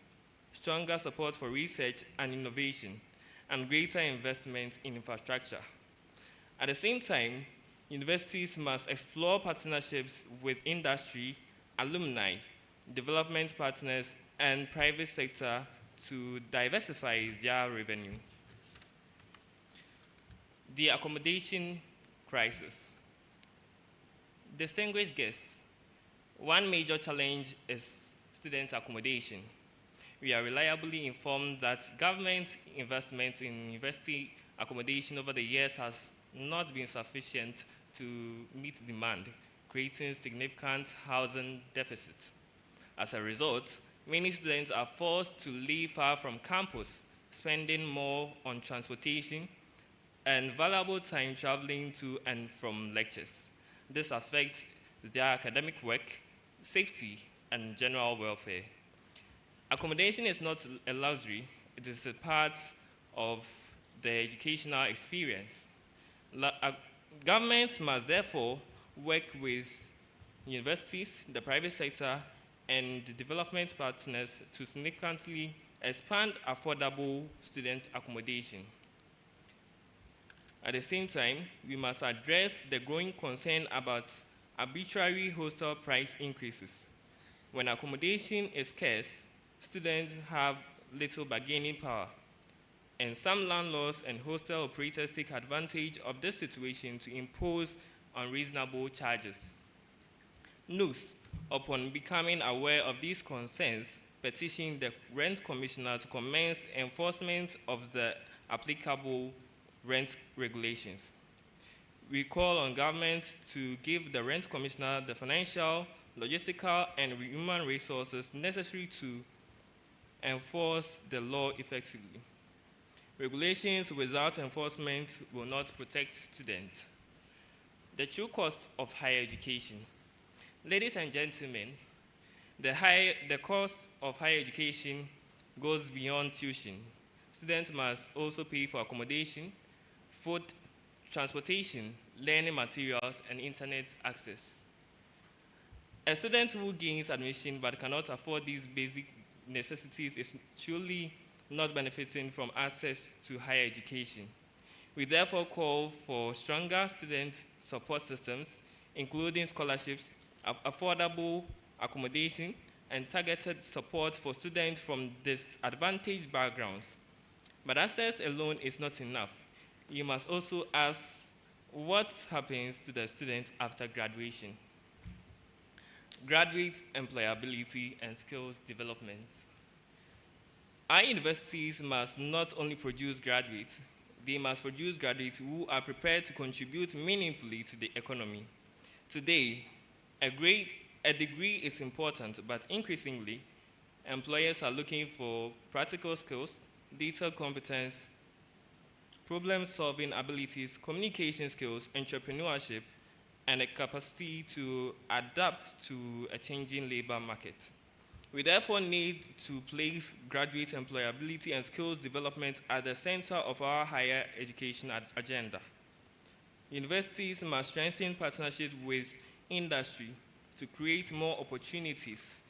stronger support for research and innovation, and greater investment in infrastructure. At the same time, universities must explore partnerships with industry, alumni, development partners, and private sector to diversify their revenue. The accommodation crisis. Distinguished guests, one major challenge is student accommodation. We are reliably informed that government investment in university accommodation over the years has not been sufficient to meet demand, creating significant housing deficit. As a result, many students are forced to live far from campus, spending more on transportation and valuable time traveling to and from lectures. This affects their academic work, safety, and general welfare. Accommodation is not a luxury, it is a part of the educational experience. Government must therefore work with universities, the private sector, and the development partners to significantly expand affordable student accommodation. At the same time, we must address the growing concern about arbitrary hostel price increases. When accommodation is scarce, students have little bargaining power, and some landlords and hostel operators take advantage of this situation to impose unreasonable charges. NUS, upon becoming aware of these concerns, petitioned the Rent Commissioner to commence enforcement of the applicable rent regulations. We call on government to give the Rent Commissioner the financial, logistical, and human resources necessary to enforce the law effectively. Regulations without enforcement will not protect students. The true cost of higher education. Ladies and gentlemen, the cost of higher education goes beyond tuition. Students must also pay for accommodation, food, transportation, learning materials, and internet access. A student who gains admission but cannot afford these basic necessities is truly not benefiting from access to higher education. We therefore call for stronger student support systems, including scholarships, affordable accommodation, and targeted support for students from disadvantaged backgrounds. But access alone is not enough. You must also ask what happens to the student after graduation. Graduate employability and skills development. Our universities must not only produce graduates, they must produce graduates who are prepared to contribute meaningfully to the economy. Today, a degree is important, but increasingly, employers are looking for practical skills, detailed competence, problem-solving abilities, communication skills, entrepreneurship, and a capacity to adapt to a changing labor market. We therefore need to place graduate employability and skills development at the center of our higher education agenda. Universities must strengthen partnerships with industry to create more opportunities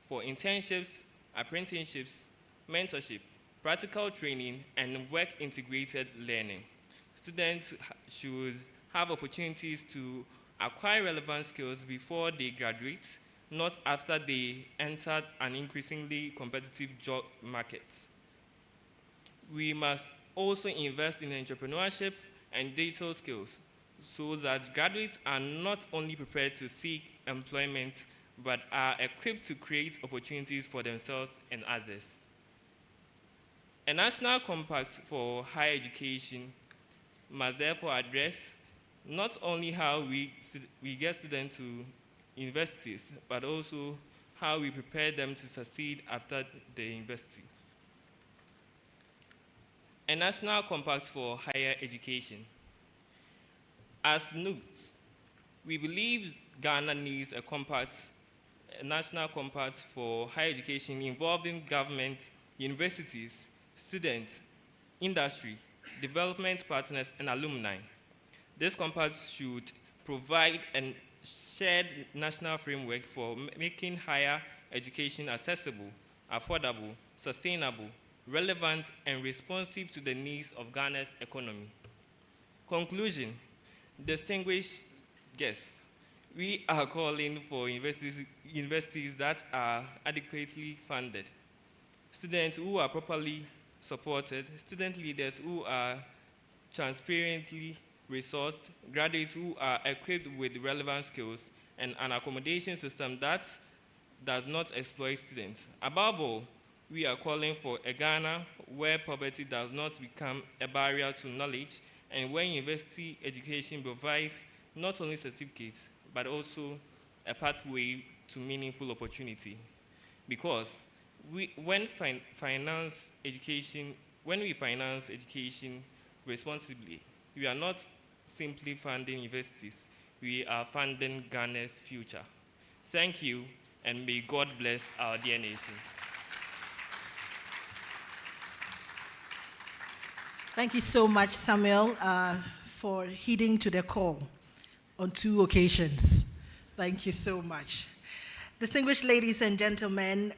for internships, apprenticeships, mentorship, practical training, and work-integrated learning. Students should have opportunities to acquire relevant skills before they graduate, not after they enter an increasingly competitive job market. We must also invest in entrepreneurship and digital skills so that graduates are not only prepared to seek employment, but are equipped to create opportunities for themselves and others. A national compact for higher education must therefore address not only how we get students to universities, but also how we prepare them to succeed after the university. A national compact for higher education. As NUTS, we believe Ghana needs a national compact for higher education involving government, universities, students, industry, development partners, and alumni. This compact should provide a shared national framework for making higher education accessible, affordable, sustainable, relevant, and responsive to the needs of Ghana's economy. Conclusion, distinguished guests, we are calling for universities that are adequately funded, students who are properly supported, student leaders who are transparently resourced, graduates who are equipped with relevant skills, and an accommodation system that does not exploit students. Above all, we are calling for a Ghana where poverty does not become a barrier to knowledge, and where university education provides not only certificates, but also a pathway to meaningful opportunity. Because when we finance education responsibly, we are not simply funding universities, we are funding Ghana's future. Thank you, and may God bless our dear nation. Thank you so much, Samuel, for heeding to the call on 2 occasions. Thank you so much. Distinguished ladies and gentlemen,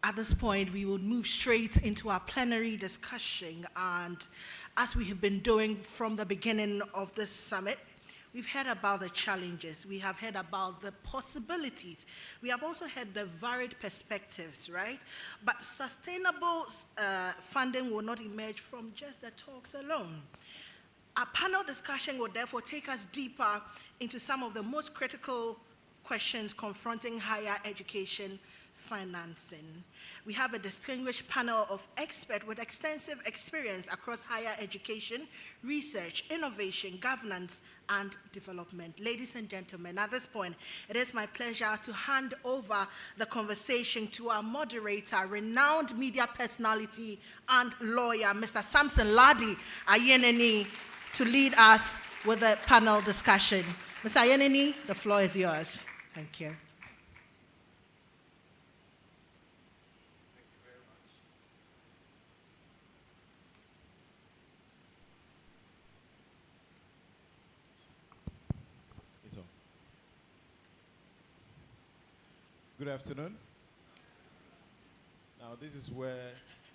at this point, we will move straight into our plenary discussion. And as we have been doing from the beginning of this summit, we've heard about the challenges. We have heard about the possibilities. We have also heard the varied perspectives, right? But sustainable funding will not emerge from just the talks alone. Our panel discussion will therefore take us deeper into some of the most critical questions confronting higher education financing. We have a distinguished panel of experts with extensive experience across higher education, research, innovation, governance, and development. Ladies and gentlemen, at this point, it is my pleasure to hand over the conversation to our moderator, renowned media personality and lawyer, Mr. Samson Ladi Ayeneni, to lead us with the panel discussion. Mr. Ayeneni, the floor is yours. Thank you. Good afternoon. Now, Now, this is where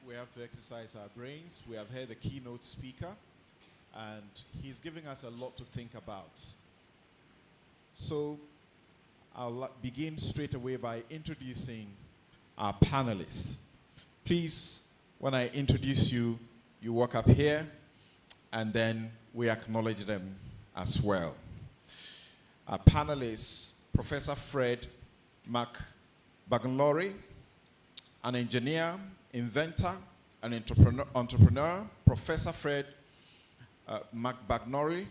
we have to exercise our brains. We have heard the keynote speaker, and he's giving us a lot to think about. So I'll begin straight away by introducing our panelists. Please, when I introduce you, you walk up here, and then we acknowledge them as well. Our panelists, Professor Fred McBagnlori, an engineer, inventor, and entrepreneur. Professor Fred McBagnlori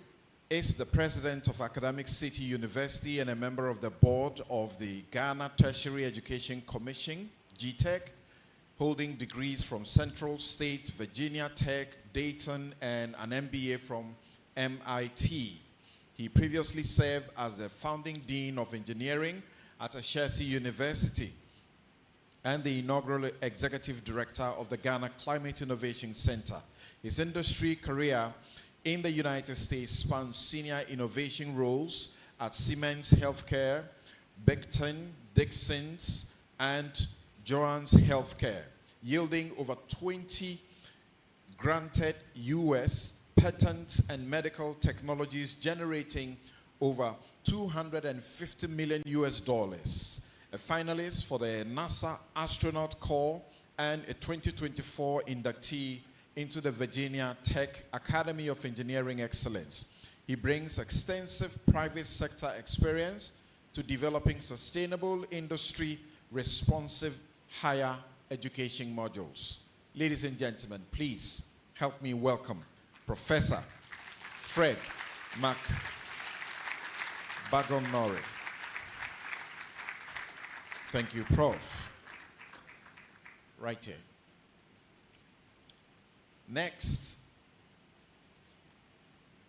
is the president of Academic City University and a member of the board of the Ghana Tertiary Education Commission, GTEC, holding degrees from Central State, Virginia Tech, Dayton, and an MBA from MIT. He previously served as the founding dean of engineering at Ashesi University and the inaugural executive director of the Ghana Climate Innovation Center. His industry career in the United States spans senior innovation roles at Siemens Healthcare, Becton, Dixon's, and Johannes Healthcare, yielding over 20 granted U.S. patents and medical technologies, generating over $250 million US. A finalist for the NASA Astronaut Corps and a 2024 inductee into the Virginia Tech Academy of Engineering Excellence. He brings extensive private sector experience to developing sustainable industry responsive higher education modules. Ladies and gentlemen, please help me welcome Professor Fred McBagnlori. Thank you, Prof. Right here. Next,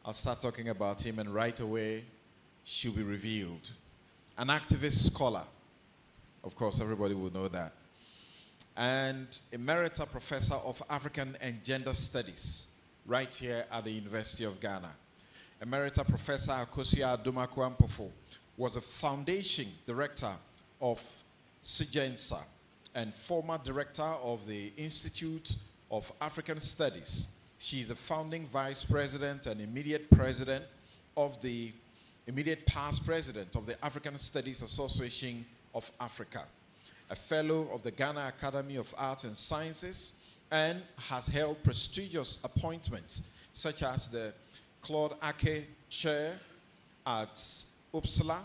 I'll start talking about him, and right away she'll be revealed. An activist scholar. Of course, everybody will know that. And Emerita Professor of African and Gender Studies, right here at the University of Ghana. Emerita Professor Akosia Adomako-Ampofo was a foundation director of SIGENSA and former director of the Institute of African Studies. She is the founding vice president and immediate past president of the African Studies Association of Africa, a fellow of the Ghana Academy of Arts and Sciences, and has held prestigious appointments such as the Claude Ake Chair at Uppsala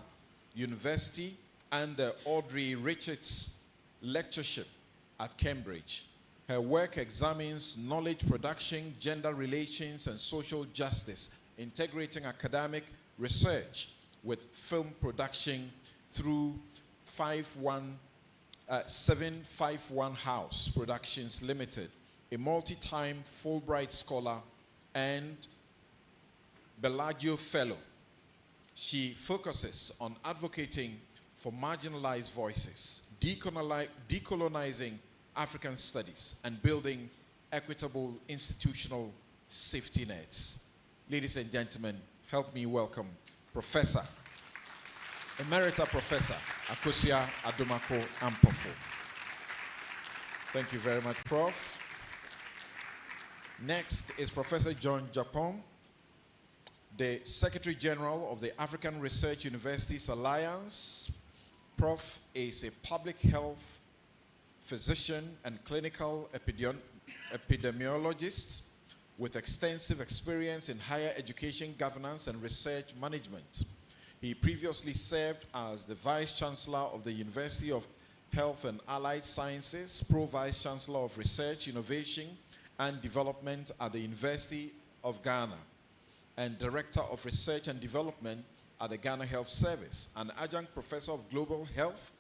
University and the Audrey Richards Lectureship at Cambridge. Her work examines knowledge production, gender relations, and social justice, integrating academic research with film production through 751 House Productions Limited, a multi-time Fulbright scholar and Bellagio Fellow. She focuses on advocating for marginalized voices, decolonizing African studies, and building equitable institutional safety nets. Ladies and gentlemen, help me welcome Professor, Emerita Professor Akosia Adomako-Ampofo. Thank you very much, Prof. Next is Professor John Japon, the Secretary General of the African Research Universities Alliance. Prof is a public health physician and clinical epidemiologist with extensive experience in higher education governance and research management. He previously served as the Vice Chancellor of the University of Health and Allied Sciences, Pro-Vice Chancellor of Research, Innovation, and Development at the University of Ghana, and Director of Research and Development at the Ghana Health Service, an adjunct professor of global health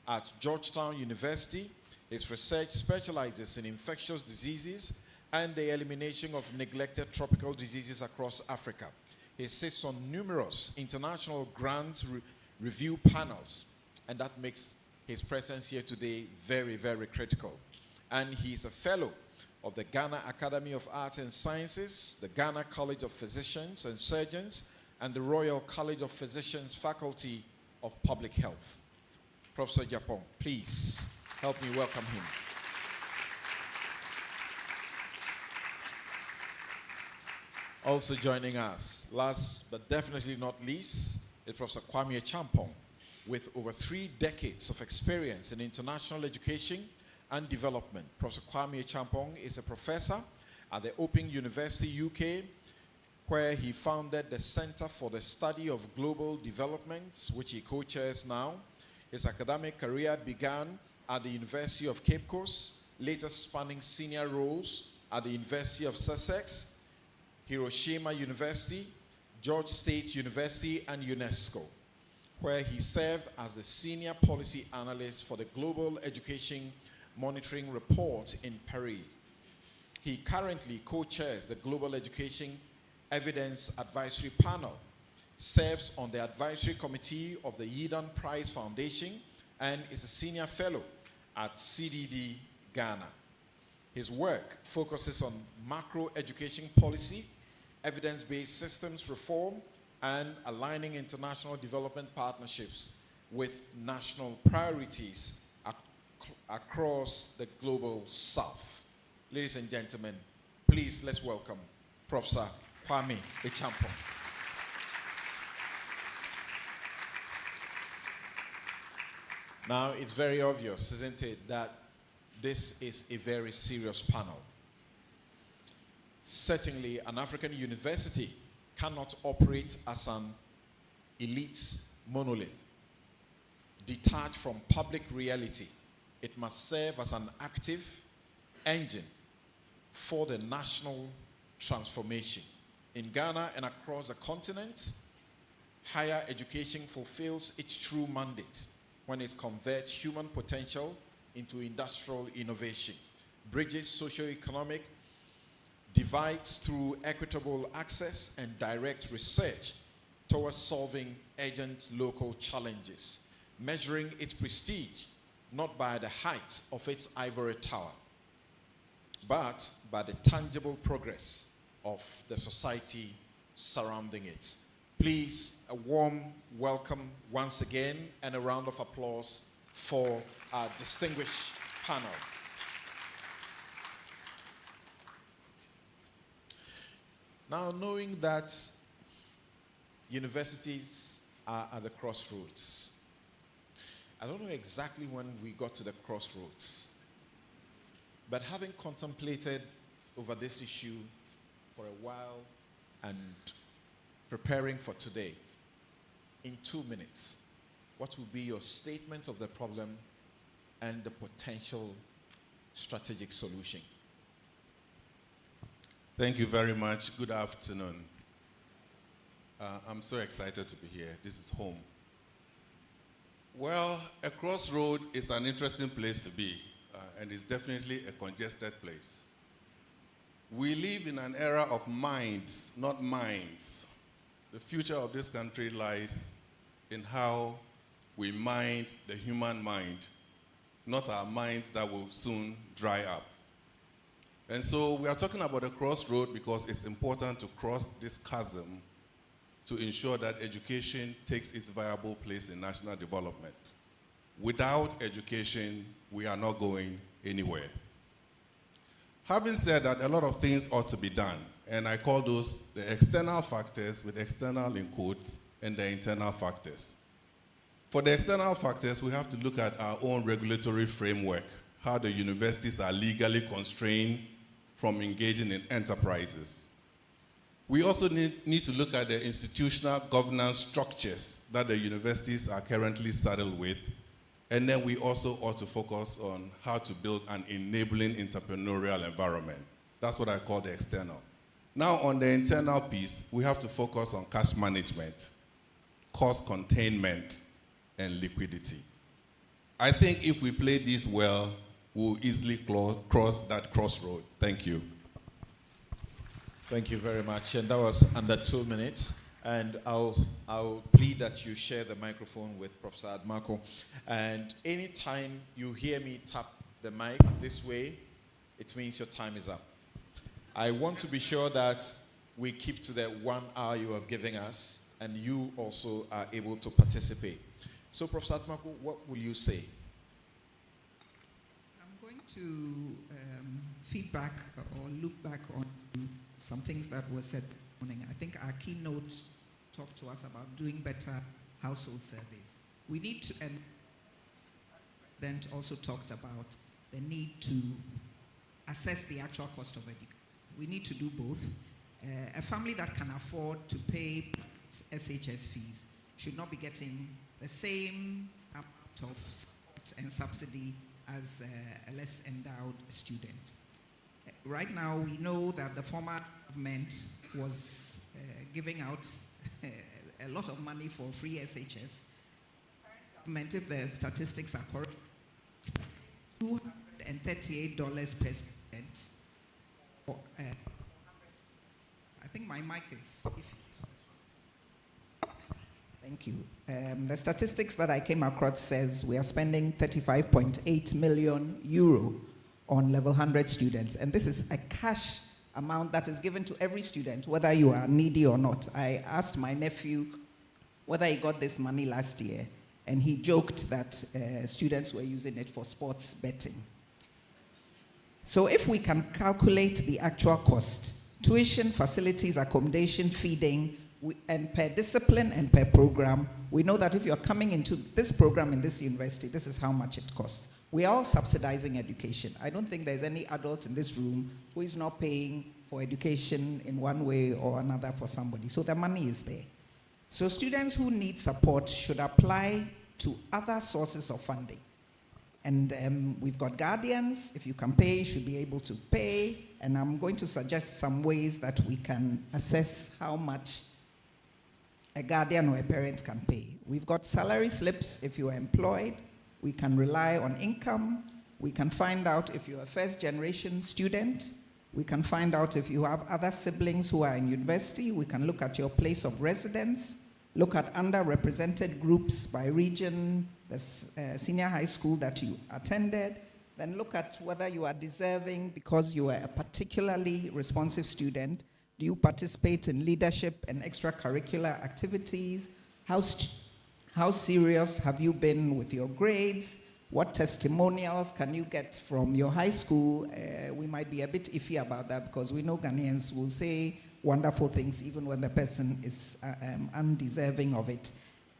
at Georgetown University. His research specializes in infectious diseases and the elimination of neglected tropical diseases across Africa. He sits on numerous international grant review panels, and that makes his presence here today very, very critical. And he's a fellow of the Ghana Academy of Arts and Sciences, the Ghana College of Physicians and Surgeons, and the Royal College of Physicians Faculty of Public Health. Professor Japon, please help me welcome him. Also joining us, last but definitely not least, is Professor Kwame Champong, with over 3 decades of experience in international education and development. Professor Kwame Champong is a professor at the Open University UK, where he founded the Center for the Study of Global Development, which he co-chairs now. His academic career began at the University of Cape Coast, later spanning senior roles at the University of Sussex, Hiroshima University, George State University, and UNESCO, where he served as the senior policy analyst for the Global Education Monitoring Report in Paris. He currently co-chairs the Global Education Evidence Advisory Panel, serves on the advisory committee of the Yidan Prize Foundation, and is a senior fellow at Cedi, Ghana. His work focuses on macro education policy, evidence-based systems reform, and aligning international development partnerships with national priorities across the global south. Ladies and gentlemen, please let's welcome Professor Kwame Champong. Now, it's very obvious, isn't it, that this is a very serious panel. Certainly, an African university cannot operate as an elite monolith, detached from public reality. It must serve as an active engine for the national transformation. In Ghana and across the continent, higher education fulfills its true mandate when it converts human potential into industrial innovation, bridges socio-economic divides through equitable access, and direct research towards solving urgent local challenges, measuring its prestige not by the height of its ivory tower, but by the tangible progress of the society surrounding it. Please, a warm welcome once again and a round of applause for our distinguished panel. Now, knowing that universities are at the crossroads, I don't know exactly when we got to the crossroads, but having contemplated over this issue for a while and preparing for today, in 2 minutes, what will be your statement of the problem and the potential strategic solution? Thank you very much. Good afternoon. I'm so excited to be here. This is home. Well, a crossroad is an interesting place to be, and it's definitely a congested place. We live in an era of minds, not minds. The future of this country lies in how we mind the human mind, not our minds that will soon dry up. And so we are talking about a crossroad because it's important to cross this chasm to ensure that education takes its viable place in national development. Without education, we are not going anywhere. Having said that, a lot of things ought to be done, and I call those the external factors, with external in quotes, and the internal factors. For the external factors, we have to look at our own regulatory framework, how the universities are legally constrained from engaging in enterprises. We also need to look at the institutional governance structures that the universities are currently saddled with, and then we also ought to focus on how to build an enabling entrepreneurial environment. That's what I call the external. Now, on the internal piece, we have to focus on cash management, cost containment, and liquidity. I think if we play this well, we'll easily cross that crossroad. Thank you. Thank you very much. And that was under 2 minutes. And I'll plead that you share the microphone with Professor Admako. And anytime you hear me tap the mic this way, it means your time is up. I want to be sure that we keep to the 1 hour you have given us, and you also are able to participate. So, Professor Admako, what will you say? I'm going to feedback or look back on some things that were said morning. I think our keynote talked to us about doing better household surveys. We need to, and the president also talked about the need to assess the actual cost of education. We need to do both. A family that can afford to pay SHS fees should not be getting the same amount of support and subsidy as a less endowed student. Right now, we know that the former government was giving out a lot of money for free SHS. Government, if the statistics are correct, $238 per student. I think my mic is. Thank you. The statistics that I came across says we are spending 35.8 million euro on level 100 students, and this is a cash amount that is given to every student, whether you are needy or not. I asked my nephew whether he got this money last year, and he joked that students were using it for sports betting. So if we can calculate the actual cost, tuition, facilities, accommodation, feeding, and per discipline and per program, we know that if you're coming into this program in this university, this is how much it costs. We are all subsidizing education. I don't think there's any adult in this room who is not paying for education in one way or another for somebody. So the money is there. So students who need support should apply to other sources of funding. And we've got guardians. If you can pay, you should be able to pay. And I'm going to suggest some ways that we can assess how much a guardian or a parent can pay. We've got salary slips if you are employed. We can rely on income. We can find out if you're a first-generation student. We can find out if you have other siblings who are in university. We can look at your place of residence, look at underrepresented groups by region, the senior high school that you attended, then look at whether you are deserving because you are a particularly responsive student. Do you participate in leadership and extracurricular activities? How serious have you been with your grades? What testimonials can you get from your high school? We might be a bit iffy about that because we know Ghanaians will say wonderful things even when the person is undeserving of it.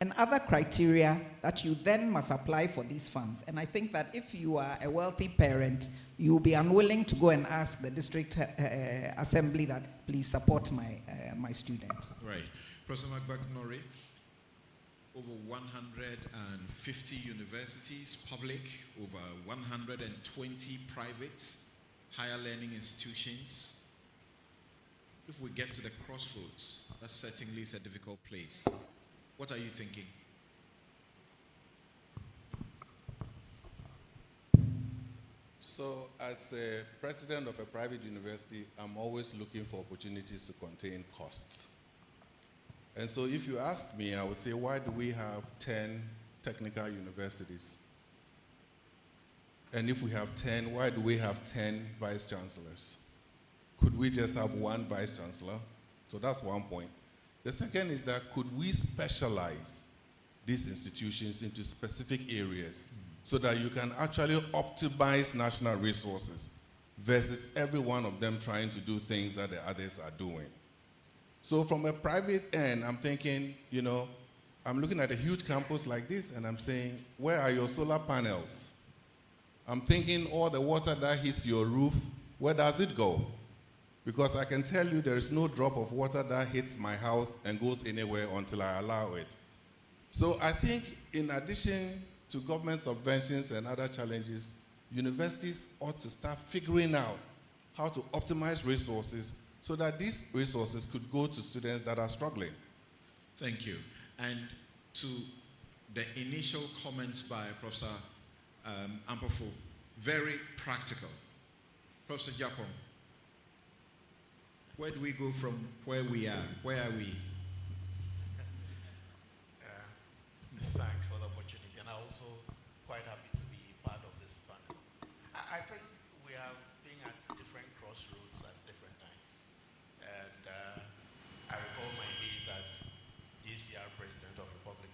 And other criteria that you then must apply for these funds. And I think that if you are a wealthy parent, you'll be unwilling to go and ask the district assembly that please support my student. Right. Professor Magbaghnori, over 150 universities, public, over 120 private, higher learning institutions. If we get to the crossroads, that certainly is a difficult place. What are you thinking? So, as a president of a private university, I'm always looking for opportunities to contain costs. And so if you ask me, I would say, why do we have 10 technical universities? And if we have 10, why do we have 10 vice chancellors? Could we just have one vice chancellor? So that's one point. The second is that could we specialize these institutions into specific areas so that you can actually optimize national resources versus every one of them trying to do things that the others are doing? So from a private end, I'm thinking, I'm looking at a huge campus like this and I'm saying, where are your solar panels? I'm thinking all the water that hits your roof, where does it go? Because I can tell you there is no drop of water that hits my house and goes anywhere until I allow it. So I think in addition to government subventions and other challenges, universities ought to start figuring out how to optimize resources so that these resources could go to students that are struggling. Thank you. And to the initial comments by Professor Ampofo, very practical. Professor Japon, where do we go from where we are? Where are we? Thanks for the opportunity, and I'm also quite happy to be part of this panel. I think we have been at different crossroads at different times. And I recall my days as GCR President of Republic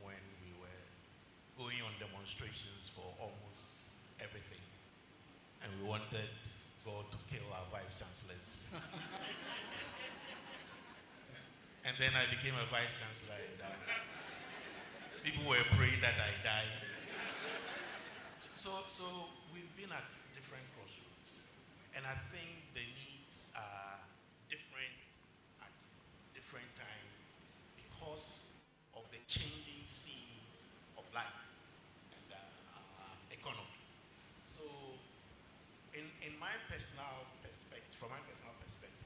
when we were going on demonstrations for almost everything. And we wanted God to kill our vice chancellors. and then I became a vice chancellor, and people were praying that I die. So we've been at different crossroads, and I think the needs are different at different times because of the changing scenes of life and economy. So in my personal perspective, from my personal perspective,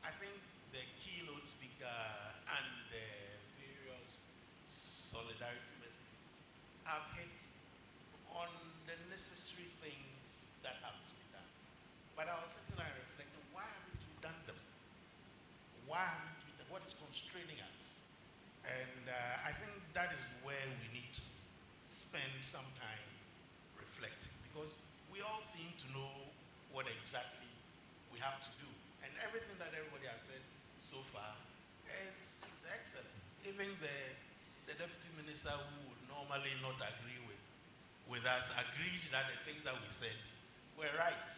I think the keynote speaker and the various solidarity messages have hit on the necessary things that have to be done. But I was sitting and reflecting, why haven't we done them? Why haven't we done? What is constraining us? And I think that is where we need to spend some time reflecting, because we all seem to know what exactly we have to do. And everything that everybody has said so far is excellent. Even the deputy minister, who would normally not agree with us, agreed that the things that we said were right.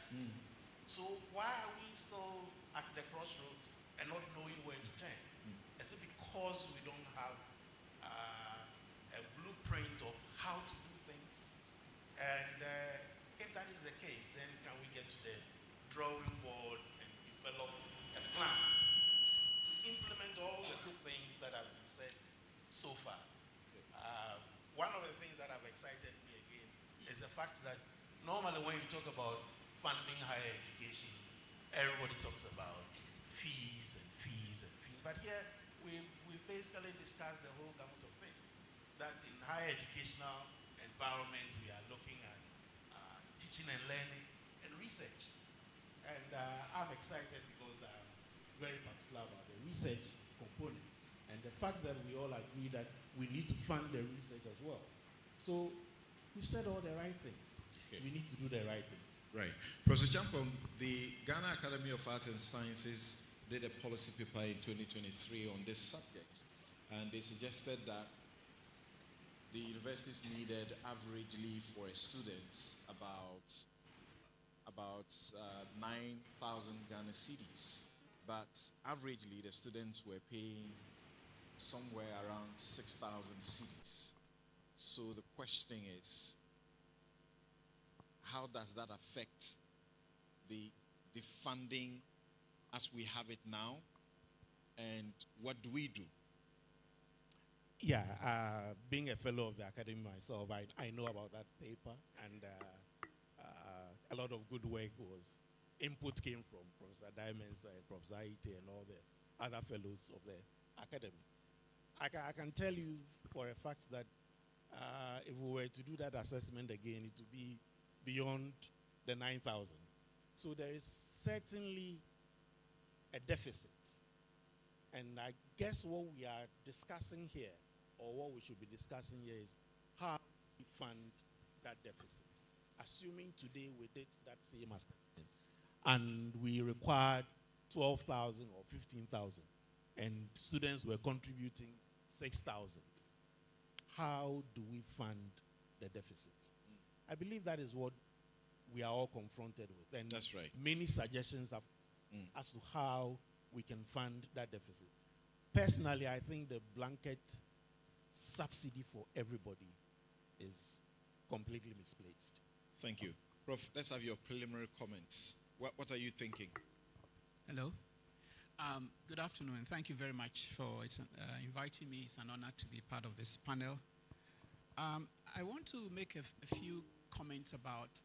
So why are we still at the crossroads and not knowing where to turn? Is it because we don't have a blueprint of how to do things? And if that is the case, then can we get to the drawing board and develop a plan to implement all the good things that have been said so far? One of the things that have excited me again is the fact that normally when you talk about funding higher education, everybody talks about fees and fees and fees. But here we've basically discussed the whole gamut of things. That in higher educational environment, we are looking at teaching and learning and research. And I'm excited because I'm very particular about the research component and the fact that we all agree that we need to fund the research as well. So we've said all the right things. Okay. We need to do the right things. Right. Professor Champong, the Ghana Academy of Arts and Sciences did a policy paper in 2023 on this subject, and they suggested that the universities needed averagely for a student about 9,000 Ghana cedis, but averagely the students were paying somewhere around 6,000 cedis. So the question is, how does that affect the funding as we have it now, and what do we do? Yeah, being a fellow of the academy myself, I know about that paper, and a lot of good work input came from Professor Diamonds and Professor Ite and all the other fellows of the academy. I can tell you for a fact that if we were to do that assessment again, it would be beyond the 9,000. So there is certainly a deficit. And I guess what we are discussing here, or what we should be discussing here, is how we fund that deficit. Assuming today we did that same assessment, and we required 12,000 or 15,000, and students were contributing 6,000. How do we fund the deficit? I believe that is what we are all confronted with. And that's right. Many suggestions have as to how we can fund that deficit. Personally, I think the blanket subsidy for everybody is completely misplaced. Thank you. Prof, let's have your preliminary comments. What are you thinking? Hello. Good afternoon, and thank you very much for inviting me. It's an honor to be part of this panel. I want to make a few comments about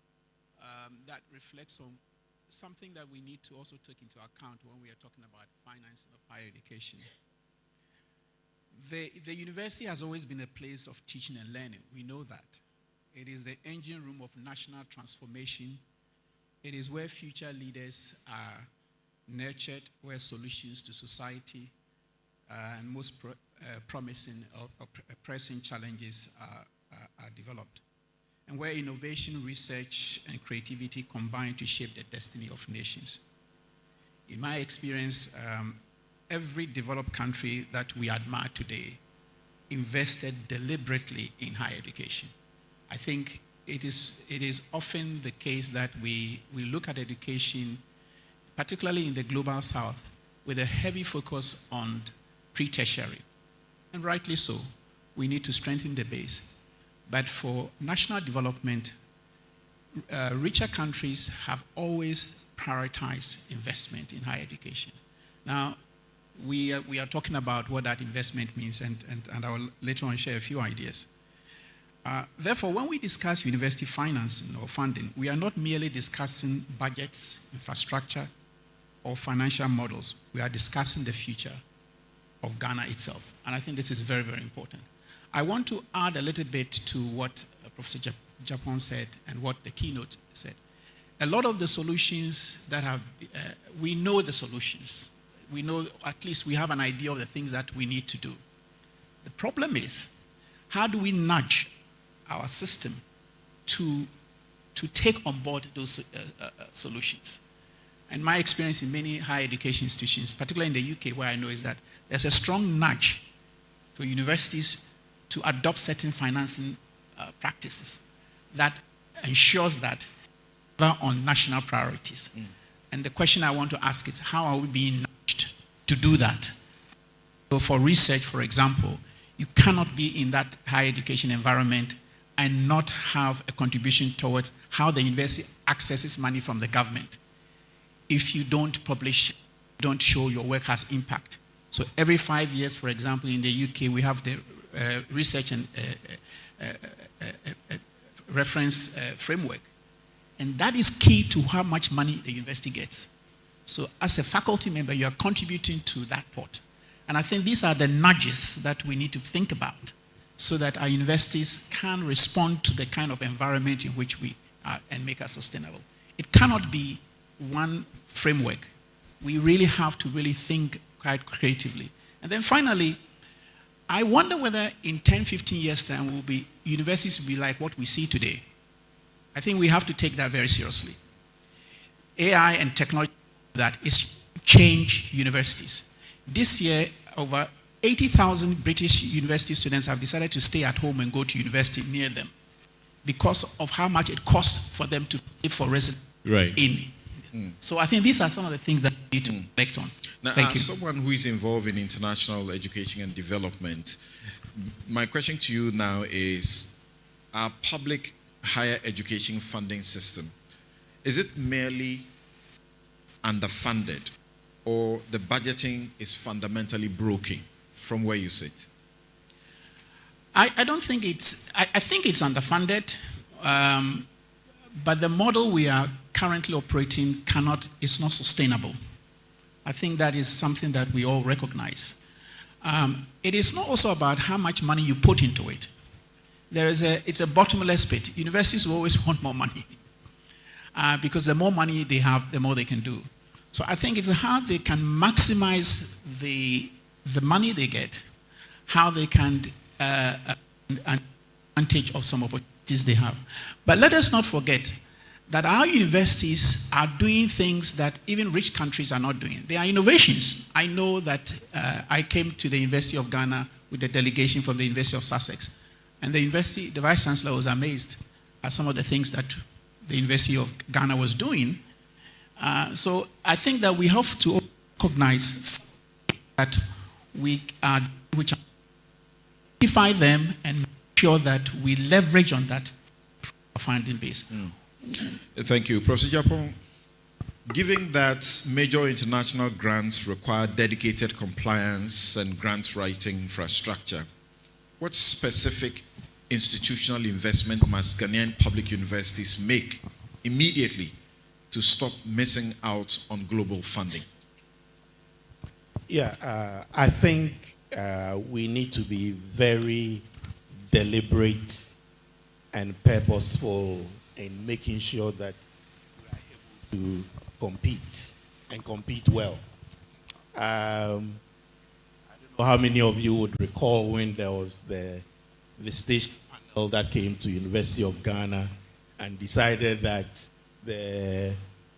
that reflects on something that we need to also take into account when we are talking about finance of higher education. The university has always been a place of teaching and learning. We know that. It is the engine room of national transformation. It is where future leaders are nurtured, where solutions to society and most promising or pressing challenges are developed, and where innovation, research, and creativity combine to shape the destiny of nations. In my experience, every developed country that we admire today invested deliberately in higher education. I think it is often the case that we look at education, particularly in the global south, with a heavy focus on pre-tertiary. And rightly so, we need to strengthen the base. But for national development, richer countries have always prioritized investment in higher education. Now, we are talking about what that investment means, and I will later on share a few ideas. Therefore, when we discuss university financing or funding, we are not merely discussing budgets, infrastructure, or financial models. We are discussing the future of Ghana itself. And I think this is very, very important. I want to add a little bit to what Professor Japon said and what the keynote said. A lot of the solutions that have, we know the solutions. We know, at least we have an idea of the things that we need to do. The problem is, how do we nudge our system to take on board those solutions? And my experience in many higher education institutions, particularly in the UK, where I know is that there's a strong nudge for universities to adopt certain financing practices that ensures that we're on national priorities. And the question I want to ask is, how are we being nudged to do that? So for research, for example, you cannot be in that higher education environment and not have a contribution towards how the university accesses money from the government. If you don't publish, don't show your work has impact. So every 5 years, for example, in the UK, we have the research and reference framework. And that is key to how much money the university gets. So as a faculty member, you are contributing to that pot. And I think these are the nudges that we need to think about so that our universities can respond to the kind of environment in which we are and make us sustainable. It cannot be one framework. We really have to really think quite creatively. And then finally, I wonder whether in 10, 15 years' time, universities will be like what we see today. I think we have to take that very seriously. AI and technology that is change universities. This year, over 80,000 British university students have decided to stay at home and go to university near them because of how much it costs for them to pay for residence So I think these are some of the things that we need to reflect on. Now, Thank you. Someone who is involved in international education and development, my question to you now is, our public higher education funding system, is it merely underfunded, or the budgeting is fundamentally broken from where you sit? I don't think it's, I think it's underfunded, but the model we are currently operating is not sustainable. I think that is something that we all recognize. It is not also about how much money you put into it. It's a bottomless pit. Universities will always want more money because the more money they have, the more they can do. So I think it's how they can maximize the money they get, how they can advantage of some opportunities they have. But let us not forget that our universities are doing things that even rich countries are not doing. They are innovations. I know that I came to the University of Ghana with a delegation from the University of Sussex. And the Vice Chancellor was amazed at some of the things that the University of Ghana was doing. So I think that we have to recognize that we are, which identify them and make sure that we leverage on that funding base. Thank you. Professor Japon, given that major international grants require dedicated compliance and grant writing infrastructure, what specific institutional investment must Ghanaian public universities make immediately to stop missing out on global funding? Yeah, I think we need to be very deliberate and purposeful in making sure that we are able to compete and compete well. I don't know how many of you would recall when there was the station panel that came to University of Ghana and decided that the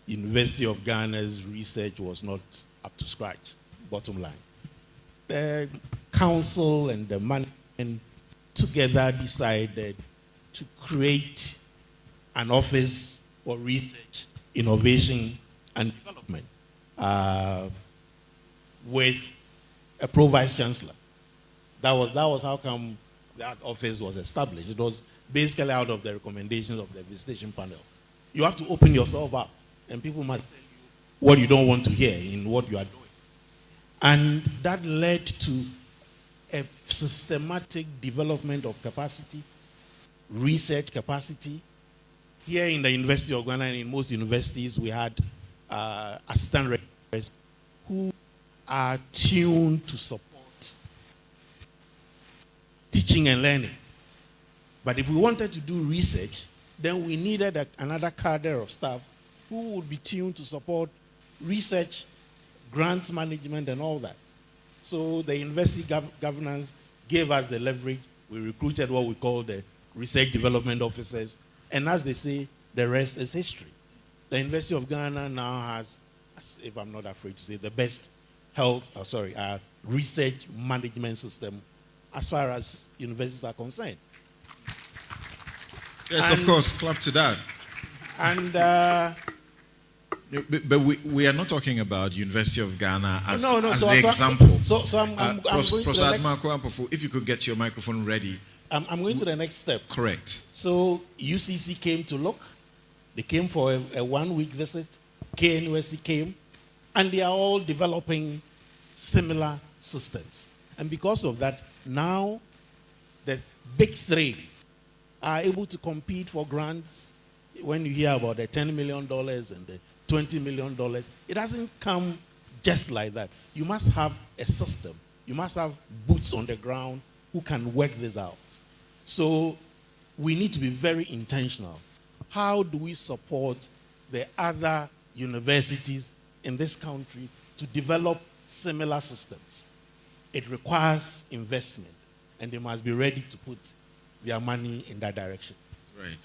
University of Ghana's research was not up to scratch, bottom line. The council and the management together decided to create an office for research, innovation, and development with a pro-vice chancellor. That was how come that office was established. It was basically out of the recommendations of the visitation panel. You have to open yourself up, and people must tell you what you don't want to hear in what you are doing. And that led to a systematic development of capacity, research capacity. Here in the University of Ghana and in most universities, we had assistant rectors who are tuned to support teaching and learning. But if we wanted to do research, then we needed another cadre of staff who would be tuned to support research, grants management, and all that. So the university governance gave us the leverage. We recruited what we call the research development officers. And as they say, the rest is history. The University of Ghana now has, if I'm not afraid to say, the best research management system as far as universities are concerned. Yes, of course, clap to that. And but we are not talking about University of Ghana as the example. So I'm going to the next. If you could get your microphone ready. I'm going to the next step. Correct. So UCC came to look. They came for a 1-week visit. KNUSC came. And they are all developing similar systems. And because of that, now the big three are able to compete for grants. When you hear about the $10 million and the $20 million, it doesn't come just like that. You must have a system. You must have boots on the ground who can work this out. So we need to be very intentional. How do we support the other universities in this country to develop similar systems? It requires investment, and they must be ready to put their money in that direction. Right.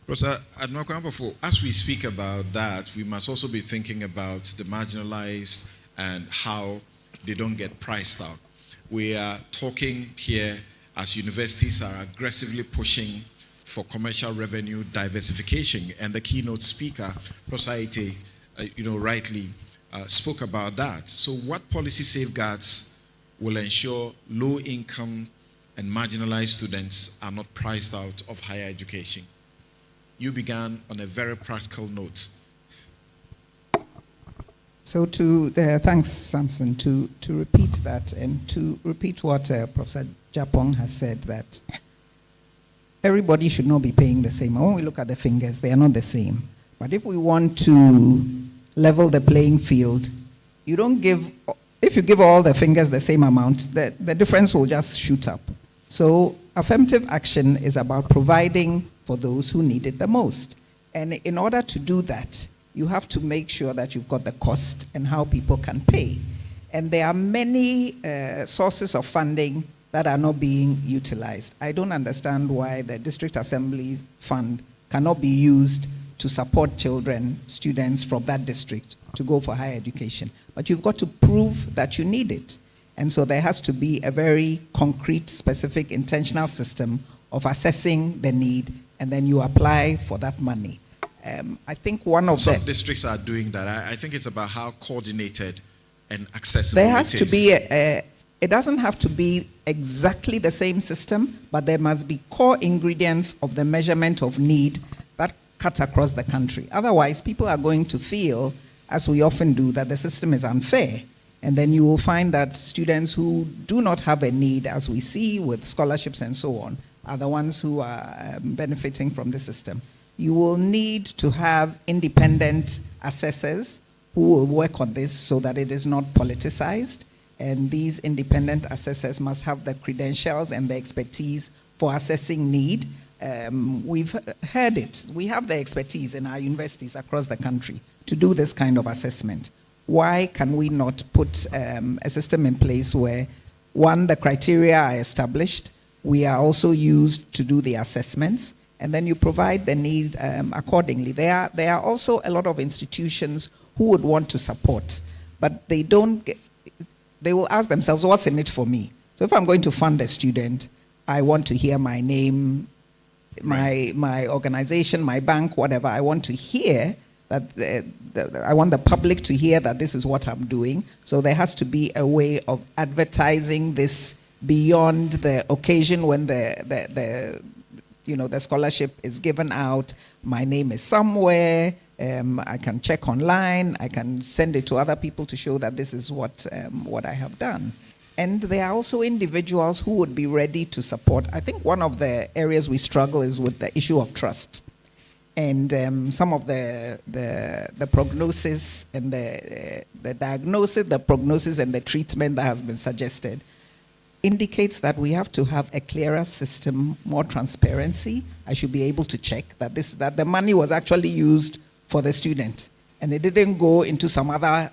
Professor Admakwampofo, as we speak about that, we must also be thinking about the marginalized and how they don't get priced out. We are talking here as universities are aggressively pushing for commercial revenue diversification, and the keynote speaker, Professor Ite, rightly spoke about that. So what policy safeguards will ensure low-income and marginalized students are not priced out of higher education? You began on a very practical note. So thanks, Samson, to repeat that and to repeat what Professor Japong has said, that everybody should not be paying the same. When we look at the fingers, they are not the same. But if we want to level the playing field, if you give all the fingers the same amount, the difference will just shoot up. So affirmative action is about providing for those who need it the most. And in order to do that, you have to make sure that you've got the cost and how people can pay. And there are many sources of funding that are not being utilized. I don't understand why the District Assembly Fund cannot be used to support students from that district to go for higher education. But you've got to prove that you need it. And so there has to be a very concrete, specific, intentional system of assessing the need, and then you apply for that money. I think some districts are doing that. I think it's about how coordinated and accessible there has to be it doesn't have to be exactly the same system, but there must be core ingredients of the measurement of need that cut across the country. Otherwise, people are going to feel, as we often do, that the system is unfair. And then you will find that students who do not have a need, as we see with scholarships and so on, are the ones who are benefiting from the system. You will need to have independent assessors who will work on this so that it is not politicized. And these independent assessors must have the credentials and the expertise for assessing need. We've heard it. We have the expertise in our universities across the country to do this kind of assessment. Why can we not put a system in place where, one, the criteria are established, we are also used to do the assessments, and then you provide the need accordingly. There are also a lot of institutions who would want to support, but they will ask themselves, what's in it for me? So if I'm going to fund a student, I want to hear my name, my organization, my bank, whatever. I want to hear I want the public to hear that this is what I'm doing. So there has to be a way of advertising this beyond the occasion when the scholarship is given out. My name is somewhere. I can check online. I can send it to other people to show that this is what I have done. And there are also individuals who would be ready to support. I think one of the areas we struggle is with the issue of trust. And some of the prognosis and the diagnosis, the prognosis and the treatment that has been suggested indicates that we have to have a clearer system, more transparency. I should be able to check that the money was actually used for the student, and it didn't go into some other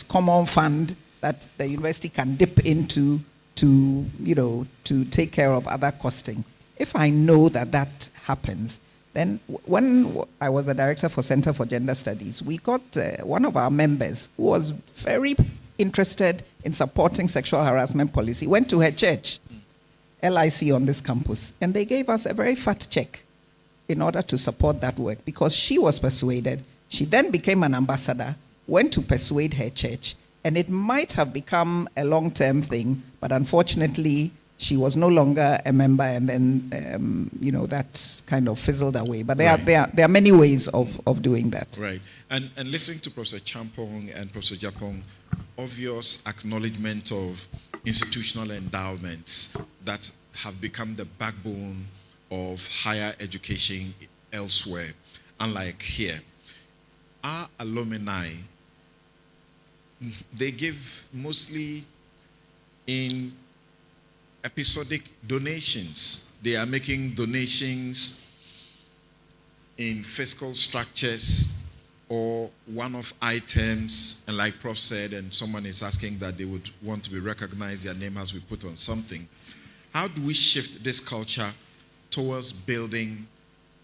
common fund that the university can dip into to take care of other costing. If I know that happens, then when I was the director for Center for Gender Studies, we got one of our members who was very interested in supporting sexual harassment policy, went to her church, LIC on this campus, and they gave us a very fat check in order to support that work because she was persuaded. She then became an ambassador, went to persuade her church, and it might have become a long-term thing, but unfortunately, she was no longer a member, and then that kind of fizzled away. But there are many ways of doing that. Right. And listening to Professor Champong and Professor Japong, obvious acknowledgement of institutional endowments that have become the backbone of higher education elsewhere, unlike here. Our alumni, they give mostly in episodic donations. They are making donations in fiscal structures or one-off items, and like Prof said, and someone is asking that they would want to be recognized, their name has been put on something. How do we shift this culture towards building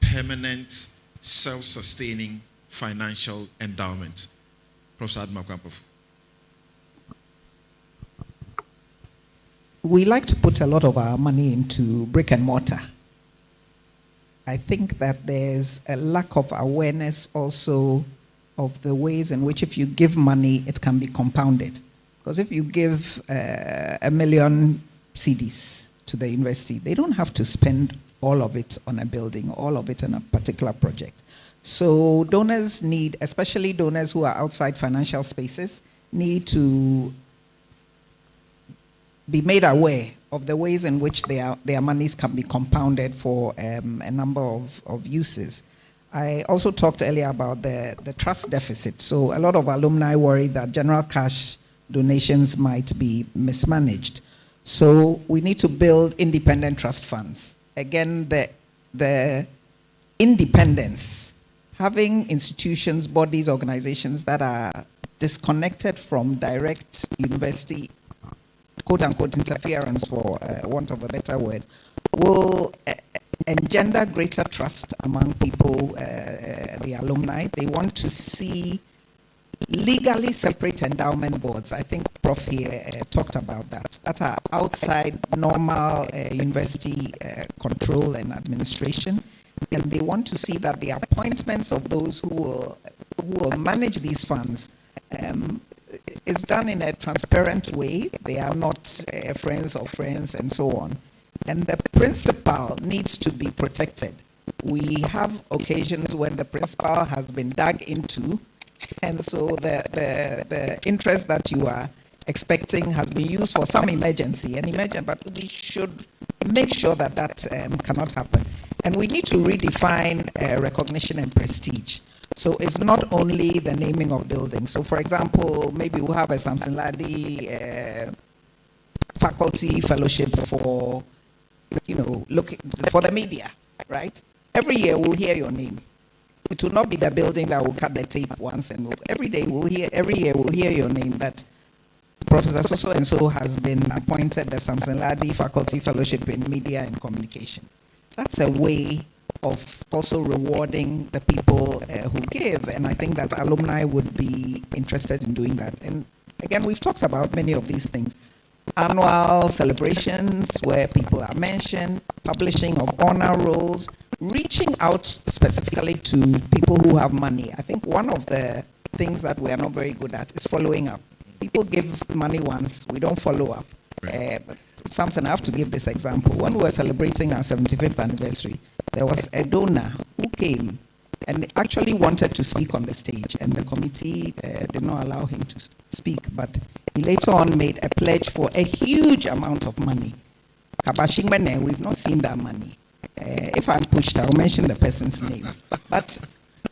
permanent, self-sustaining financial endowment? Professor Admakwampov. We like to put a lot of our money into brick and mortar. I think that there's a lack of awareness also of the ways in which if you give money, it can be compounded. Because if you give 1 million cedis to the university, they don't have to spend all of it on a building, all of it on a particular project. So donors need, especially donors who are outside financial spaces, need to be made aware of the ways in which their monies can be compounded for a number of uses. I also talked earlier about the trust deficit. So a lot of alumni worry that general cash donations might be mismanaged. So we need to build independent trust funds. Again, the independence, having institutions, bodies, organizations that are disconnected from direct university quote-unquote interference, for want of a better word, will engender greater trust among people, the alumni. They want to see legally separate endowment boards. I think Prof here talked about that are outside normal university control and administration. And they want to see that the appointments of those who will manage these funds is done in a transparent way. They are not friends of friends and so on. And the principal needs to be protected. We have occasions when the principal has been dug into, and so the interest that you are expecting has been used for some emergency, but we should make sure that cannot happen. And we need to redefine recognition and prestige. So it's not only the naming of buildings. So for example, maybe we'll have a Samson Ladi faculty fellowship for, for the media, right? Every year we'll hear your name. It will not be the building that will cut the tape once and every year we'll hear your name that Professor so and so has been appointed the Samson Ladi Faculty Fellowship in Media and Communication. That's a way of also rewarding the people who give, and I think that alumni would be interested in doing that. And again, we've talked about many of these things. Annual celebrations where people are mentioned, publishing of honor rolls, reaching out specifically to people who have money, I think one of the things that we are not very good at is following up. People give money once, we don't follow up. But Samson, I have to give this example. When we were celebrating our 75th anniversary, there was a donor who came and actually wanted to speak on the stage, and the committee did not allow him to speak, but he later on made a pledge for a huge amount of money. Kabashingmene, we've not seen that money. If I'm pushed, I'll mention the person's name. But,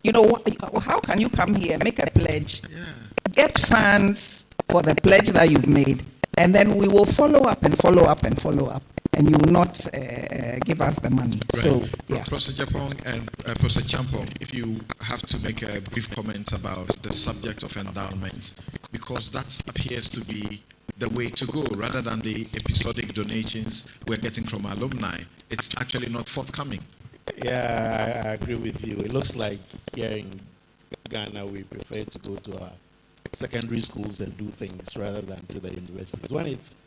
you know, how can you come here, make a pledge, get funds for the pledge that you've made, and then we will follow up and follow up and follow up, and you will not give us the money. Right. So, yeah. Professor Japong and Professor Champong, if you have to make a brief comment about the subject of endowments, because that appears to be the way to go, rather than the episodic donations we're getting from alumni. It's actually not forthcoming. Yeah, I agree with you. It looks like here in Ghana, we prefer to go to our secondary schools and do things rather than to the universities. When it's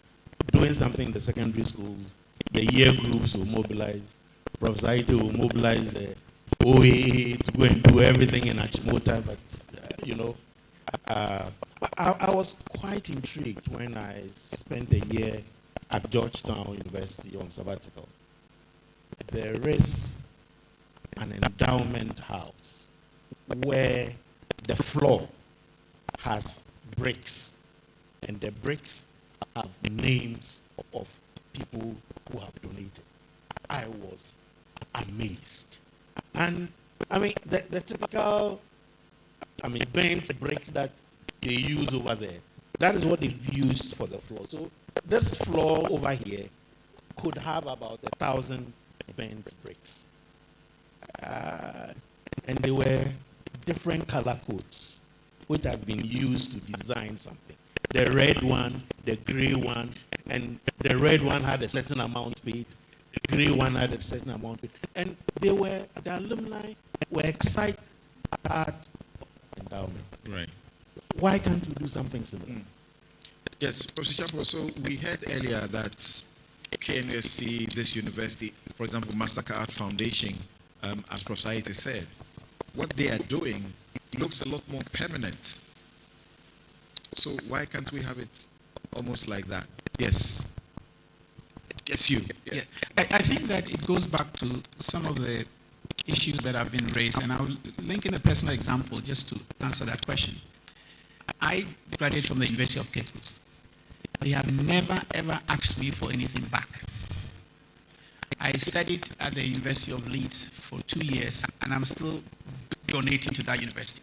doing something in the secondary schools, the year groups will mobilize, Professor Ite will mobilize the OAA to go and do everything in Achimota, but, you know, I was quite intrigued when I spent a year at Georgetown University on sabbatical. There is an endowment house where the floor has bricks, and the bricks have names of people who have donated. I was amazed. And I mean, the typical, bent brick that they use over there, that is what they've used for the floor. So this floor over here could have about 1,000 bent bricks. And they were different color codes, which have been used to design something. The red one, the gray one, and the red one had a certain amount paid, the gray one had a certain amount paid. And the alumni were excited at endowment. Right. Why can't we do something similar? Yes, Professor Chapo, so we heard earlier that KNUST, this university, for example, MasterCard Foundation, as Professor Ite said, what they are doing looks a lot more permanent. So why can't we have it almost like that? Yes. Yes, you. Yeah. I think that it goes back to some of the issues that have been raised, and I'll link in a personal example just to answer that question. I graduated from the University of Cape Coast. They have never ever asked me for anything back. I studied at the University of Leeds for 2 years, and I'm still donating to that university.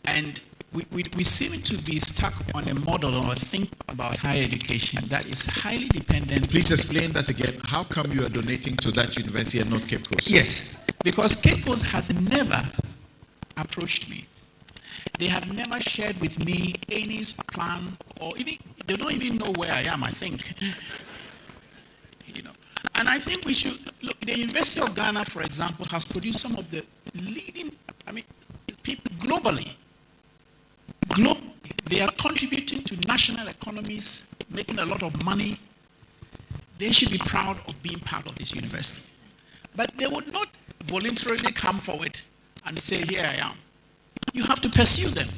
And we seem to be stuck on a model or think about higher education that is highly dependent. Please explain that again. How come you are donating to that university and not Cape Coast? Yes, because Cape Coast has never approached me. They have never shared with me any plan, or even they don't even know where I am, I think. You know. And I think we should look, the University of Ghana, for example, has produced some of the leading, people globally. They are contributing to national economies, making a lot of money. They should be proud of being part of this university. But they would not voluntarily come forward and say, here I am. You have to pursue them.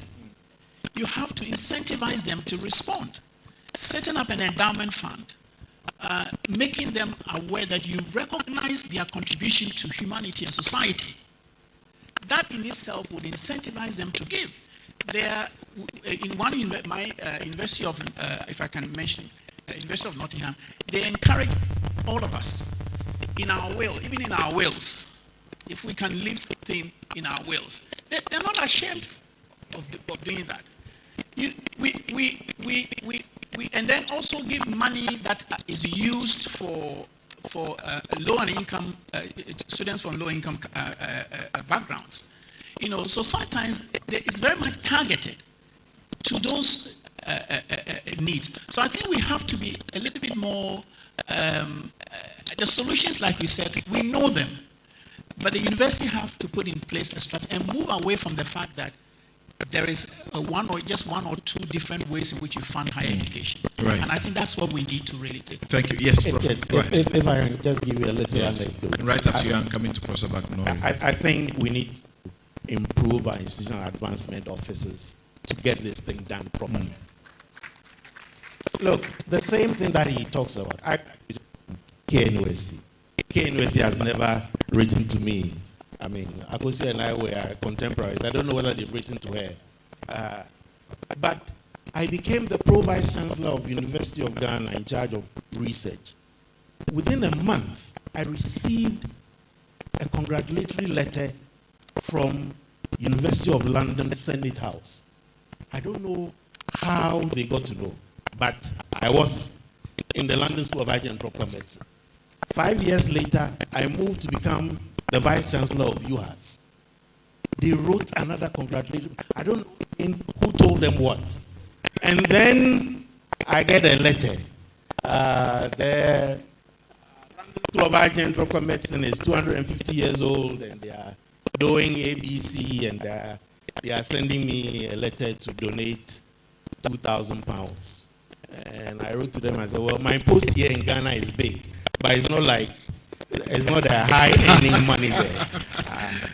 You have to incentivize them to respond. Setting up an endowment fund, making them aware that you recognize their contribution to humanity and society. That in itself would incentivize them to give. There, in one my University of, if I can mention, University of Nottingham, they encourage all of us in our will, even in our wills, if we can leave something in our wills. They're not ashamed of doing that. And then also give money that is used for low income students from low income backgrounds. You know, so sometimes it's very much targeted to those needs. So I think we have to be a little bit more. The solutions, like we said, we know them. But the university have to put in place a strategy and move away from the fact that there is one or two different ways in which you fund higher education. Right. And I think that's what we need to really take. Thank you. Yes, Prof. Yes, Go ahead. if I can just give you a little anecdote. Right after you, I'm coming to Professor Bakno. I think we need to improve our institutional advancement offices to get this thing done properly. Look, the same thing that he talks about. KNUST. KNUST has never written to me. I mean, Akosi and I were contemporaries. I don't know whether they've written to her. But I became the Pro-Vice Chancellor of University of Ghana in charge of research. Within a month, I received a congratulatory letter from University of London Senate House. I don't know how they got to know, but I was in the London School of Hygiene and Tropical Medicine. 5 years later, I moved to become the Vice Chancellor of UHAS. They wrote another congratulation. I don't know who told them what. And then I get a letter. The London School of Hygiene and Tropical Medicine is 250 years old, and they are doing ABC, and they are sending me a letter to donate £2,000. And I wrote to them, I said, well, my post here in Ghana is big, but it's not a high earning money there.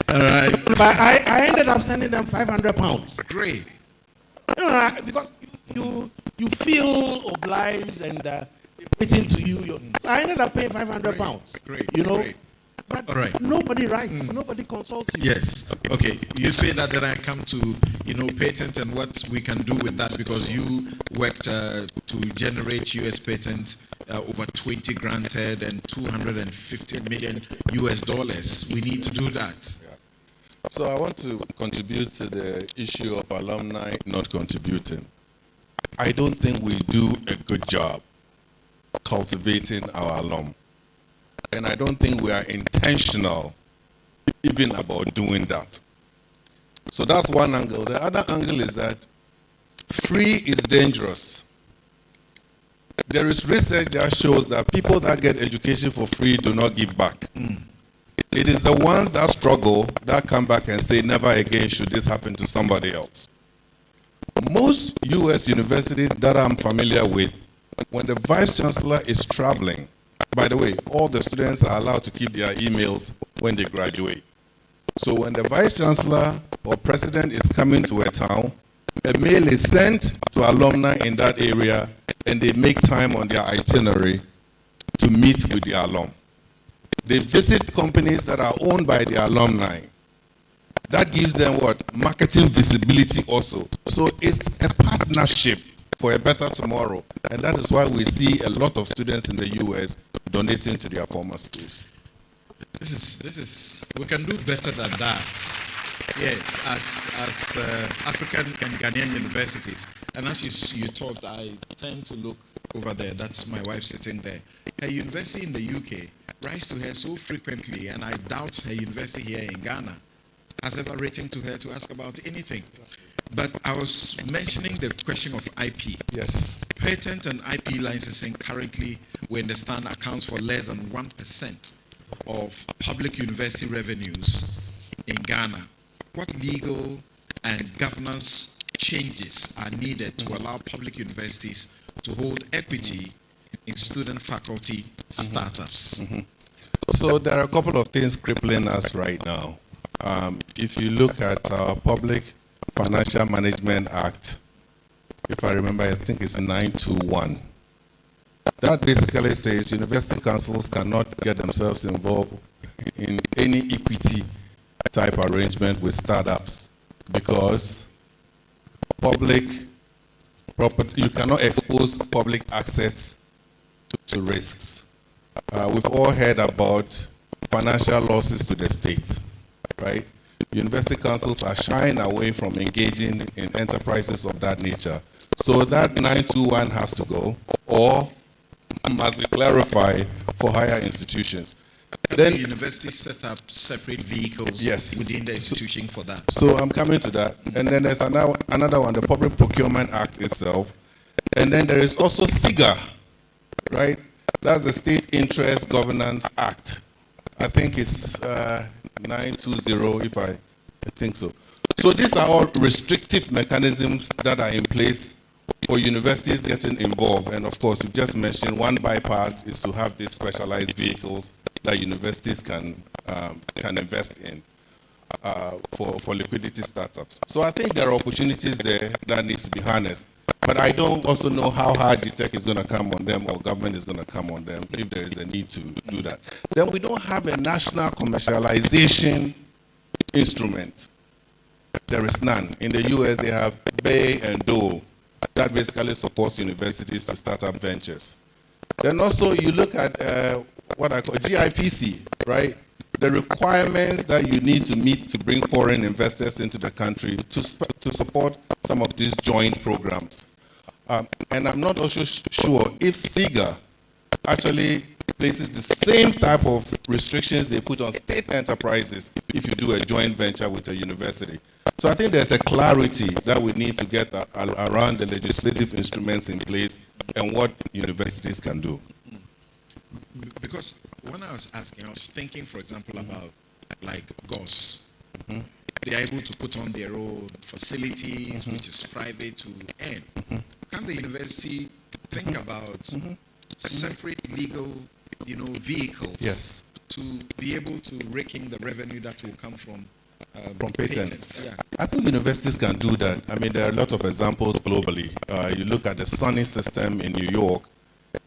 All right. But I ended up sending them £500. Great. No, because you feel obliged and waiting to you. I ended up paying £500. Great. You know. Great. But all right. Nobody writes. Nobody consults you. Yes. Okay. You say that, then I come to, patent and what we can do with that, because you worked to generate US patent, over 20 granted and 250 million US dollars. We need to do that. Yeah. So I want to contribute to the issue of alumni not contributing. I don't think we do a good job cultivating our alum. And I don't think we are intentional even about doing that. So that's one angle. The other angle is that free is dangerous. There is research that shows that people that get education for free do not give back. It is the ones that struggle that come back and say, never again should this happen to somebody else. Most US universities that I'm familiar with, when the vice chancellor is traveling, by the way, all the students are allowed to keep their emails when they graduate. So when the vice chancellor or president is coming to a town, a mail is sent to alumni in that area, and they make time on their itinerary to meet with the alum. They visit companies that are owned by the alumni. That gives them what? Marketing visibility also. So it's a partnership for a better tomorrow. And that is why we see a lot of students in the US donating to their former schools. This is we can do better than that. Yes, as African and Ghanaian universities. And as you talked, I tend to look over there. That's my wife sitting there. Her university in the UK writes to her so frequently, and I doubt her university here in Ghana has ever written to her to ask about anything. But I was mentioning the question of IP. Yes. Patent and IP licensing currently, we understand, accounts for less than 1% of public university revenues in Ghana. What legal and governance changes are needed to allow public universities to hold equity in student faculty startups? So there are a couple of things crippling us right now. If you look at our Public Financial Management Act, if I remember, I think it's 921. That basically says university councils cannot get themselves involved in any equity type arrangement with startups because public property, you cannot expose public assets to risks. We've all heard about financial losses to the state, right? University councils are shying away from engaging in enterprises of that nature. So that 921 has to go, or must be clarified for higher institutions. Then the university set up separate vehicles within the institution for that. So I'm coming to that. And then there's another one, the Public Procurement Act itself. And then there is also SIGA, right? That's the State Interest Governance Act. I think it's 920, if I think so. So these are all restrictive mechanisms that are in place for universities getting involved. And of course, you just mentioned one bypass is to have these specialized vehicles that universities can invest in for liquidity startups. So I think there are opportunities there that needs to be harnessed. But I don't also know how hard GTech is going to come on them or government is going to come on them if there is a need to do that. Then we don't have a national commercialization instrument. There is none. In the US, they have Bay and Dole that basically supports universities to start up ventures. Then also you look at what I call GIPC, right? The requirements that you need to meet to bring foreign investors into the country to support some of these joint programs. And I'm not also sure if SIGA actually places the same type of restrictions they put on state enterprises if you do a joint venture with a university. So I think there's a clarity that we need to get around the legislative instruments in place and what universities can do. Because when I was asking, I was thinking, for example, about like GOS. They're able to put on their own facilities, which is private to earn. Can the university think about separate legal, vehicles to be able to rake in the revenue that will come from patents? Yeah. I think universities can do that. I mean, there are a lot of examples globally. You look at the Sony system in New York,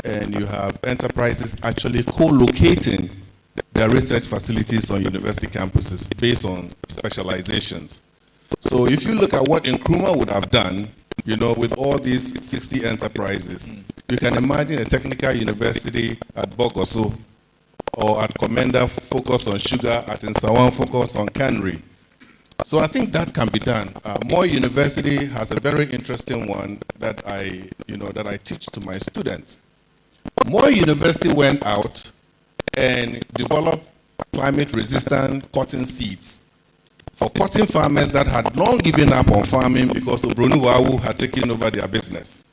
and you have enterprises actually co-locating their research facilities on university campuses based on specializations. So if you look at what Nkrumah would have done, with all these 60 enterprises, you can imagine a technical university at Bogoso or at Commander focus on sugar, at Nsawan focus on cannery. So I think that can be done. Moy University has a very interesting one that I teach to my students. Moy University went out and developed climate-resistant cotton seeds for cotton farmers that had long given up on farming because Obronu had taken over their business.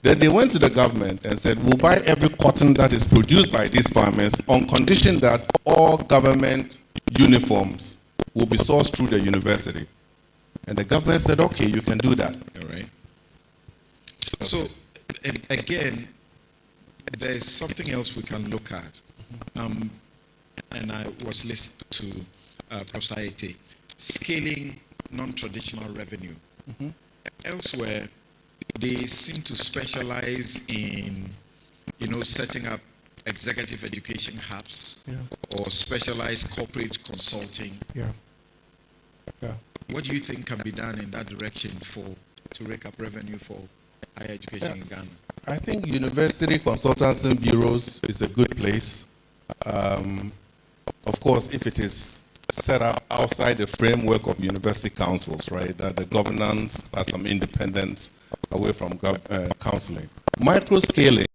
Then they went to the government and said, we'll buy every cotton that is produced by these farmers on condition that all government uniforms will be sourced through the university. And the government said, okay, you can do that. All right. So, again, there's something else we can look at. And I was listening to Prof. Saite, scaling non-traditional revenue. Elsewhere, they seem to specialize in, setting up executive education hubs or specialized corporate consulting. What do you think can be done in that direction to rake up revenue for higher education in Ghana? I think university consultancy bureaus is a good place. Of course, if it is set up outside the framework of university councils, right, that the governance has some independence away from counseling. Micro-scaling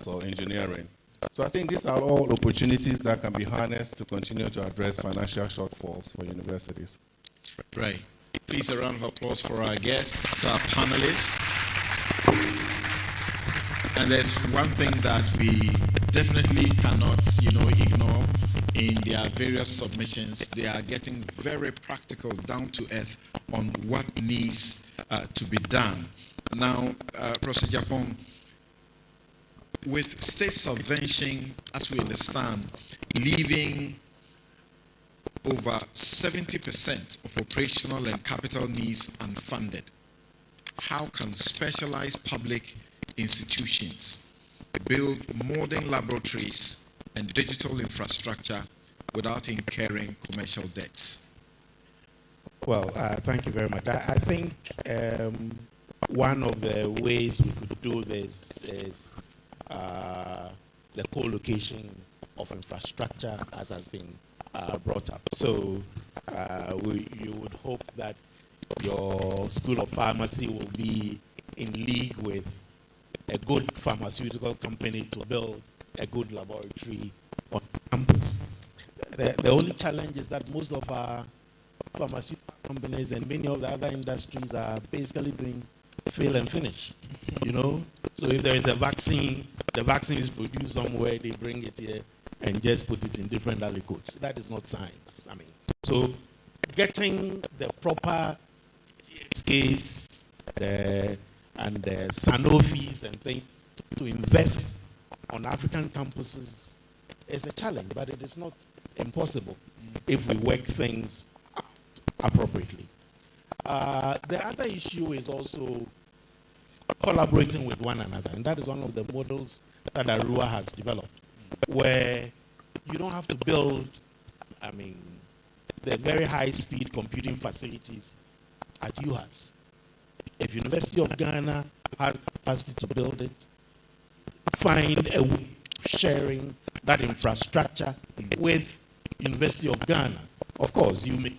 or engineering. So I think these are all opportunities that can be harnessed to continue to address financial shortfalls for universities. Right. Please, a round of applause for our guests, our panelists. And there's one thing that we definitely cannot, ignore in their various submissions. They are getting very practical, down to earth on what needs to be done. Now, Professor Japon, with state subvention, as we understand, leaving over 70% of operational and capital needs unfunded, how can specialized public institutions build modern laboratories and digital infrastructure without incurring commercial debts? Well, thank you very much. I think one of the ways we could do this is the co-location of infrastructure, as has been brought up. So you would hope that your School of Pharmacy will be in league with a good pharmaceutical company to build a good laboratory on campus. The only challenge is that most of our pharmaceutical companies and many of the other industries are basically doing fill and finish. you know. So if there is a vaccine, the vaccine is produced somewhere, they bring it here and just put it in different aliquots. That is not science. I mean, so getting the proper case and Sanofi's and things to invest on African campuses is a challenge, but it is not impossible if we work things out appropriately. The other issue is also collaborating with one another, and that is one of the models that Arua has developed, where you don't have to build, I mean, the very high-speed computing facilities at UHAS. If University of Ghana has capacity to build it, find a way of sharing that infrastructure with University of Ghana. Of course, you make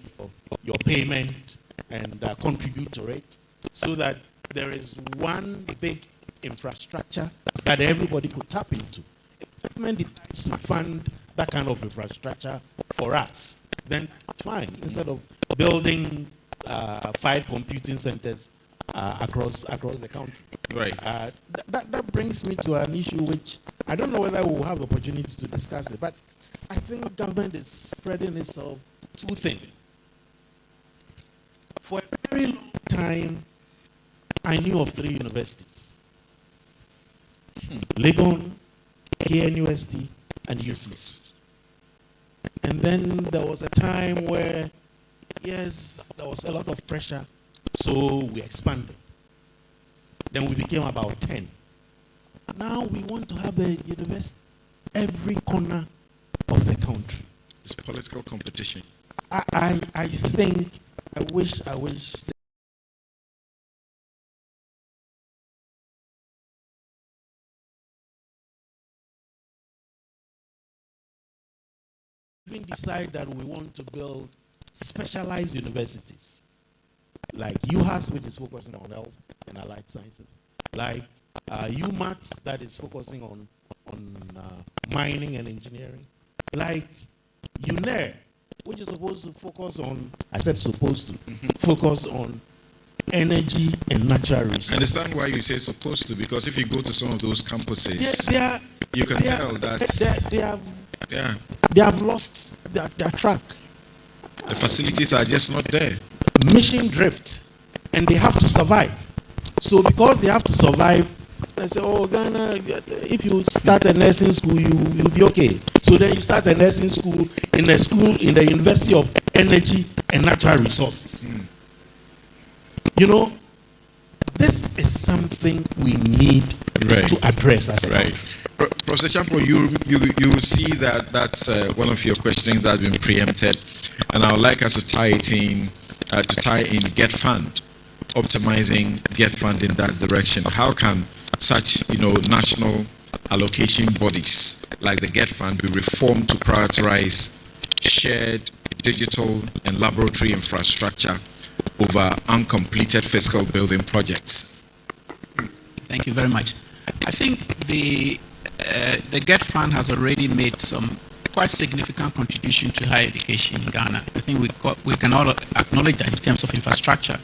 your payment and contribute to it, so that there is one big infrastructure that everybody could tap into. If the government decides to fund that kind of infrastructure for us, then fine, instead of building 5 computing centers across the country. Right. That brings me to an issue which I don't know whether we'll have the opportunity to discuss it, but I think government is spreading itself too thin. For a very long time, I knew of 3 universities: Legon, KNUST, and UCS. And then there was a time where, yes, there was a lot of pressure, so we expanded. Then we became about 10. Now we want to have a university every corner of the country. It's political competition. I think, I wish even decide that we want to build specialized universities, like UHAS, which is focusing on health and allied sciences, like UMAT, that is focusing on mining and engineering, like UNER, which is supposed to focus on, I said supposed to, focus on energy and natural resources. I understand why you say supposed to, because if you go to some of those campuses, you can tell that they have lost their track. The facilities are just not there. Mission drift, and they have to survive. So because they have to survive, I say, oh, Ghana, if you start a nursing school, you'll be okay. So then you start a nursing school in the University of Energy and Natural Resources. You know, this is something we need to address as a country. Professor Champo, you will see that that's one of your questions that has been preempted, and I would like us to tie it in, Get Fund, optimizing Get Fund in that direction. How can such national allocation bodies like the Get Fund be reformed to prioritize shared digital and laboratory infrastructure over uncompleted physical building projects? Thank you very much. I think the Get Fund has already made some quite significant contribution to higher education in Ghana. I think we can all acknowledge that in terms of infrastructure.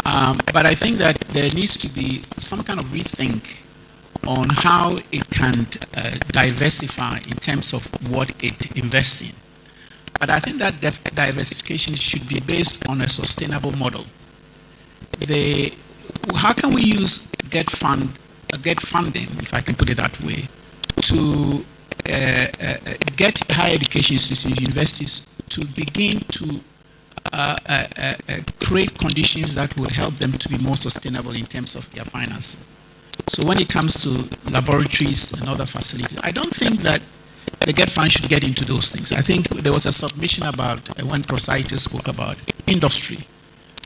But I think that there needs to be some kind of rethink on how it can diversify in terms of what it invests in. But I think that diversification should be based on a sustainable model. How can we use get funding, if I can put it that way, to get higher education institutions, universities, to begin to create conditions that will help them to be more sustainable in terms of their financing. So when it comes to laboratories and other facilities, I don't think that the Get Fund should get into those things. I think there was a submission about, when Professor spoke about industry,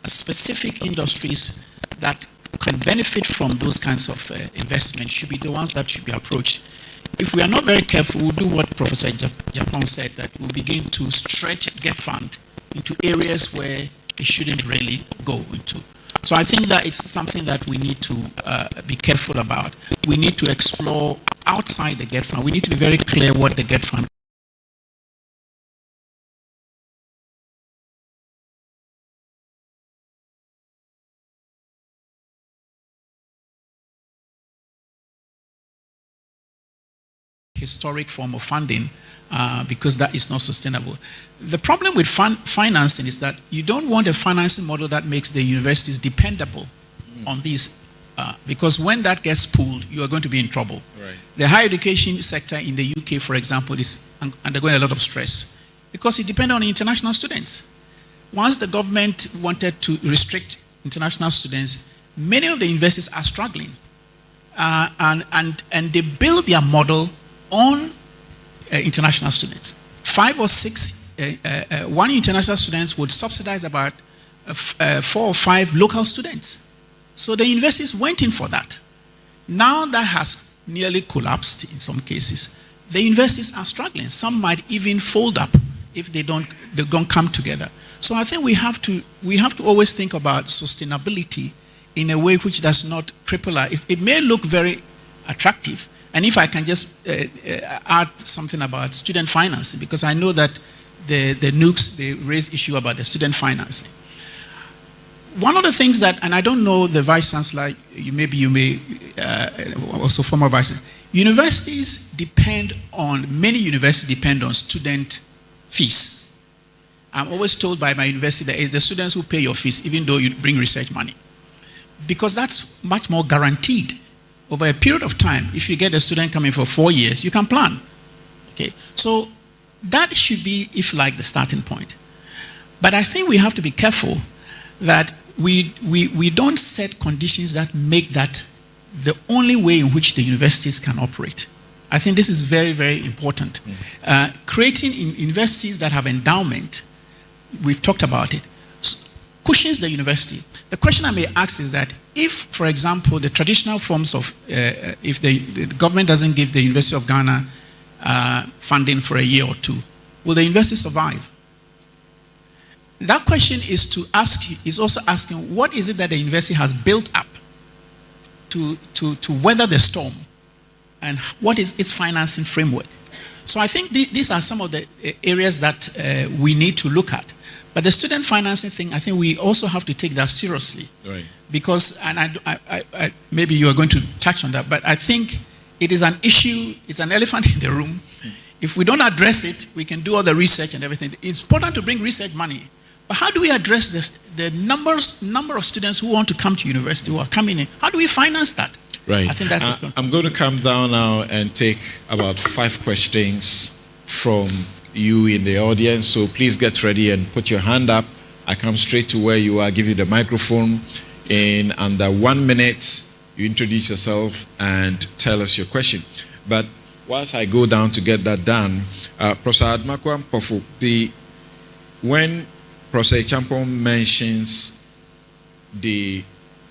specific industries that can benefit from those kinds of investments should be the ones that should be approached. If we are not very careful, we'll do what Professor Japan said, that we'll begin to stretch Get Fund into areas where it shouldn't really go into. So I think that it's something that we need to be careful about. We need to explore outside the Get Fund. We need to be very clear what the Get Fund historic form of funding because that is not sustainable. The problem with financing is that you don't want a financing model that makes the universities dependable on these, because when that gets pulled, you are going to be in trouble. Right. The higher education sector in the UK, for example, is undergoing a lot of stress because it depends on international students. Once the government wanted to restrict international students, many of the universities are struggling. And they build their model on international students. 5 or 6, one international students would subsidize about 4 or 5 local students. So the universities went in for that. Now that has nearly collapsed in some cases. The universities are struggling. Some might even fold up if they don't come together. So I think we have to always think about sustainability in a way which does not cripple us. It may look very attractive. And if I can just add something about student financing, because I know that the NUCs, they raise issue about the student financing. One of the things that, and I don't know the Vice Chancellor, maybe you may, also former Vice Chancellor, many universities depend on student fees. I'm always told by my university that it's the students who pay your fees, even though you bring research money. Because that's much more guaranteed. Over a period of time, if you get a student coming for 4 years, you can plan. Okay, so that should be, if like, the starting point. But I think we have to be careful that we don't set conditions that make that the only way in which the universities can operate. I think this is very, very important. Creating universities that have endowment, we've talked about it, cushions the university. The question I may ask is that if, for example, the traditional forms of, if the government doesn't give the University of Ghana funding for a year or 2, will the university survive? That question is also asking, what is it that the university has built up to weather the storm, and what is its financing framework? So I think these are some of the areas that we need to look at. But the student financing thing, I think we also have to take that seriously. Right. Because, and I maybe you are going to touch on that, but I think it is an issue, it's an elephant in the room. If we don't address it, we can do all the research and everything. It's important to bring research money. But how do we address the number of students who want to come to university, who are coming in? How do we finance that? Right. I think that's I'm going to come down now and take about 5 questions from you in the audience. So please get ready and put your hand up. I come straight to where you are, give you the microphone. In under 1 minute, you introduce yourself and tell us your question. But whilst I go down to get that done, Professor Admakwan Pofu, when Professor Champon mentions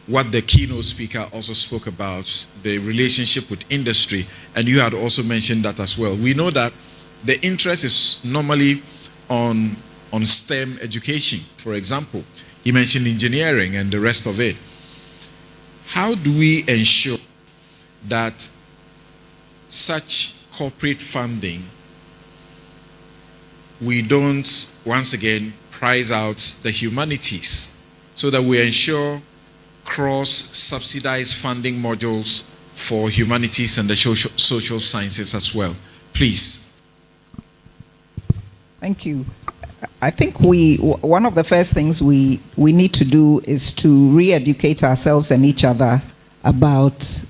what the keynote speaker also spoke about, the relationship with industry, and you had also mentioned that as well. We know that the interest is normally on STEM education, for example. He mentioned engineering and the rest of it. How do we ensure that such corporate funding, we don't, once again, prize out the humanities, so that we ensure cross-subsidized funding modules for humanities and the social sciences as well? Please. Thank you. I think one of the first things we need to do is to re-educate ourselves and each other about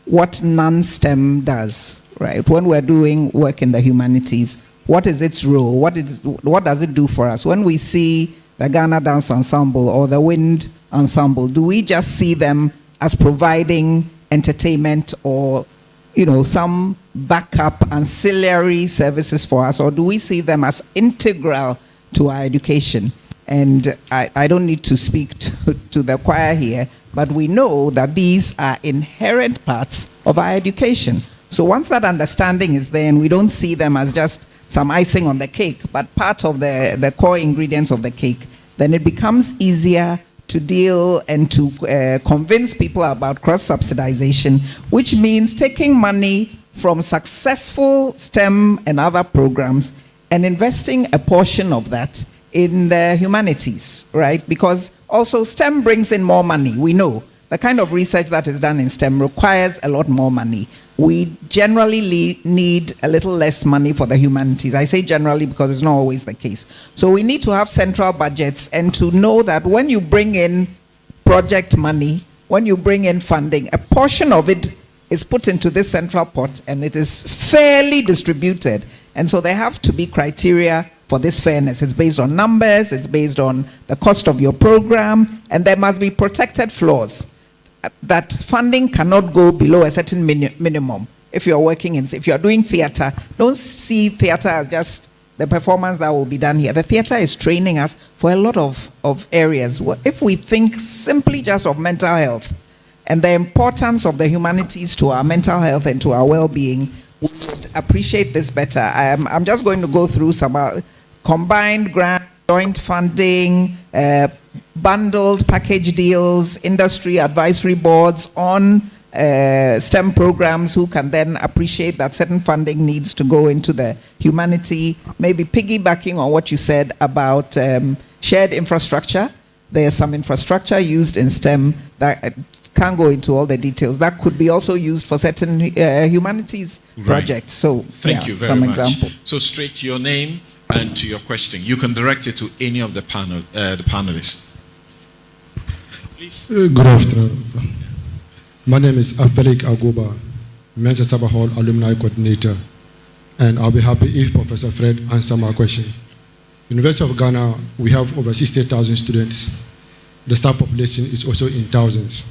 what non-STEM does, right? When we're doing work in the humanities, what is its role? What does it do for us? When we see the Ghana Dance Ensemble or the Wind Ensemble, do we just see them as providing entertainment or, some backup ancillary services for us, or do we see them as integral to our education? And I don't need to speak to the choir here, but we know that these are inherent parts of our education. So once that understanding is there, and we don't see them as just some icing on the cake, but part of the core ingredients of the cake, then it becomes easier to deal and to convince people about cross-subsidization, which means taking money from successful STEM and other programs and investing a portion of that in the humanities, right? Because also STEM brings in more money. We know the kind of research that is done in STEM requires a lot more money. we generally need a little less money for the humanities. I say generally because it's not always the case. So we need to have central budgets and to know that when you bring in project money, when you bring in funding, a portion of it is put into this central pot and it is fairly distributed. And so there have to be criteria for this fairness. It's based on numbers, it's based on the cost of your program, and there must be protected floors. That funding cannot go below a certain minimum. If you're working in, if you're doing theater, don't see theater as just the performance that will be done here. The theater is training us for a lot of areas. If we think simply just of mental health and the importance of the humanities to our mental health and to our well-being, we would appreciate this better. I'm just going to go through some combined grant, joint funding, bundled package deals, industry advisory boards on STEM programs who can then appreciate that certain funding needs to go into the humanity, maybe piggybacking on what you said about shared infrastructure. There's some infrastructure used in STEM that can't go into all the details. That could be also used for certain humanities projects. So thank you very some much. Example. So straight to your name and to your question. You can direct it to any of the panelists. Please. Good afternoon. My name is Afelik Agoba, Mensa Sabah Hall Alumni Coordinator, and I'll be happy if Professor Fred answers my question. University of Ghana, we have over 60,000 students. The staff population is also in thousands.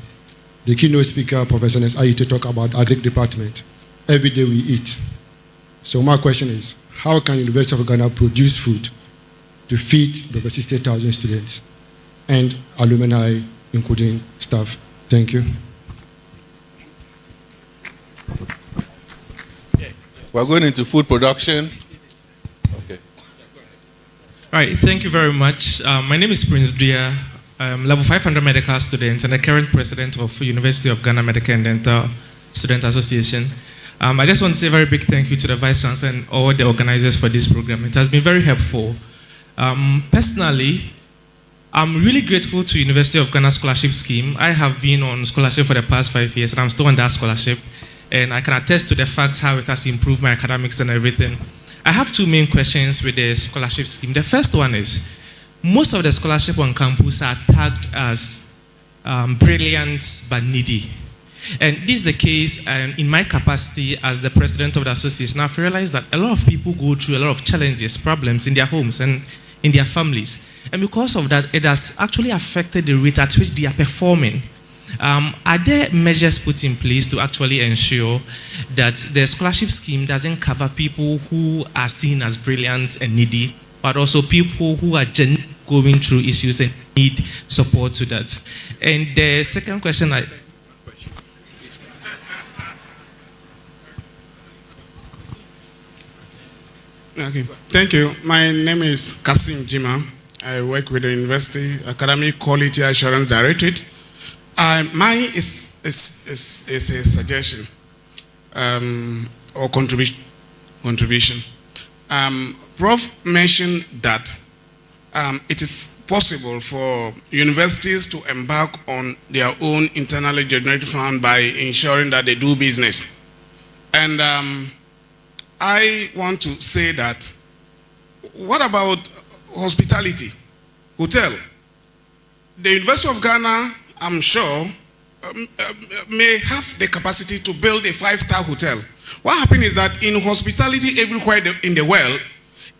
The keynote speaker, Professor Nesayite, talk about agric department. Every day we eat. So my question is, how can University of Ghana produce food to feed the over 60,000 students and alumni, including staff? Thank you. We're going into food production. Okay. All right, thank you very much. My name is Prince Duya. I'm level 500 medical student and the current president of University of Ghana Medical and Dental Student Association. I just want to say a very big thank you to the Vice Chancellor and all the organizers for this program. It has been very helpful. Personally, I'm really grateful to University of Ghana Scholarship Scheme. I have been on scholarship for the past 5 years and I'm still on that scholarship. And I can attest to the fact how it has improved my academics and everything. I have two main questions with the scholarship scheme. The first one is, most of the scholarship on campus are tagged as brilliant but needy. And this is the case in my capacity as the president of the association. I've realized that a lot of people go through a lot of challenges, problems in their homes and in their families. And because of that, it has actually affected the rate at which they are performing. Are there measures put in place to actually ensure that the scholarship scheme doesn't cover people who are seen as brilliant and needy, but also people who are going through issues and need support to that? And the second question Okay, thank you. My name is Kasim Jima. I work with the University Academic Quality Assurance Directorate. Mine is a suggestion or contribution. Prof mentioned that it is possible for universities to embark on their own internally generated fund by ensuring that they do business. And I want to say that, what about hospitality, hotel? The University of Ghana, I'm sure, may have the capacity to build a 5-star hotel. What happens is that in hospitality everywhere in the world,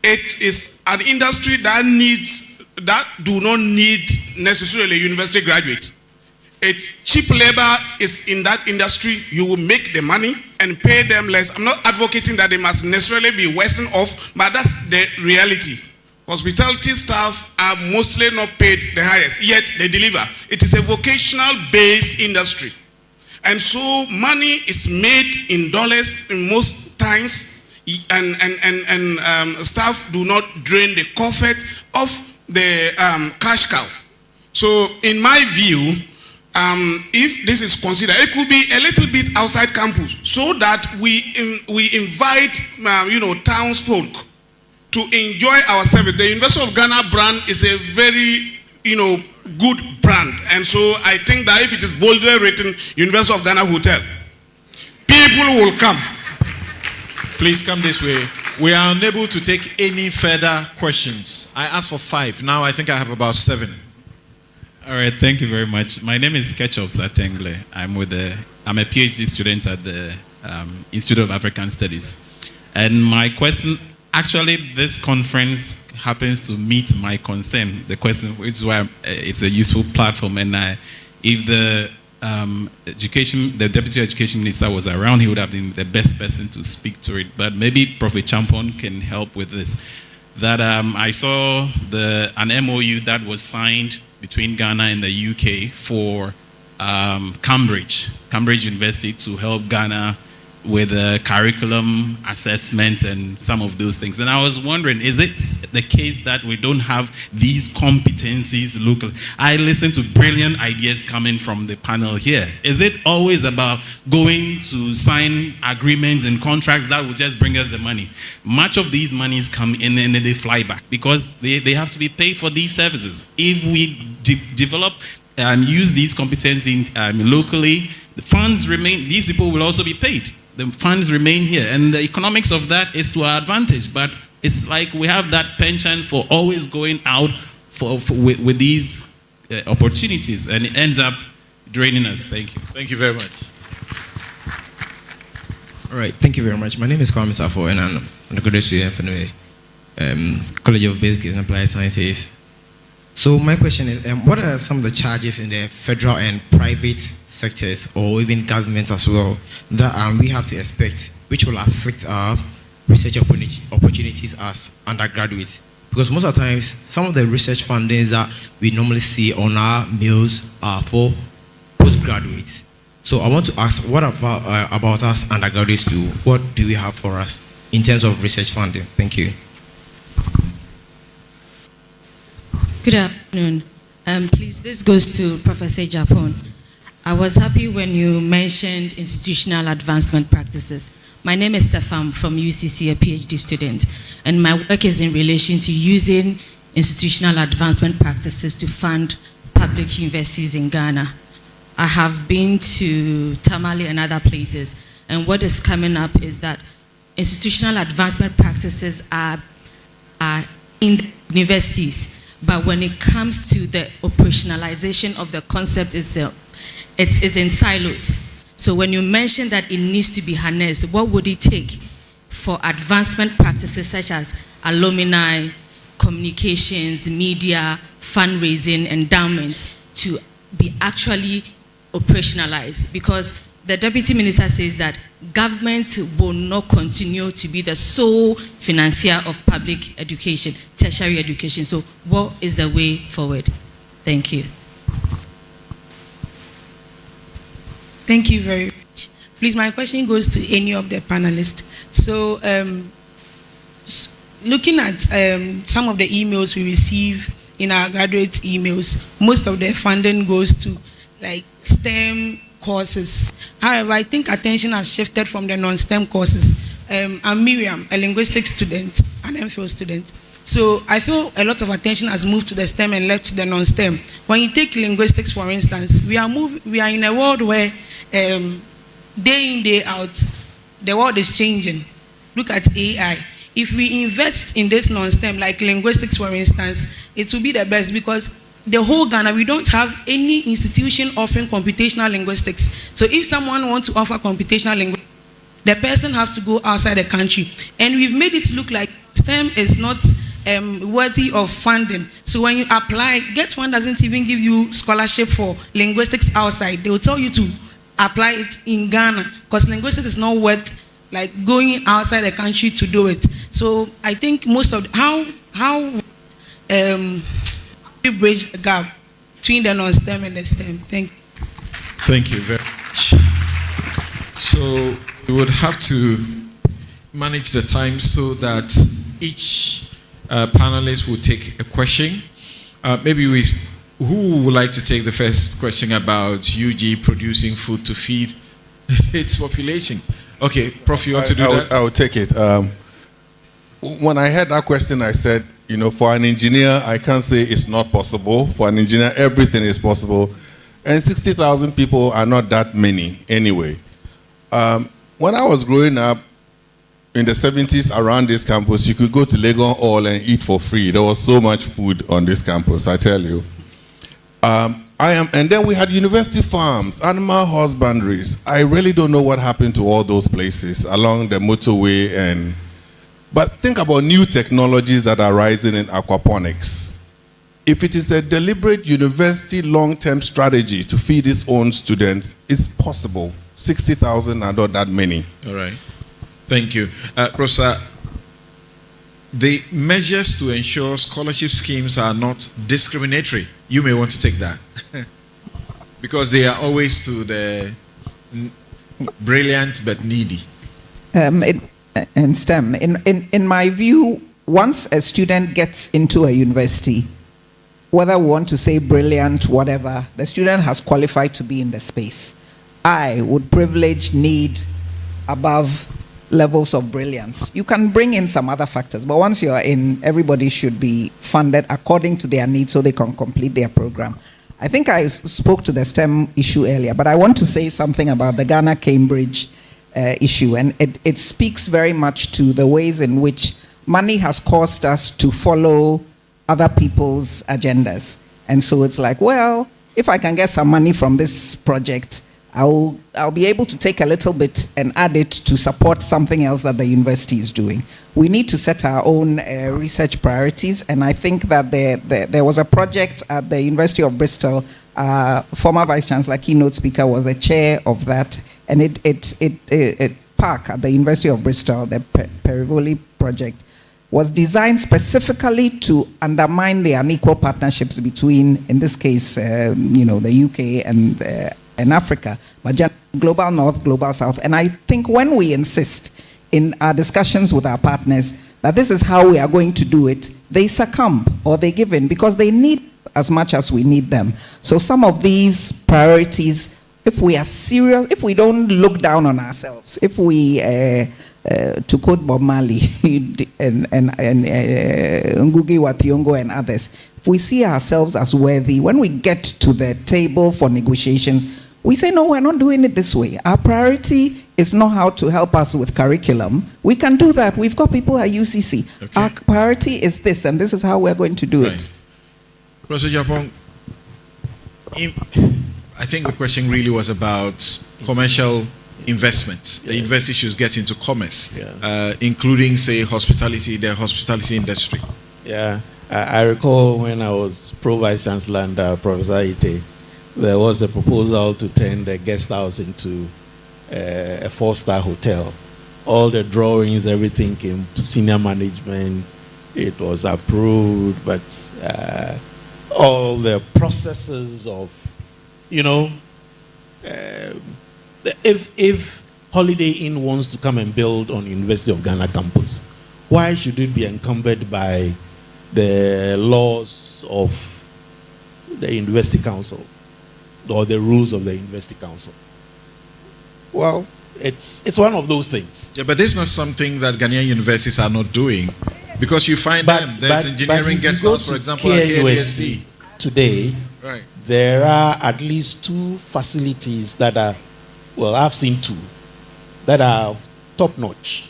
it is an industry that do not need necessarily a university graduate. It's cheap labor is in that industry. You will make the money and pay them less. I'm not advocating that they must necessarily be worse off, but that's the reality. Hospitality staff are mostly not paid the highest, yet they deliver. It is a vocational-based industry. And so money is made in dollars in most times, and staff do not drain the comfort of the cash cow. So in my view, if this is considered, it could be a little bit outside campus, so that we invite townsfolk to enjoy our service. The University of Ghana brand is a very good brand, and so I think that if it is boldly written University of Ghana Hotel, people will come. Please come this way. We are unable to take any further questions. I asked for 5. Now I think I have about 7. All right, thank you very much. My name is Ketchup Satengle. I'm a PhD student at the Institute of African Studies. And my question, actually this conference happens to meet my concern, the question, which is why it's a useful platform. And if the the Deputy Education Minister was around, he would have been the best person to speak to it. But maybe Prophet Champon can help with this. That I saw an MOU that was signed between Ghana and the UK for Cambridge University to help Ghana with curriculum assessments and some of those things. And I was wondering, is it the case that we don't have these competencies locally? I listen to brilliant ideas coming from the panel here. Is it always about going to sign agreements and contracts that will just bring us the money? Much of these monies come in and then they fly back because they have to be paid for these services. If we develop and use these competencies locally, the funds remain, these people will also be paid. The funds remain here, and the economics of that is to our advantage. But it's like we have that penchant for always going out with these opportunities, and it ends up draining us. Thank you. Thank you very much. All right, thank you very much. My name is Kwame Safo, and I'm an undergraduate student from the College of Basic and Applied Sciences. So my question is, what are some of the charges in the federal and private sectors, or even government as well, that we have to expect, which will affect our research opportunities as undergraduates? Because most of the times, some of the research fundings that we normally see on our meals are for postgraduates. So I want to ask, what about us undergraduates too? What do we have for us in terms of research funding? Thank you. Good afternoon. Please, this goes to Professor Japon. I was happy when you mentioned institutional advancement practices. My name is Stefan from UCC, a PhD student, and my work is in relation to using institutional advancement practices to fund public universities in Ghana. I have been to Tamale and other places, and what is coming up is that institutional advancement practices are in the universities. But when it comes to the operationalization of the concept itself, it's in silos. So when you mention that it needs to be harnessed, what would it take for advancement practices such as alumni, communications, media, fundraising, endowment to be actually operationalized? Because the Deputy Minister says that governments will not continue to be the sole financier of public education, tertiary education. So what is the way forward? Thank you. Thank you very much. Please, my question goes to any of the panelists. So looking at some of the emails we receive in our graduate emails, most of the funding goes to like STEM courses. However, I think attention has shifted from the non-STEM courses. I'm Miriam, a linguistics student, an MPhil student. So I feel a lot of attention has moved to the STEM and left to the non-STEM. When you take linguistics, for instance, we are in a world where day in, day out, the world is changing. Look at AI. If we invest in this non-STEM, like linguistics, for instance, it will be the best, because the whole Ghana, we don't have any institution offering computational linguistics. So if someone wants to offer computational linguistics, the person has to go outside the country. And we've made it look like STEM is not worthy of funding. So when you apply, Get One doesn't even give you scholarship for linguistics outside. They will tell you to apply it in Ghana, because linguistics is not worth like going outside the country to do it. So I think most of how we bridge the gap between the non-STEM and the STEM. Thank you. Thank you very much. So we would have to manage the time so that each panelist will take a question. Maybe who would like to take the first question about UG producing food to feed its population? Okay, Prof, you want to do that? I will take it. When I heard that question, I said, you know, for an engineer, I can't say it's not possible. For an engineer, everything is possible. And 60,000 people are not that many anyway. when I was growing up in the 70s around this campus, you could go to Legon Hall and eat for free. There was so much food on this campus, I tell you. And then we had university farms, animal husbandries. I really don't know what happened to all those places along the motorway. But think about new technologies that are rising in aquaponics. If it is a deliberate university long-term strategy to feed its own students, it's possible. 60,000 are not that many. All right. Thank you. Rosa, the measures to ensure scholarship schemes are not discriminatory, you may want to take that. Because they are always to the brilliant but needy. In STEM, in my view, once a student gets into a university, whether we want to say brilliant, whatever, the student has qualified to be in the space. I would privilege need above levels of brilliance. You can bring in some other factors, but once you're in, everybody should be funded according to their needs so they can complete their program. I think I spoke to the STEM issue earlier, but I want to say something about the Ghana-Cambridge issue, and it speaks very much to the ways in which money has caused us to follow other people's agendas. And so it's like, well, if I can get some money from this project, I'll be able to take a little bit and add it to support something else that the university is doing. We need to set our own research priorities, and I think that there was a project at the University of Bristol. Former Vice Chancellor, keynote speaker, was the chair of that, and it PARC at the University of Bristol, the Perivoli project, was designed specifically to undermine the unequal partnerships between, in this case, the UK and Africa, but global North, global South. And I think when we insist in our discussions with our partners that this is how we are going to do it, they succumb or they give in because they need as much as we need them. So some of these priorities, if we are serious, if we don't look down on ourselves, if we, to quote Bob Marley and Ngugi wa Thiong'o and others, if we see ourselves as worthy, when we get to the table for negotiations, we say, no, we're not doing it this way. Our priority is not how to help us with curriculum. We can do that. We've got people at UCC. Okay. Our priority is this, and this is how we're going to do it. Professor Japong, I think the question really was about commercial investments. The university should get into commerce, including, say, hospitality, the hospitality industry. Yeah, I recall when I was Pro-Vice Chancellor under Professor Ite, there was a proposal to turn the guest house into a 4-star hotel. All the drawings, everything came to senior management. It was approved, but all the processes of, if Holiday Inn wants to come and build on University of Ghana campus, why should it be encumbered by the laws of the University Council or the rules of the University Council? Well, it's one of those things. Yeah, but this is not something that Ghanaian universities are not doing, because you find there's engineering guest house, for example, at KNUST. Today, right, there are at least 2 facilities that are, well, I've seen 2 that are top notch.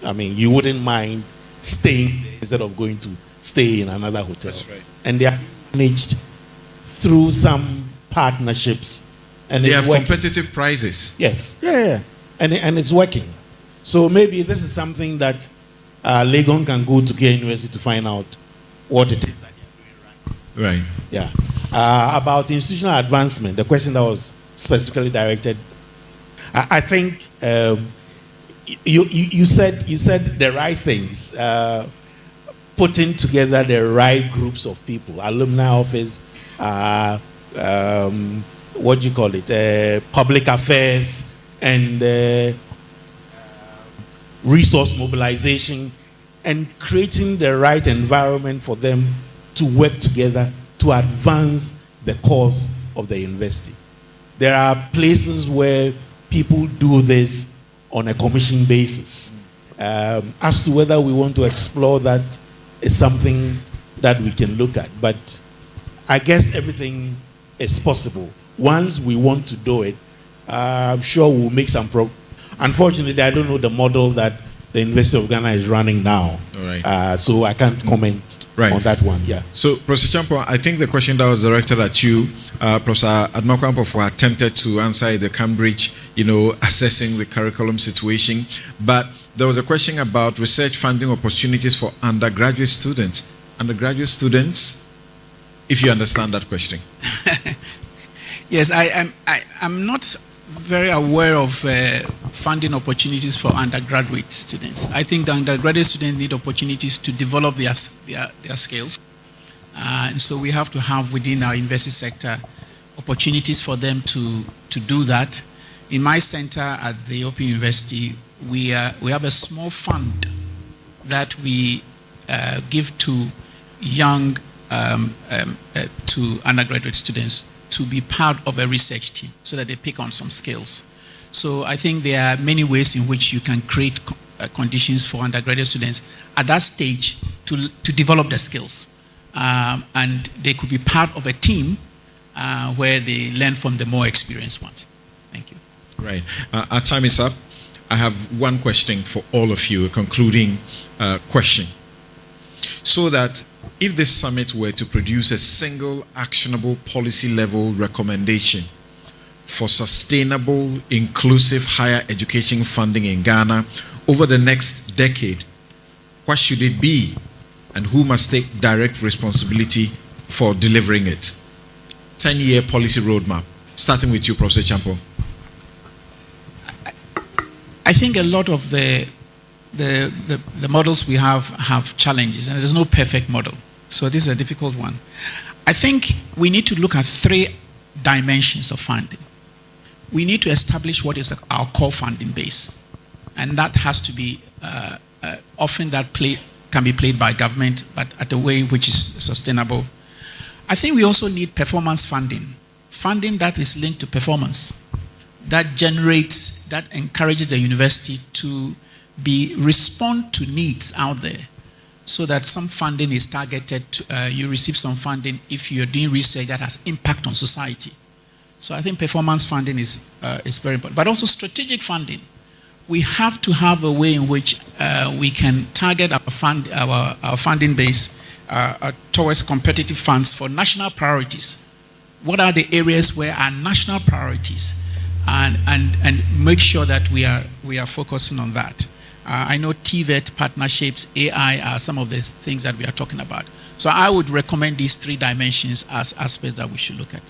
I mean, you wouldn't mind staying instead of going to stay in another hotel. That's right. And they are managed through some partnerships, and they have competitive prices. Yes, yeah, and it's working. So maybe this is something that Legon can go to K University to find out what it is that they are doing right. Right. Yeah. About institutional advancement, the question that was specifically directed, I think you said the right things. Putting together the right groups of people, alumni office, what do you call it, public affairs, and resource mobilization, and creating the right environment for them to work together to advance the cause of the university. There are places where people do this on a commission basis. As to whether we want to explore that is something that we can look at, but I guess everything is possible. Once we want to do it, I'm sure we'll make some Unfortunately, I don't know the model that the University of Ghana is running now. All right. So I can't comment on that one. Yeah. So, Professor Champo, I think the question that was directed at you, Professor Admakwampofo attempted to answer the Cambridge, assessing the curriculum situation. But there was a question about research funding opportunities for undergraduate students. Undergraduate students, if you understand that question. Yes, I'm not very aware of funding opportunities for undergraduate students. I think the undergraduate students need opportunities to develop their skills. And so we have to have within our university sector opportunities for them to do that. In my center at the Open University, we have a small fund that we give to young, to undergraduate students to be part of a research team so that they pick on some skills. So I think there are many ways in which you can create conditions for undergraduate students at that stage to develop their skills. And they could be part of a team where they learn from the more experienced ones. Thank you. Right. Our time is up. I have one question for all of you, a concluding question. So that if this summit were to produce a single actionable policy level recommendation for sustainable, inclusive higher education funding in Ghana over the next decade, what should it be and who must take direct responsibility for delivering it? 10-year policy roadmap, starting with you, Professor Champo. I think a lot of the models we have challenges, and there's no perfect model. So this is a difficult one. I think we need to look at 3 dimensions of funding. We need to establish what is our core funding base. And that has to be, often that can be played by government, but at a way which is sustainable. I think we also need performance funding that is linked to performance, that generates, that encourages the university to respond to needs out there, so that some funding is targeted, you receive some funding if you're doing research that has impact on society. So I think performance funding is very important, but also strategic funding. We have to have a way in which we can target our funding base towards competitive funds for national priorities. What are the areas where are national priorities? And make sure that we are focusing on that. I know TVET partnerships, AI are some of the things that we are talking about. So I would recommend these 3 dimensions as aspects that we should look at.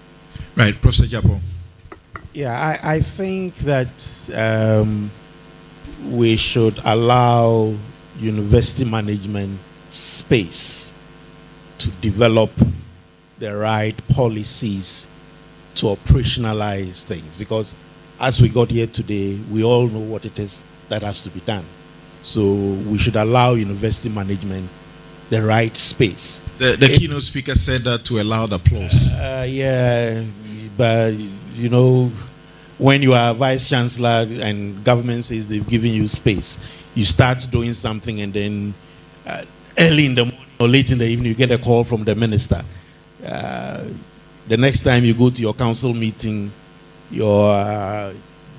Right, Professor Japo. Yeah, I think that we should allow university management space to develop the right policies to operationalize things, because as we got here today, we all know what it is that has to be done. So we should allow university management the right space. The keynote speaker said that to a loud applause. Yeah, but when you are vice chancellor and government says they've given you space, you start doing something, and then early in the morning or late in the evening you get a call from the minister. The next time you go to your council meeting, you're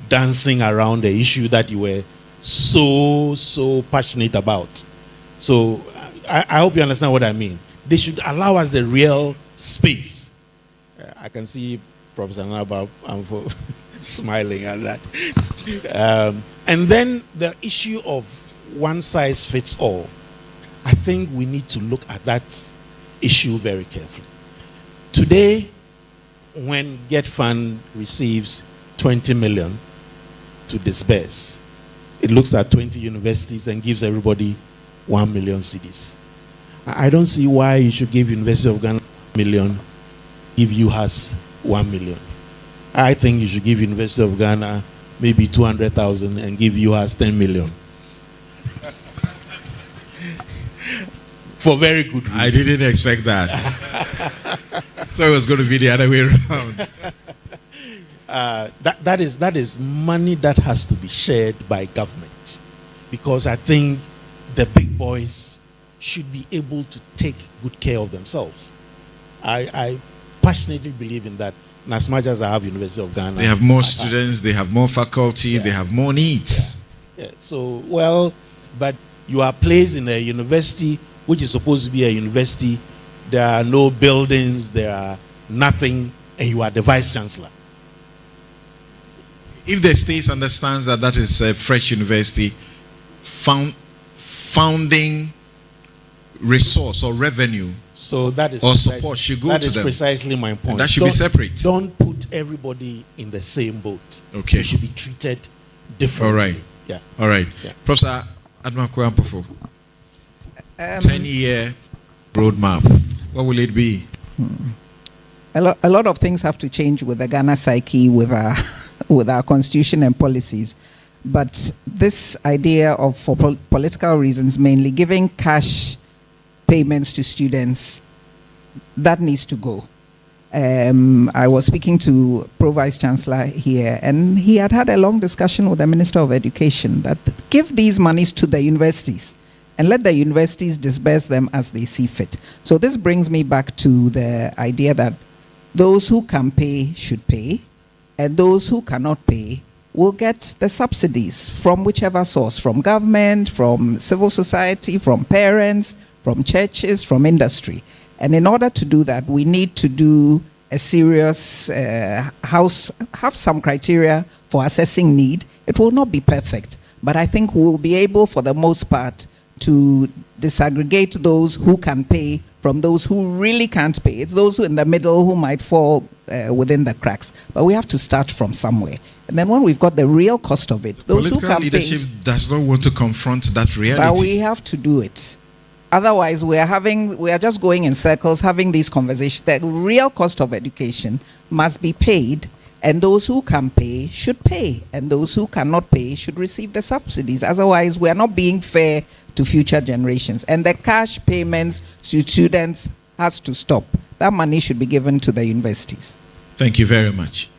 dancing around the issue that you were so passionate about. So I hope you understand what I mean. They should allow us the real space. I can see Professor Naba smiling at that. And then the issue of one size fits all. I think we need to look at that issue very carefully. Today, when Get Fund receives 20 million to disperse, it looks at 20 universities and gives everybody 1 million cedis. I don't see why you should give University of Ghana 1 million if you has 1 million. I think you should give University of Ghana maybe 200,000 and give you has 10 million. For very good reason. I didn't expect that. So it was going to be the other way around. That is money that has to be shared by government, because I think the big boys should be able to take good care of themselves. I passionately believe in that. And as much as I have University of Ghana, They have more students, they have more faculty, they have more needs. Yeah. So, well, but you are placed in a university which is supposed to be a university. There are no buildings, there are nothing, and you are the vice chancellor. If the state understands that that is a fresh university, founding resource or revenue, so that is or support should go to them. That is precisely my point. And that should be separate. Don't put everybody in the same boat. Okay. You should be treated differently. All right. Yeah. All right. Yeah. Professor Admakwe Ampofo, 10-year roadmap. What will it be? A lot of things have to change with the Ghana psyche, with our constitution and policies. But this idea of, for political reasons, mainly giving cash payments to students, that needs to go. I was speaking to Pro Vice Chancellor here, and he had a long discussion with the Minister of Education that give these monies to the universities and let the universities disperse them as they see fit. So this brings me back to the idea that those who can pay should pay, and those who cannot pay will get the subsidies from whichever source, from government, from civil society, from parents, from churches, from industry. And in order to do that, we need to do a serious, have some criteria for assessing need. It will not be perfect, but I think we'll be able, for the most part, to disaggregate those who can pay from those who really can't pay. It's those who in the middle who might fall within the cracks. But we have to start from somewhere. And then when we've got the real cost of it, those who can pay... Political leadership does not want to confront that reality. But we have to do it. Otherwise, we are just going in circles, having these conversations. The real cost of education must be paid, and those who can pay should pay, and those who cannot pay should receive the subsidies. Otherwise, we are not being fair to future generations. And the cash payments to students has to stop. That money should be given to the universities. Thank you very much.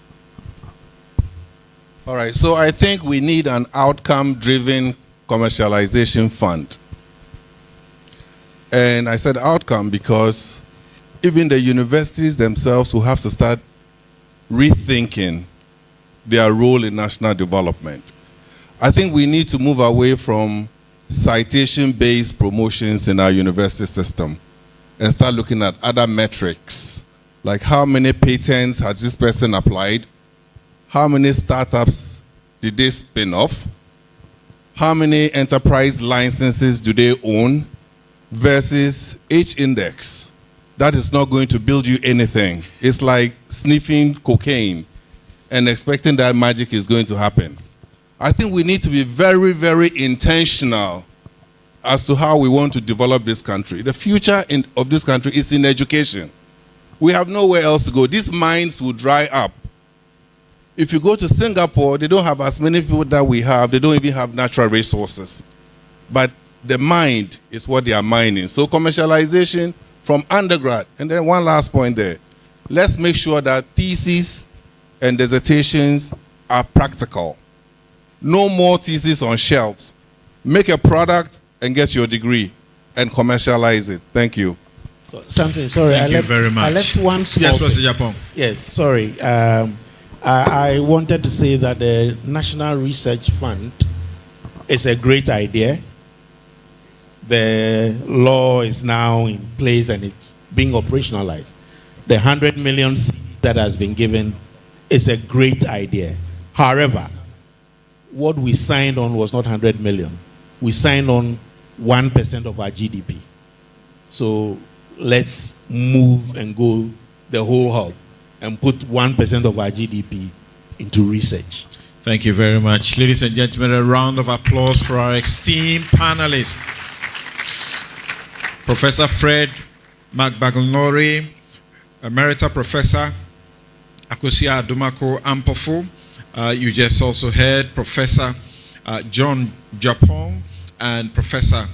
All right, so I think we need an outcome-driven commercialization fund. And I said outcome because even the universities themselves will have to start rethinking their role in national development. I think we need to move away from citation-based promotions in our university system and start looking at other metrics, like how many patents has this person applied, how many startups did they spin off, how many enterprise licenses do they own, versus H-index. That is not going to build you anything. It's like sniffing cocaine and expecting that magic is going to happen. I think we need to be very, very intentional as to how we want to develop this country. The future of this country is in education. We have nowhere else to go. These mines will dry up. If you go to Singapore, they don't have as many people that we have. They don't even have natural resources. But the mind is what they are mining. So commercialization from undergrad. And then one last point there. Let's make sure that theses and dissertations are practical. No more theses on shelves. Make a product and get your degree and commercialize it. Thank you. So, something, sorry, Thank you very much. I left one small Yes, Professor thing. Japan. Yes, sorry. I wanted to say that the National Research Fund is a great idea. The law is now in place and it's being operationalized. The 100 million that has been given is a great idea. However, what we signed on was not 100 million. We signed on 1% of our GDP. So let's move and go the whole hog and put 1% of our GDP into research. Thank you very much. Ladies and gentlemen, a round of applause for our esteemed panelists. Professor Fred Magbagnori, Emerita Professor Akosua Adomako Ampofo. You just also heard Professor John Japon and Professor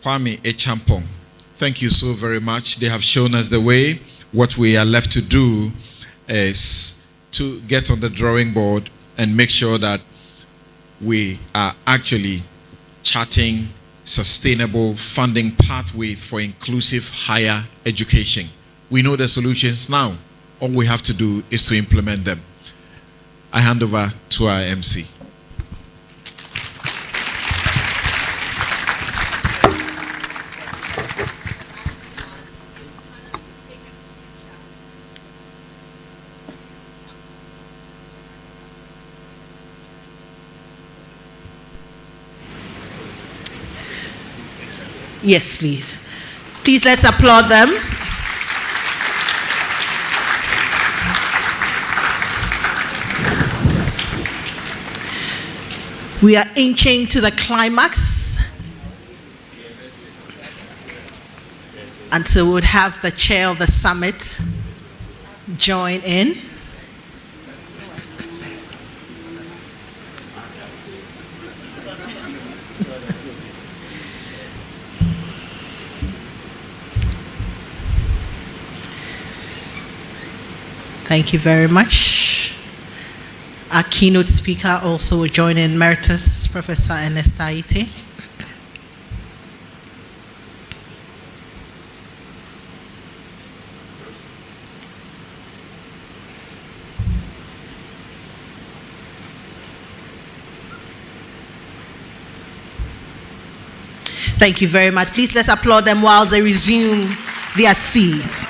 Kwame Echampong. Thank you so very much. They have shown us the way. What we are left to do is to get on the drawing board and make sure that we are actually charting sustainable funding pathways for inclusive higher education. We know the solutions now. All we have to do is to implement them. I hand over to our MC. Yes, please. Please, let's applaud them. We are inching to the climax. And so we would have the chair of the summit join in. Thank you very much. Our keynote speaker also will join in, Emeritus Professor Ernest Aite. Thank you very much. Please let's applaud them while they resume their seats.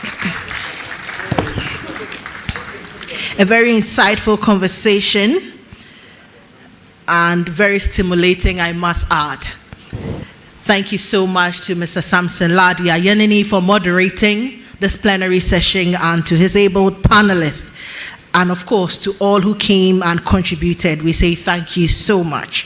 A very insightful conversation and very stimulating, I must add. Thank you so much to Mr. Samson Ladi Ayenini for moderating this plenary session, and to his able panelists, and of course to all who came and contributed. We say thank you so much.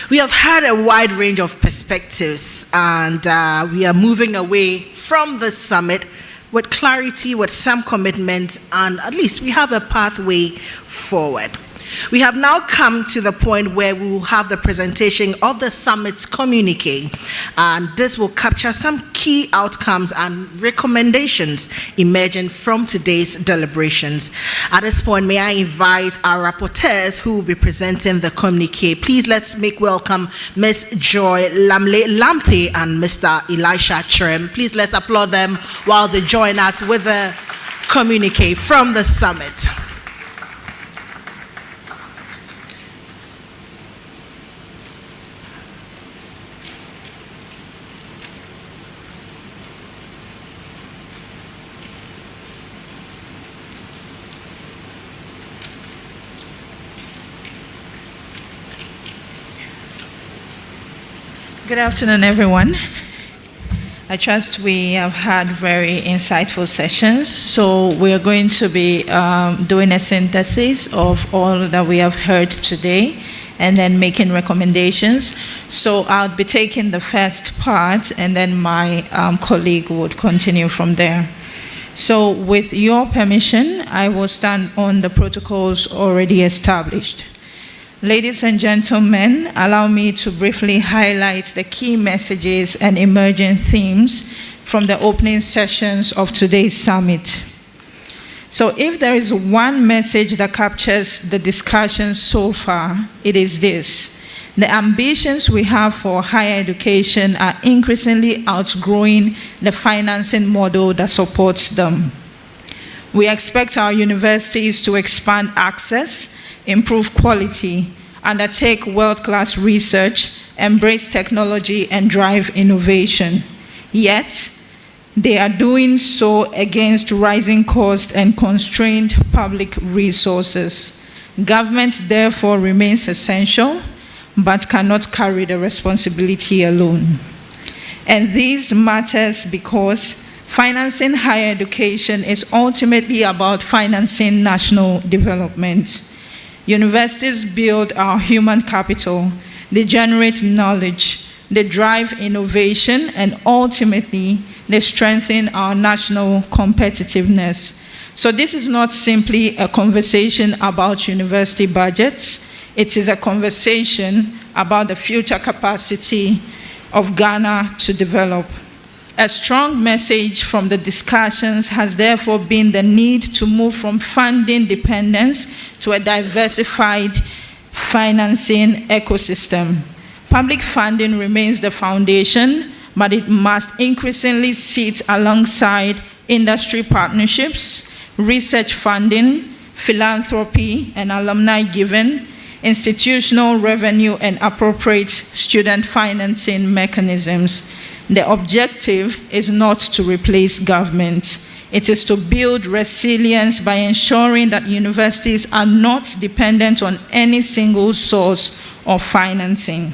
We have had a wide range of perspectives, and we are moving away from this summit with clarity, with some commitment, and at least we have a pathway forward. We have now come to the point where we will have the presentation of the summit's communique, and this will capture some key outcomes and recommendations emerging from today's deliberations. At this point, may I invite our rapporteurs who will be presenting the communique. Please let's make welcome Ms. Joy Lamte and Mr. Elisha Cherem. Please let's applaud them while they join us with the communique from the summit. Good afternoon, everyone. I trust we have had very insightful sessions. So we are going to be doing a synthesis of all that we have heard today and then making recommendations. So I'll be taking the first part, and then my colleague would continue from there. So with your permission, I will stand on the protocols already established. Ladies and gentlemen, allow me to briefly highlight the key messages and emerging themes from the opening sessions of today's summit. So if there is one message that captures the discussion so far, it is this: the ambitions we have for higher education are increasingly outgrowing the financing model that supports them. We expect our universities to expand access, improve quality, undertake world-class research, embrace technology, and drive innovation. Yet, they are doing so against rising costs and constrained public resources. Government, therefore, remains essential, but cannot carry the responsibility alone. And this matters because financing higher education is ultimately about financing national development. Universities build our human capital, they generate knowledge, they drive innovation, and ultimately, they strengthen our national competitiveness. So this is not simply a conversation about university budgets, it is a conversation about the future capacity of Ghana to develop. A strong message from the discussions has therefore been the need to move from funding dependence to a diversified financing ecosystem. Public funding remains the foundation, but it must increasingly sit alongside industry partnerships, research funding, philanthropy and alumni giving, institutional revenue and appropriate student financing mechanisms. The objective is not to replace government. It is to build resilience by ensuring that universities are not dependent on any single source of financing.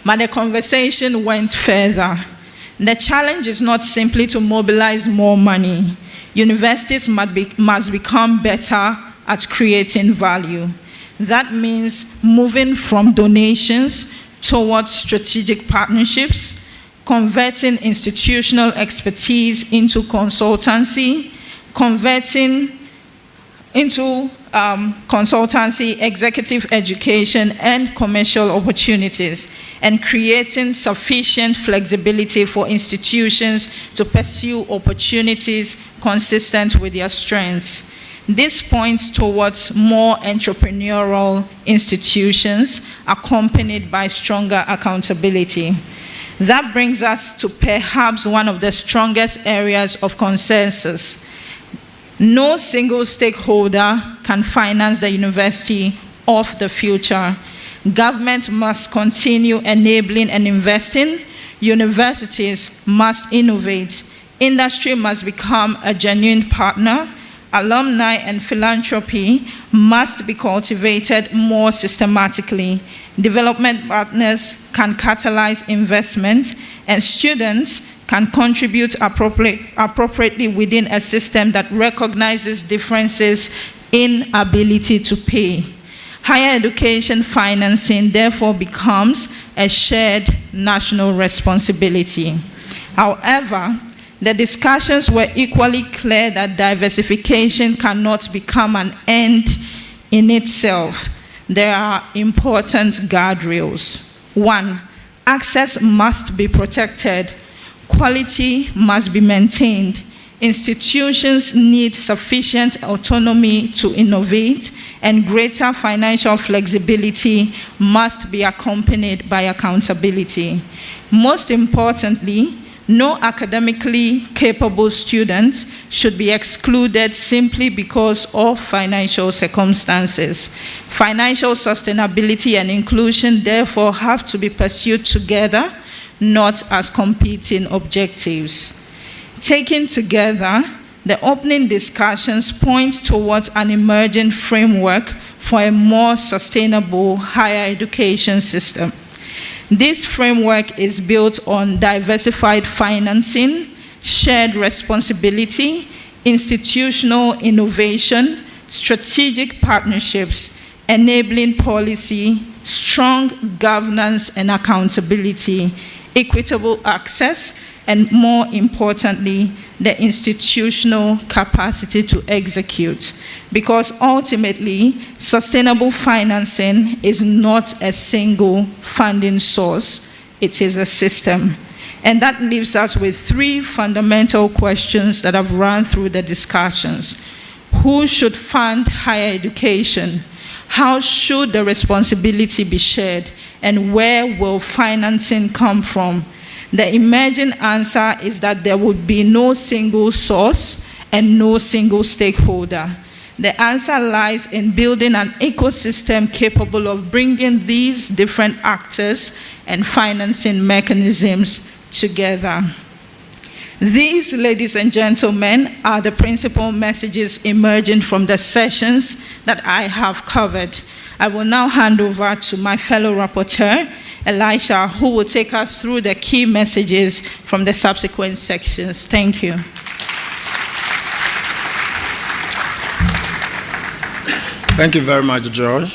But the conversation went further. The challenge is not simply to mobilize more money. Universities must become better at creating value. That means moving from donations towards strategic partnerships, converting institutional expertise into consultancy, converting into consultancy, executive education, and commercial opportunities, and creating sufficient flexibility for institutions to pursue opportunities consistent with their strengths. This points towards more entrepreneurial institutions accompanied by stronger accountability. That brings us to perhaps one of the strongest areas of consensus. No single stakeholder can finance the university of the future. Government must continue enabling and investing. Universities must innovate. Industry must become a genuine partner. Alumni and philanthropy must be cultivated more systematically. Development partners can catalyze investment, and students can contribute appropriately within a system that recognizes differences in ability to pay. Higher education financing therefore becomes a shared national responsibility. However, the discussions were equally clear that diversification cannot become an end in itself. There are important guardrails. 1, access must be protected. Quality must be maintained. Institutions need sufficient autonomy to innovate, and greater financial flexibility must be accompanied by accountability. Most importantly, no academically capable students should be excluded simply because of financial circumstances. Financial sustainability and inclusion therefore have to be pursued together, not as competing objectives. Taken together, the opening discussions point towards an emerging framework for a more sustainable higher education system. This framework is built on diversified financing, shared responsibility, institutional innovation, strategic partnerships, enabling policy, strong governance and accountability, equitable access, and more importantly, the institutional capacity to execute. Because ultimately, sustainable financing is not a single funding source, it is a system. And that leaves us with 3 fundamental questions that have run through the discussions. Who should fund higher education? How should the responsibility be shared? And where will financing come from? The emerging answer is that there would be no single source and no single stakeholder. The answer lies in building an ecosystem capable of bringing these different actors and financing mechanisms together. These, ladies and gentlemen, are the principal messages emerging from the sessions that I have covered. I will now hand over to my fellow rapporteur, Elisha, who will take us through the key messages from the subsequent sections. Thank you. Thank you very much, Joy.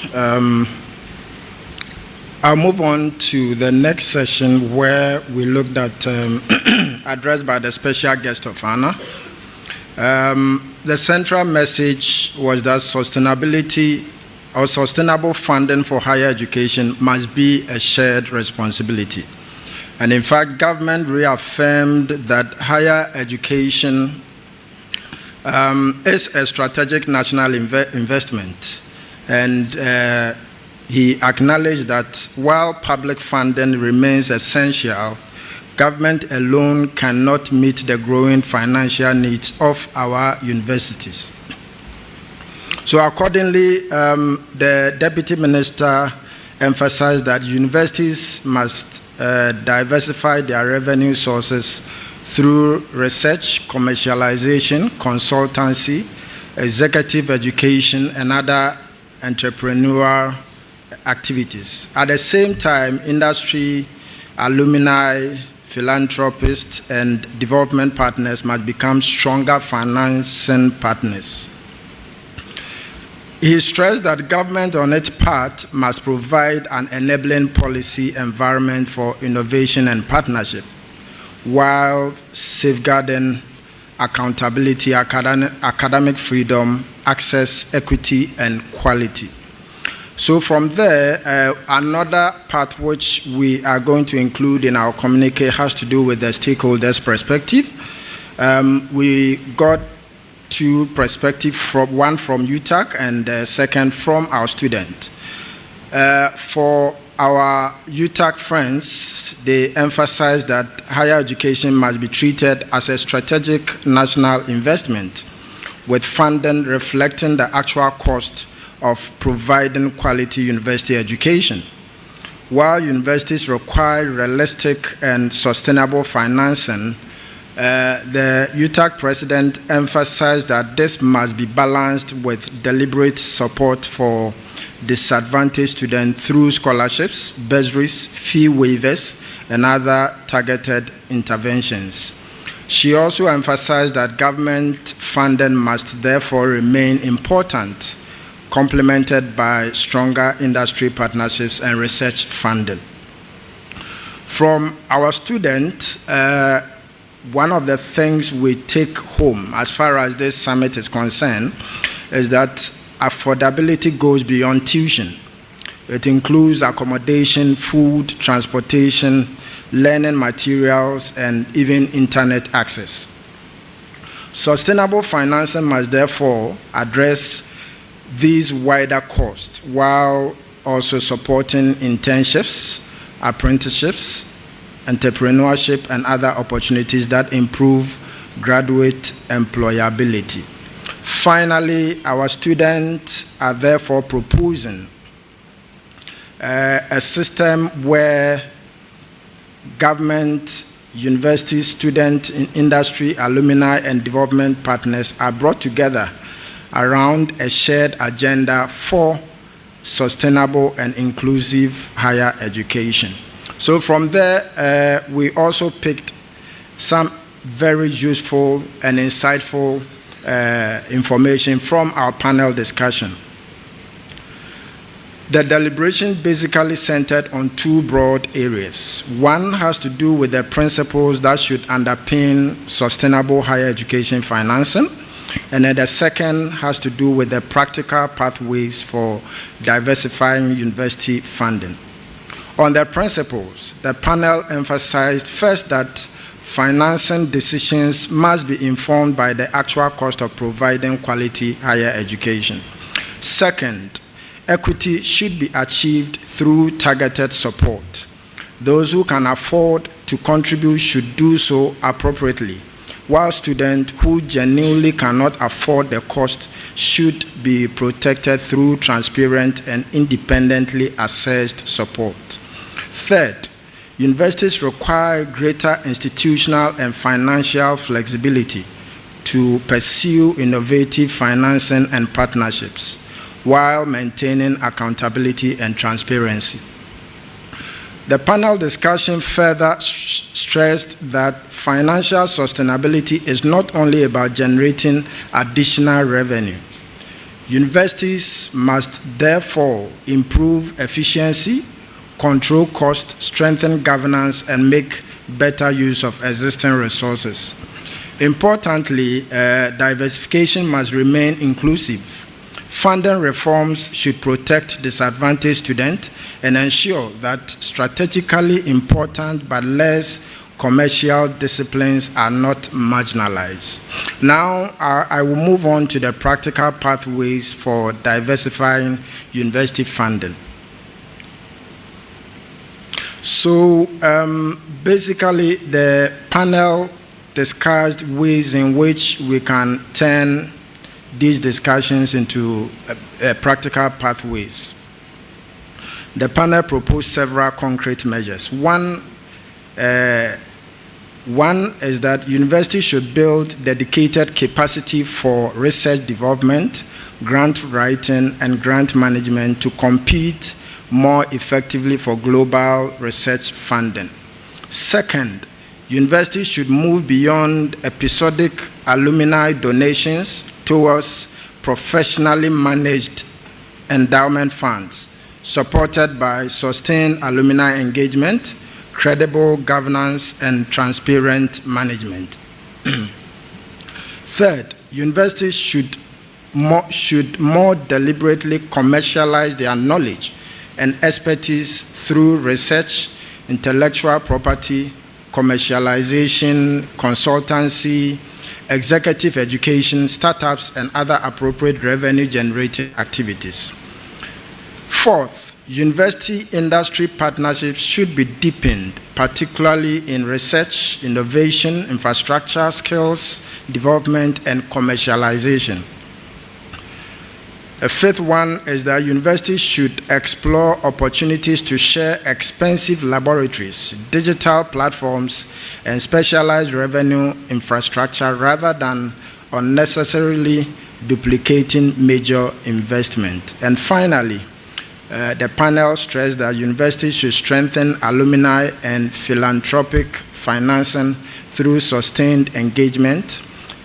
I'll move on to the next session where we looked at addressed by the special guest of honor. The central message was that sustainability or sustainable funding for higher education must be a shared responsibility. And in fact, government reaffirmed that higher education is a strategic national investment. And he acknowledged that while public funding remains essential, Government alone cannot meet the growing financial needs of our universities. So accordingly, the Deputy Minister emphasized that universities must diversify their revenue sources through research, commercialization, consultancy, executive education, and other entrepreneurial activities. At the same time, industry, alumni, philanthropists, and development partners must become stronger financing partners. He stressed that government on its part must provide an enabling policy environment for innovation and partnership, while safeguarding accountability, academic freedom, access, equity, and quality. So from there, another part which we are going to include in our communique has to do with the stakeholders' perspective. We got two perspectives, one from UTAC and the second from our student. For our UTAC friends, they emphasize that higher education must be treated as a strategic national investment, with funding reflecting the actual cost of providing quality university education. While universities require realistic and sustainable financing, the UTAC president emphasized that this must be balanced with deliberate support for disadvantaged students through scholarships, bursaries, fee waivers, and other targeted interventions. She also emphasized that government funding must therefore remain important, complemented by stronger industry partnerships and research funding. From our student, one of the things we take home as far as this summit is concerned is that affordability goes beyond tuition. It includes accommodation, food, transportation, learning materials, and even internet access. Sustainable financing must therefore address these wider costs while also supporting internships, apprenticeships, entrepreneurship, and other opportunities that improve graduate employability. Finally, our students are therefore proposing a system where government, university, student, industry, alumni, and development partners are brought together around a shared agenda for sustainable and inclusive higher education. So from there, we also picked some very useful and insightful information from our panel discussion. The deliberation basically centered on two broad areas. One has to do with the principles that should underpin sustainable higher education financing, and then the second has to do with the practical pathways for diversifying university funding. On the principles, the panel emphasized first that financing decisions must be informed by the actual cost of providing quality higher education. Second, equity should be achieved through targeted support. Those who can afford to contribute should do so appropriately, while students who genuinely cannot afford the cost should be protected through transparent and independently assessed support. Third, universities require greater institutional and financial flexibility to pursue innovative financing and partnerships while maintaining accountability and transparency. The panel discussion further stressed that financial sustainability is not only about generating additional revenue. Universities must therefore improve efficiency, control costs, strengthen governance, and make better use of existing resources. Importantly, diversification must remain inclusive. Funding reforms should protect disadvantaged students and ensure that strategically important but less commercial disciplines are not marginalized. Now, I will move on to the practical pathways for diversifying university funding. So basically, the panel discussed ways in which we can turn these discussions into practical pathways. The panel proposed several concrete measures. One is that universities should build dedicated capacity for research development, grant writing, and grant management to compete more effectively for global research funding. Second, universities should move beyond episodic alumni donations towards professionally managed endowment funds, supported by sustained alumni engagement, credible governance, and transparent management. Third, universities should more deliberately commercialize their knowledge and expertise through research, intellectual property, commercialization, consultancy, executive education, startups, and other appropriate revenue-generating activities. Fourth, university industry partnerships should be deepened, particularly in research, innovation, infrastructure, skills development, and commercialization. A fifth one is that universities should explore opportunities to share expensive laboratories, digital platforms, and specialized revenue infrastructure rather than unnecessarily duplicating major investment. And finally, the panel stressed that universities should strengthen alumni and philanthropic financing through sustained engagement,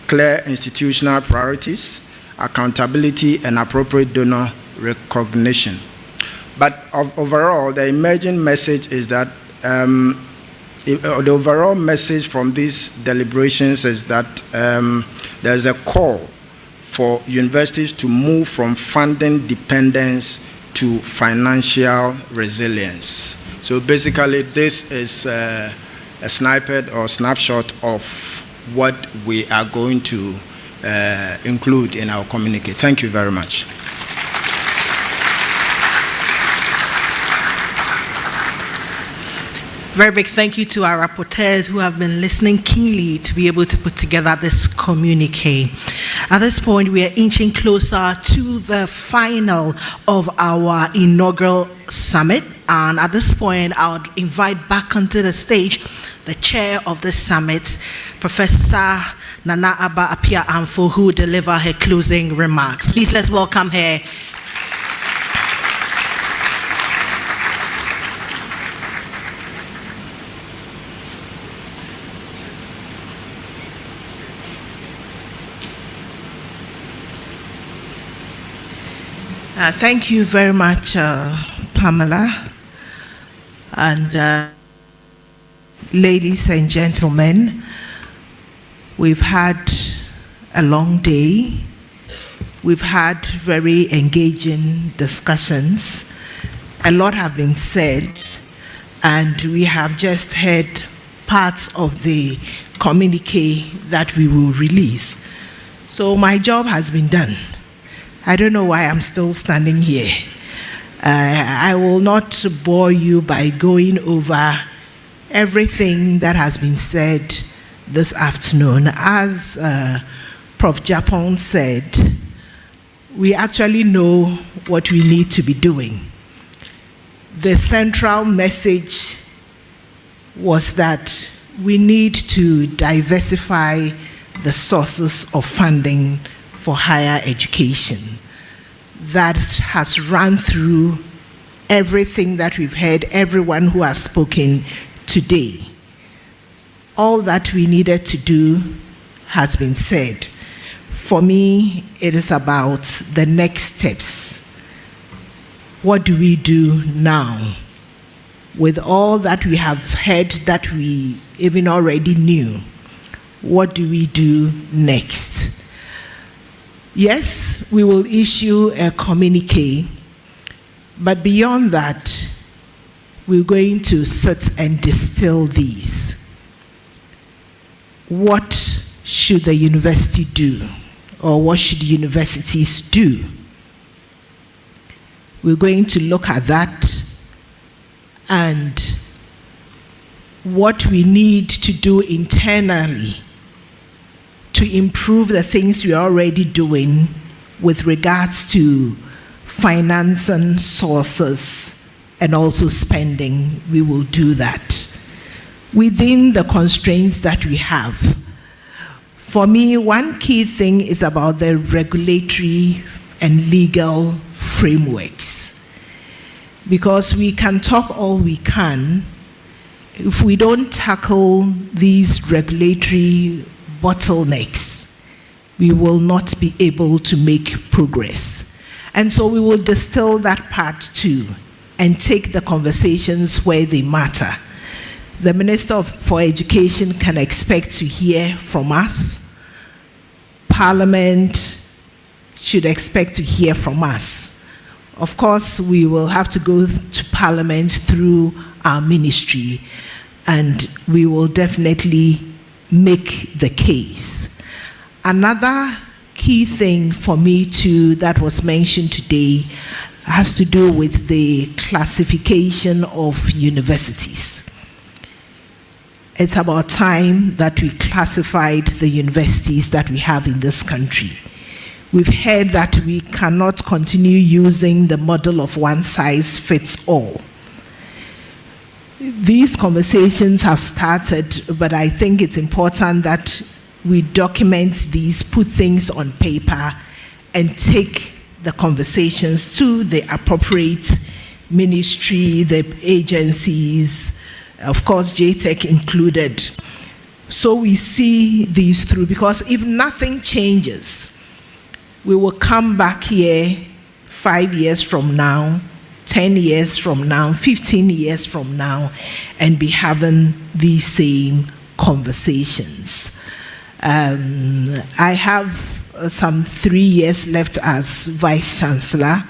clear institutional priorities, accountability, and appropriate donor recognition. But overall, the emerging message is that the overall message from these deliberations is that there's a call for universities to move from funding dependence to financial resilience. So basically, this is a snippet or snapshot of what we are going to include in our communique. Thank you very much. Very big thank you to our rapporteurs who have been listening keenly to be able to put together this communique. At this point, we are inching closer to the final of our inaugural summit. And at this point, I would invite back onto the stage the chair of the summit, Professor Nana Aba Apia Amfo, who will deliver her closing remarks. Please let's welcome her. Thank you very much, Pamela. And ladies and gentlemen, we've had a long day. We've had very engaging discussions. A lot have been said, and we have just heard parts of the communique that we will release. So my job has been done. I don't know why I'm still standing here. I will not bore you by going over everything that has been said this afternoon. As Prof. Japon said, we actually know what we need to be doing. The central message was that we need to diversify the sources of funding for higher education. That has run through everything that we've heard, everyone who has spoken today. All that we needed to do has been said. For me, it is about the next steps. What do we do now? With all that we have heard that we even already knew, what do we do next? Yes, we will issue a communique, but beyond that, we're going to sit and distill these. What should the university do, or what should universities do? We're going to look at that and what we need to do internally to improve the things we are already doing with regards to financing sources and also spending, we will do that within the constraints that we have. For me, one key thing is about the regulatory and legal frameworks, because we can talk all we can. If we don't tackle these regulatory bottlenecks, we will not be able to make progress. And so we will distill that part too and take the conversations where they matter. The Minister for Education can expect to hear from us. Parliament should expect to hear from us. Of course, we will have to go to Parliament through our ministry, and we will definitely make the case. Another key thing for me too that was mentioned today has to do with the classification of universities. It's about time that we classified the universities that we have in this country. We've heard that we cannot continue using the model of one size fits all. These conversations have started, but I think it's important that we document these, put things on paper, and take the conversations to the appropriate ministry, the agencies, of course, JTech included. So we see these through, because if nothing changes, we will come back here 5 years from now, 10 years from now, 15 years from now, and be having these same conversations. I have some 3 years left as Vice Chancellor.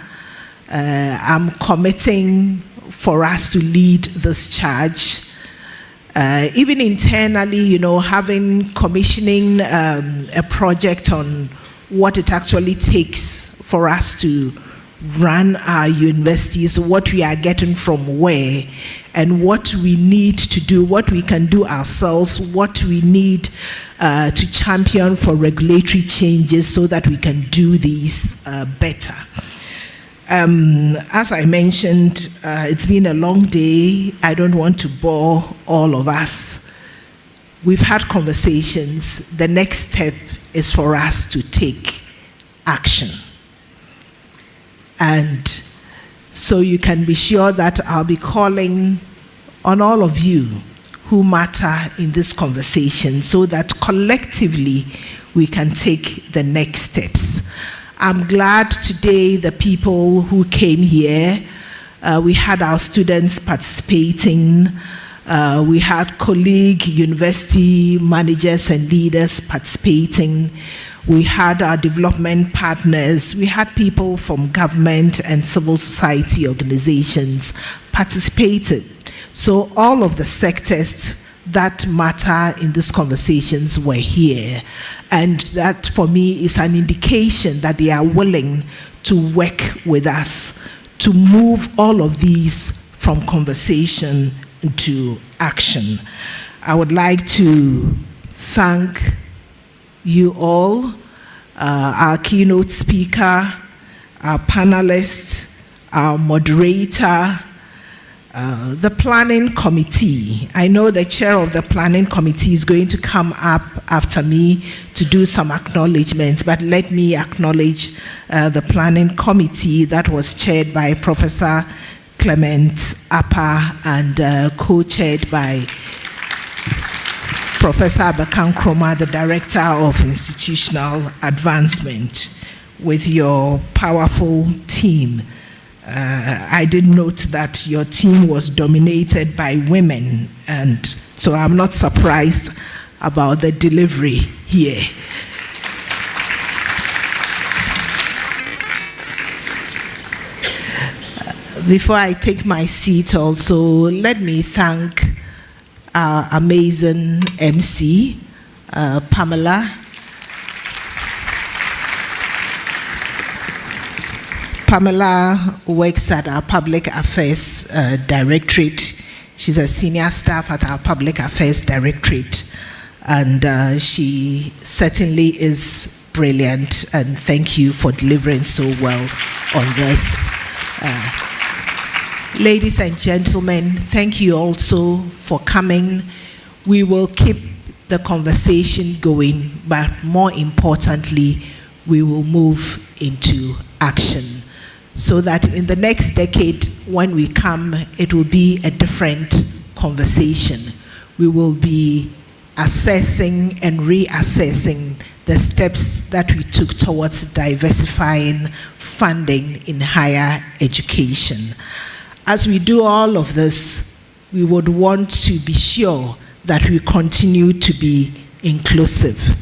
I'm committing for us to lead this charge. Even internally, having commissioning a project on what it actually takes for us to run our universities, what we are getting from where, and what we need to do, what we can do ourselves, what we need to champion for regulatory changes so that we can do these better. As I mentioned, it's been a long day. I don't want to bore all of us. We've had conversations. The next step is for us to take action. And so you can be sure that I'll be calling on all of you who matter in this conversation so that collectively we can take the next steps. I'm glad today the people who came here, we had our students participating, we had colleague university managers and leaders participating, we had our development partners, we had people from government and civil society organizations participated. So all of the sectors that matter in these conversations were here. And that for me is an indication that they are willing to work with us to move all of these from conversation into action. I would like to thank you all, our keynote speaker, our panelists, our moderator, the planning committee. I know the chair of the planning committee is going to come up after me to do some acknowledgements, but let me acknowledge the planning committee that was chaired by Professor Clement Appa and co-chaired by Professor Abakan Kroma, the Director of Institutional Advancement, with your powerful team. I did note that your team was dominated by women, and so I'm not surprised about the delivery here. Before I take my seat also, let me thank our amazing MC, Pamela. Pamela works at our Public Affairs Directorate. She's a senior staff at our Public Affairs Directorate, and she certainly is brilliant, and thank you for delivering so well on this. Ladies and gentlemen, thank you also for coming. We will keep the conversation going, but more importantly, we will move into action so that in the next decade, when we come, it will be a different conversation. We will be assessing and reassessing the steps that we took towards diversifying funding in higher education. As we do all of this, we would want to be sure that we continue to be inclusive.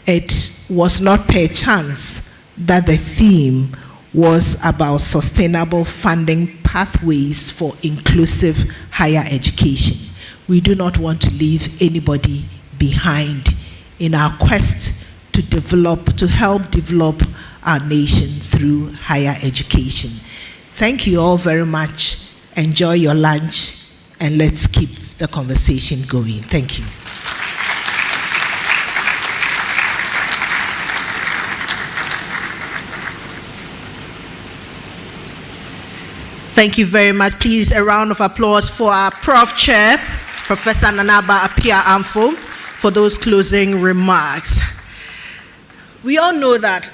It was not per chance that the theme was about sustainable funding pathways for inclusive higher education. We do not want to leave anybody behind in our quest to develop, to help develop our nation through higher education. Thank you all very much. Enjoy your lunch, and let's keep the conversation going. Thank you. Thank you very much. Please, a round of applause for our Prof. Chair, Professor Nanaba Appiah-Amfo, for those closing remarks. We all know that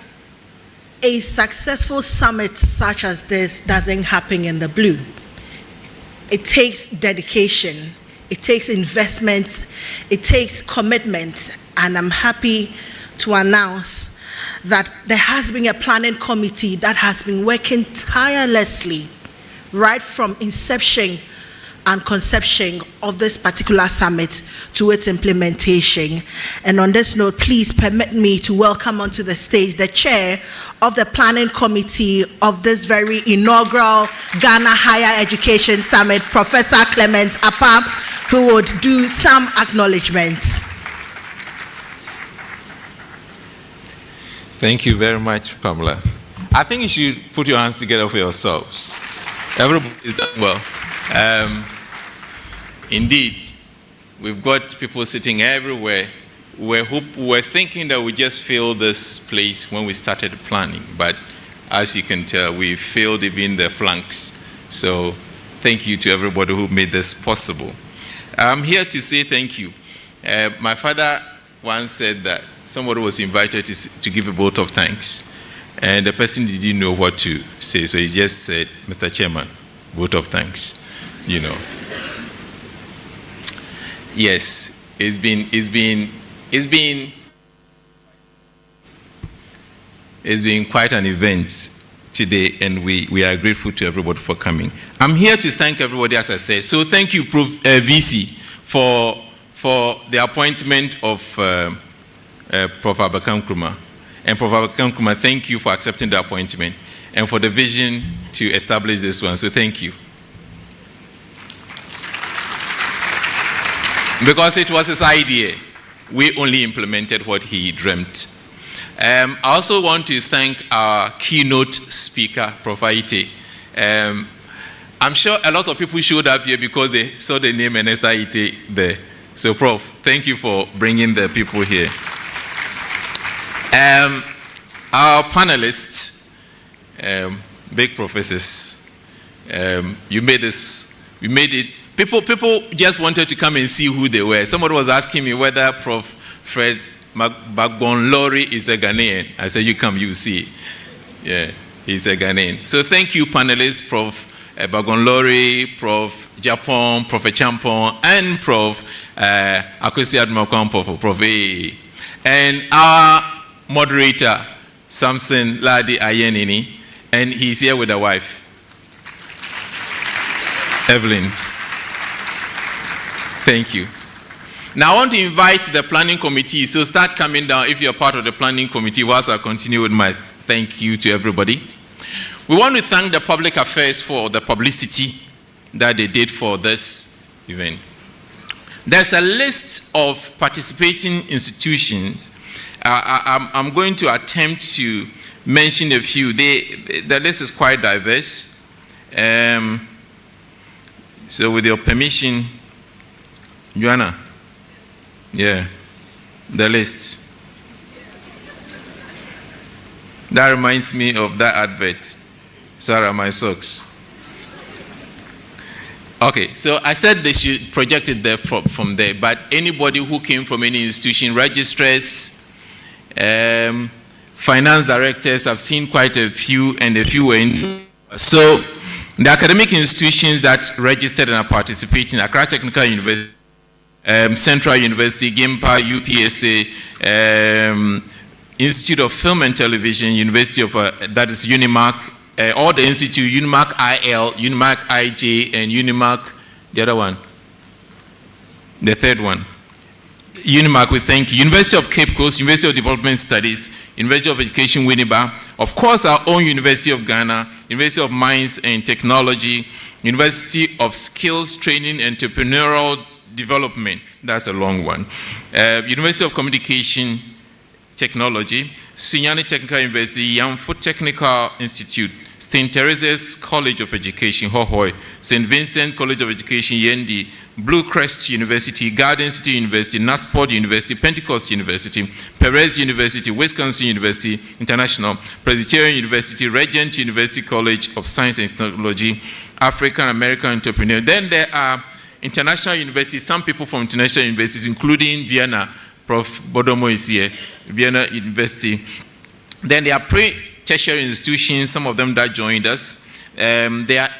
a successful summit such as this doesn't happen in the blue. It takes dedication, it takes investment, it takes commitment, and I'm happy to announce that there has been a planning committee that has been working tirelessly right from inception and conception of this particular summit to its implementation. And on this note, please permit me to welcome onto the stage the chair of the planning committee of this very inaugural Ghana Higher Education Summit, Professor Clement Appiah, who would do some acknowledgements. Thank you very much, Pamela. I think you should put your hands together for yourselves. Everybody is done well. Indeed, we've got people sitting everywhere. We're thinking that we just filled this place when we started planning, but as you can tell, we filled even the flanks. So thank you to everybody who made this possible. I'm here to say thank you. My father once said that somebody was invited to give a vote of thanks, and the person didn't know what to say, so he just said, Mr. Chairman, vote of thanks, you know. Yes, it's been quite an event today, and we are grateful to everybody for coming. I'm here to thank everybody, as I said. So thank you, VC, for the appointment of Prof. Abakam Nkrumah. And Prof. Abakam Nkrumah, thank you for accepting the appointment and for the vision to establish this one. So thank you. Because it was his idea, we only implemented what he dreamt. I also want to thank our keynote speaker, Prof. Ite. I'm sure a lot of people showed up here because they saw the name Ernesta Ite there. So, Prof, thank you for bringing the people here. Our panelists, big professors, you made this, we made it. People just wanted to come and see who they were. Somebody was asking me whether Prof. Fred Bagbonlori is a Ghanaian. I said, you come, you see. Yeah, he's a Ghanaian. So thank you, panelists, Prof. Bagbonlori, Prof. Japon, Prof. Champon, and Prof. Akwesi Adumakwampo for Prof. A. And our moderator, Samson Ladi Ayenini, and he's here with a wife, Evelyn. Thank you. Now I want to invite the planning committee, so start coming down if you're part of the planning committee whilst I continue with my thank you to everybody. We want to thank the public affairs for the publicity that they did for this event. There's a list of participating institutions. I'm going to attempt to mention a few. The list is quite diverse. So with your permission, Joanna, yeah, the list. That reminds me of that advert, Sarah, my socks. Okay, so I said they should project it there from there, but anybody who came from any institution, registrars, finance directors, I've seen quite a few, and a few were in. So the academic institutions that registered and are participating: Accra Technical University, Central University, GIMPA, UPSA, Institute of Film and Television, University of, that is Unimark, all the institute, Unimark IL, Unimark IJ, and Unimark, the other one, the third one. Unimark, we thank you. University of Cape Coast, University of Development Studies, University of Education, Winneba, of course our own University of Ghana, University of Mines and Technology, University of Skills Training and Entrepreneurial Development, that's a long one. University of Communication Technology, Sunyani Technical University, Yamfo Technical Institute, St. Teresa's College of Education, Hohoi, St. Vincent College of Education, Yendi, Blue Crest University, Garden City University, Nasford University, Pentecost University, Perez University, Wisconsin University International, Presbyterian University, Regent University College of Science and Technology, African American Entrepreneur. Then there are international universities, some people from international universities, including Vienna. Prof. Bodomo is here, Vienna University. Then there are pre-tertiary institutions, some of them that joined us. There are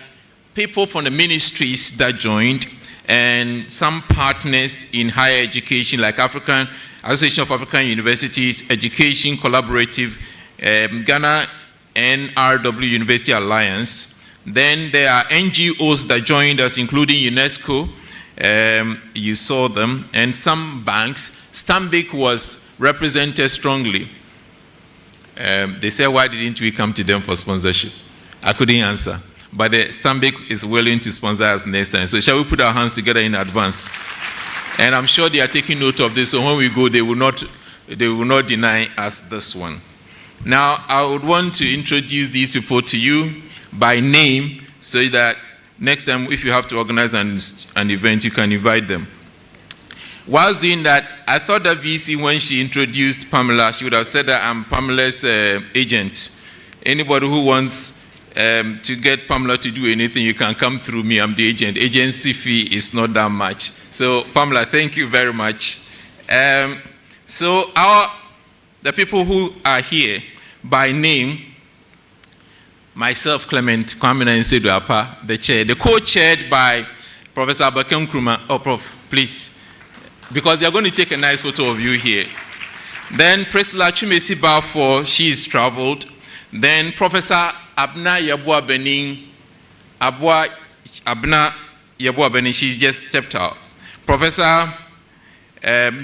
people from the ministries that joined, and some partners in higher education, like African Association of African Universities, Education Collaborative, Ghana NRW University Alliance. Then there are NGOs that joined us, including UNESCO. You saw them, and some banks. Stanbic was represented strongly. They said, why didn't we come to them for sponsorship? I couldn't answer. But the Stanbic is willing to sponsor us next time. So shall we put our hands together in advance? And I'm sure they are taking note of this, so when we go, they will not deny us this one. Now, I would want to introduce these people to you by name, so that next time, if you have to organize an event, you can invite them. Whilst doing that, I thought that VC, when she introduced Pamela, she would have said that I'm Pamela's agent. Anybody who wants to get Pamela to do anything, you can come through me. I'm the agent. Agency fee is not that much. So, Pamela, thank you very much. So, the people who are here by name, myself, Clement Kwamina Nsedu Apa, the chair, the co-chaired by Professor Abakem Nkrumah. Oh, Prof, please. Because they're going to take a nice photo of you here. Then Priscilla Chumesi Balfour, she's traveled. Then Professor Abna Yabua Benin, she just stepped out. Professor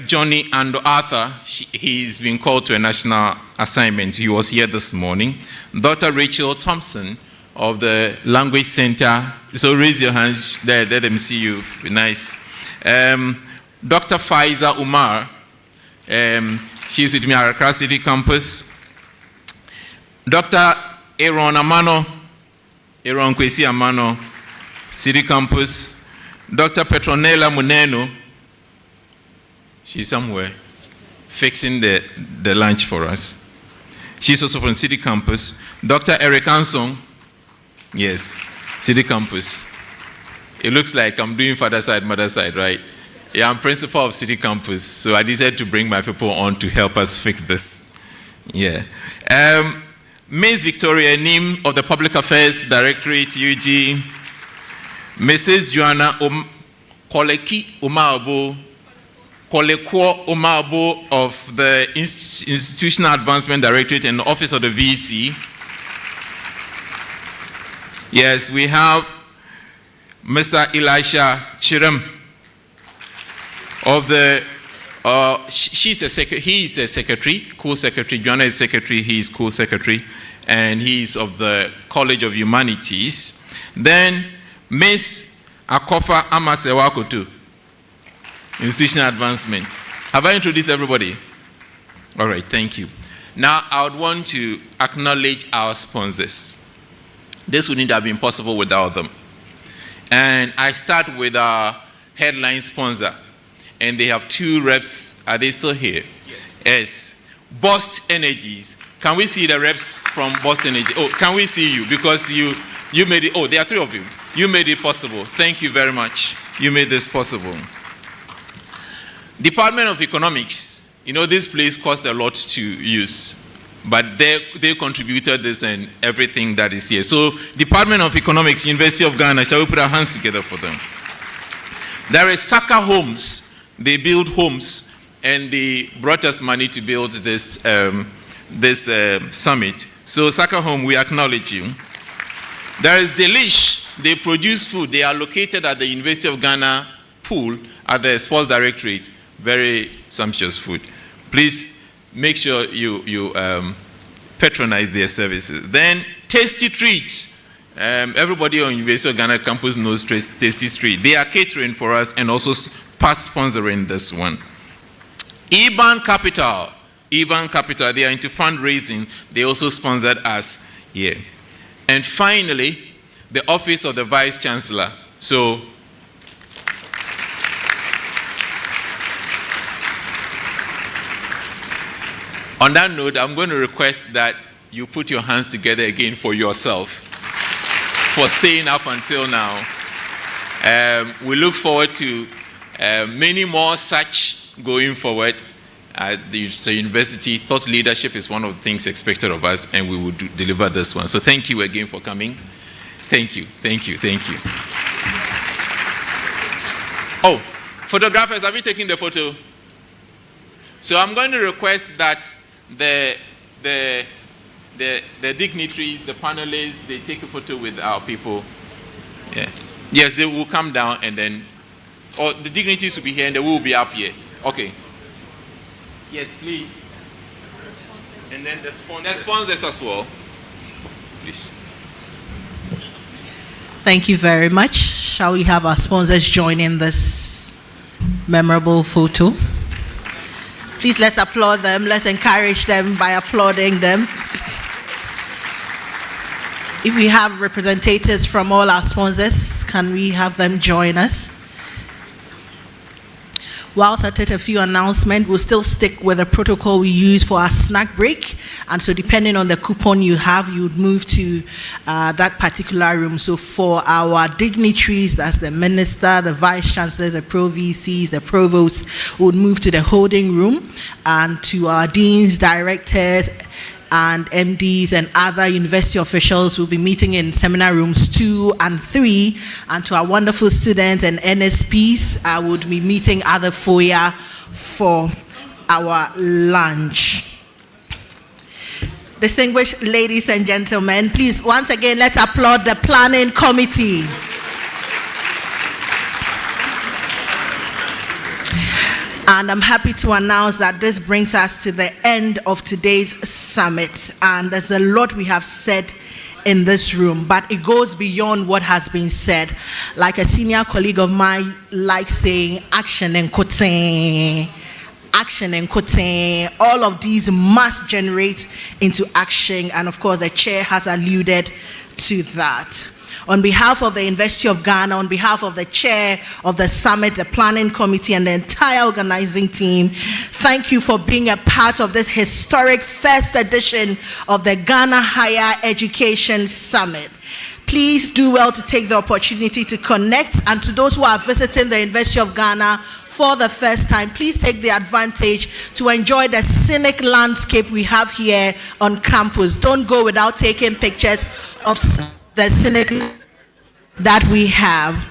Johnny Ando Arthur, he's been called to a national assignment. He was here this morning. Dr. Rachel Thompson of the Language Center. So raise your hand there, let them see you. Nice. Dr. Faiza Umar, she's with me at Accra City Campus. Dr. Aaron Kwesi Amano, City Campus. Dr. Petronella Muneno, she's somewhere fixing the lunch for us. She's also from City Campus. Dr. Eric Ansong, yes, City Campus. It looks like I'm doing father side, mother side, right? Yeah, I'm principal of City Campus, so I decided to bring my people on to help us fix this. Yeah. Ms. Victoria Nim of the Public Affairs Directorate, UG. Mrs. Joanna Kolekwo Omabo of the Institutional Advancement Directorate and Office of the VC. Yes, we have Mr. Elisha Chirem of the, he is a secretary, co-secretary. Joanna is secretary, he is co-secretary, and he is of the College of Humanities. Then Ms. Akofa Amasewakotu, Institutional Advancement. Have I introduced everybody? All right, thank you. Now, I would want to acknowledge our sponsors. This wouldn't have been possible without them. And I start with our headline sponsor. And they have 2 reps. Are they still here? Yes. Bost Energies. Can we see the reps from Bost Energy? Oh, can we see you? Because you made it. Oh, there are 3 of you. You made it possible. Thank you very much. You made this possible. Department of Economics. You know, this place cost a lot to use, but they contributed this and everything that is here. So, Department of Economics, University of Ghana, shall we put our hands together for them? There is Saka Homes. They build homes, and they brought us money to build this summit. So, Saka Home, we acknowledge you. There is Delish. They produce food. They are located at the University of Ghana pool at the Sports Directorate. Very sumptuous food. Please make sure you patronize their services. Then Tasty Treats. Everybody on University of Ghana campus knows Tasty Treats. They are catering for us and also past sponsoring this one. Eban Capital. Eban Capital, they are into fundraising. They also sponsored us here. And finally, the Office of the Vice Chancellor. So, on that note, I'm going to request that you put your hands together again for yourself, for staying up until now. We look forward to many more such going forward. At the university, thought leadership is one of the things expected of us, and we will deliver this one. So thank you again for coming. Thank you, thank you, thank you. Oh, photographers, have you taken the photo? So I'm going to request that the dignitaries, the panelists, they take a photo with our people. Yeah. Yes, they will come down and then, or the dignitaries will be here and they will be up here. Okay. Yes, please. And then the sponsors as well. Please. Thank you very much. Shall we have our sponsors join in this memorable photo? Please, let's applaud them. Let's encourage them by applauding them. If we have representatives from all our sponsors, can we have them join us? Whilst I take a few announcements, we'll still stick with the protocol we use for our snack break. And so depending on the coupon you have, you would move to that particular room. So for our dignitaries, that's the minister, the vice chancellors, the pro VCs, the provosts, would move to the holding room. And to our deans, directors, and MDs and other university officials will be meeting in seminar rooms 2 and 3. And to our wonderful students and NSPs, I would be meeting at the foyer for our lunch. Distinguished ladies and gentlemen, please, once again, let's applaud the planning committee. And I'm happy to announce that this brings us to the end of today's summit. And there's a lot we have said in this room, but it goes beyond what has been said. Like a senior colleague of mine likes saying, action and quoting. Action and quoting. All of these must generate into action. And of course, the chair has alluded to that. On behalf of the University of Ghana, on behalf of the chair of the summit, the planning committee, and the entire organizing team, thank you for being a part of this historic first edition of the Ghana Higher Education Summit. Please do well to take the opportunity to connect, and to those who are visiting the University of Ghana for the first time, please take the advantage to enjoy the scenic landscape we have here on campus. Don't go without taking pictures of the scenic that we have.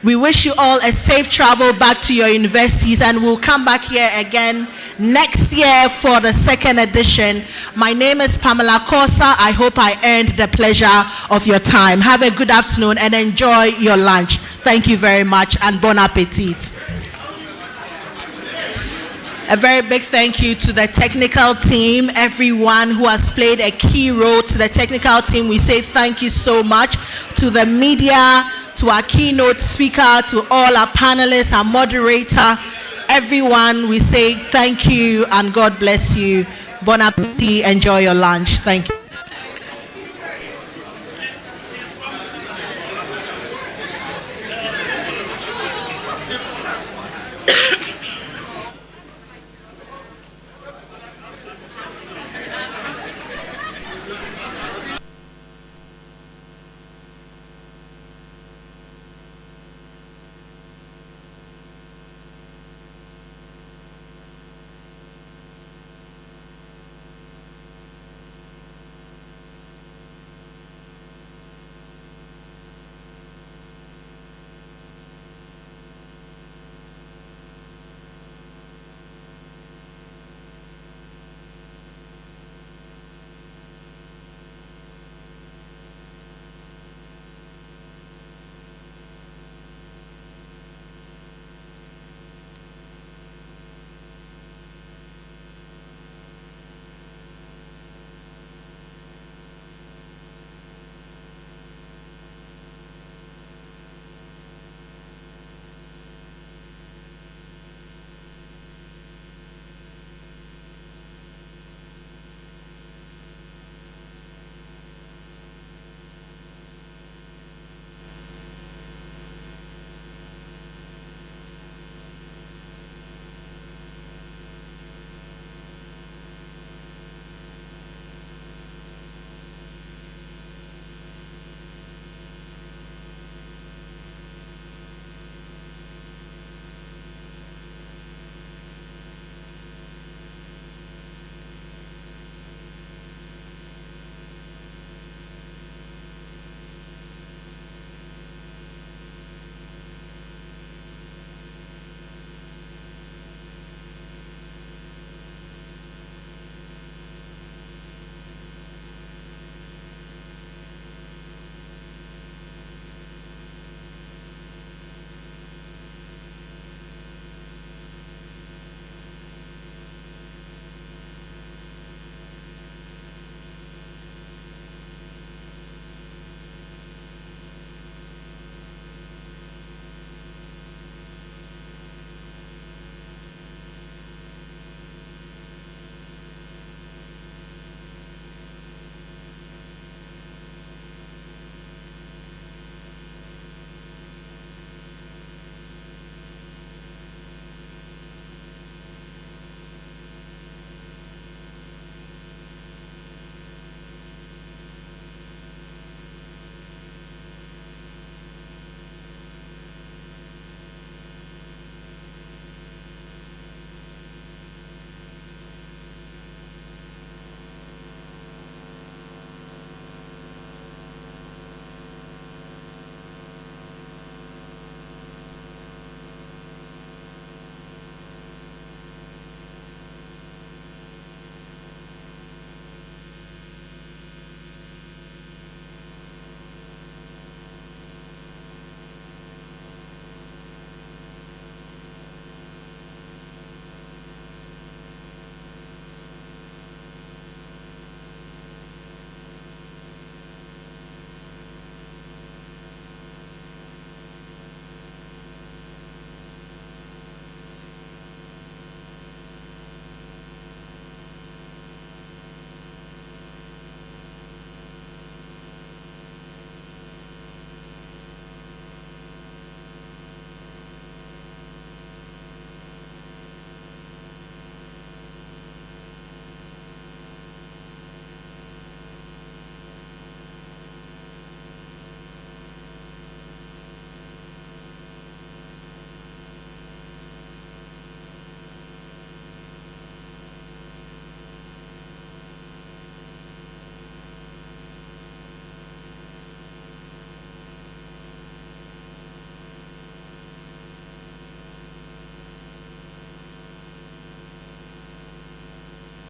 We wish you all a safe travel back to your universities, and we'll come back here again next year for the second edition. My name is Pamela Kosa. I hope I earned the pleasure of your time. Have a good afternoon and enjoy your lunch. Thank you very much, and bon appetit. A very big thank you to the technical team, everyone who has played a key role. To the technical team, we say thank you so much. To the media, to our keynote speaker, to all our panelists, our moderator, everyone, we say thank you and God bless you. Bon appetit, enjoy your lunch. Thank you.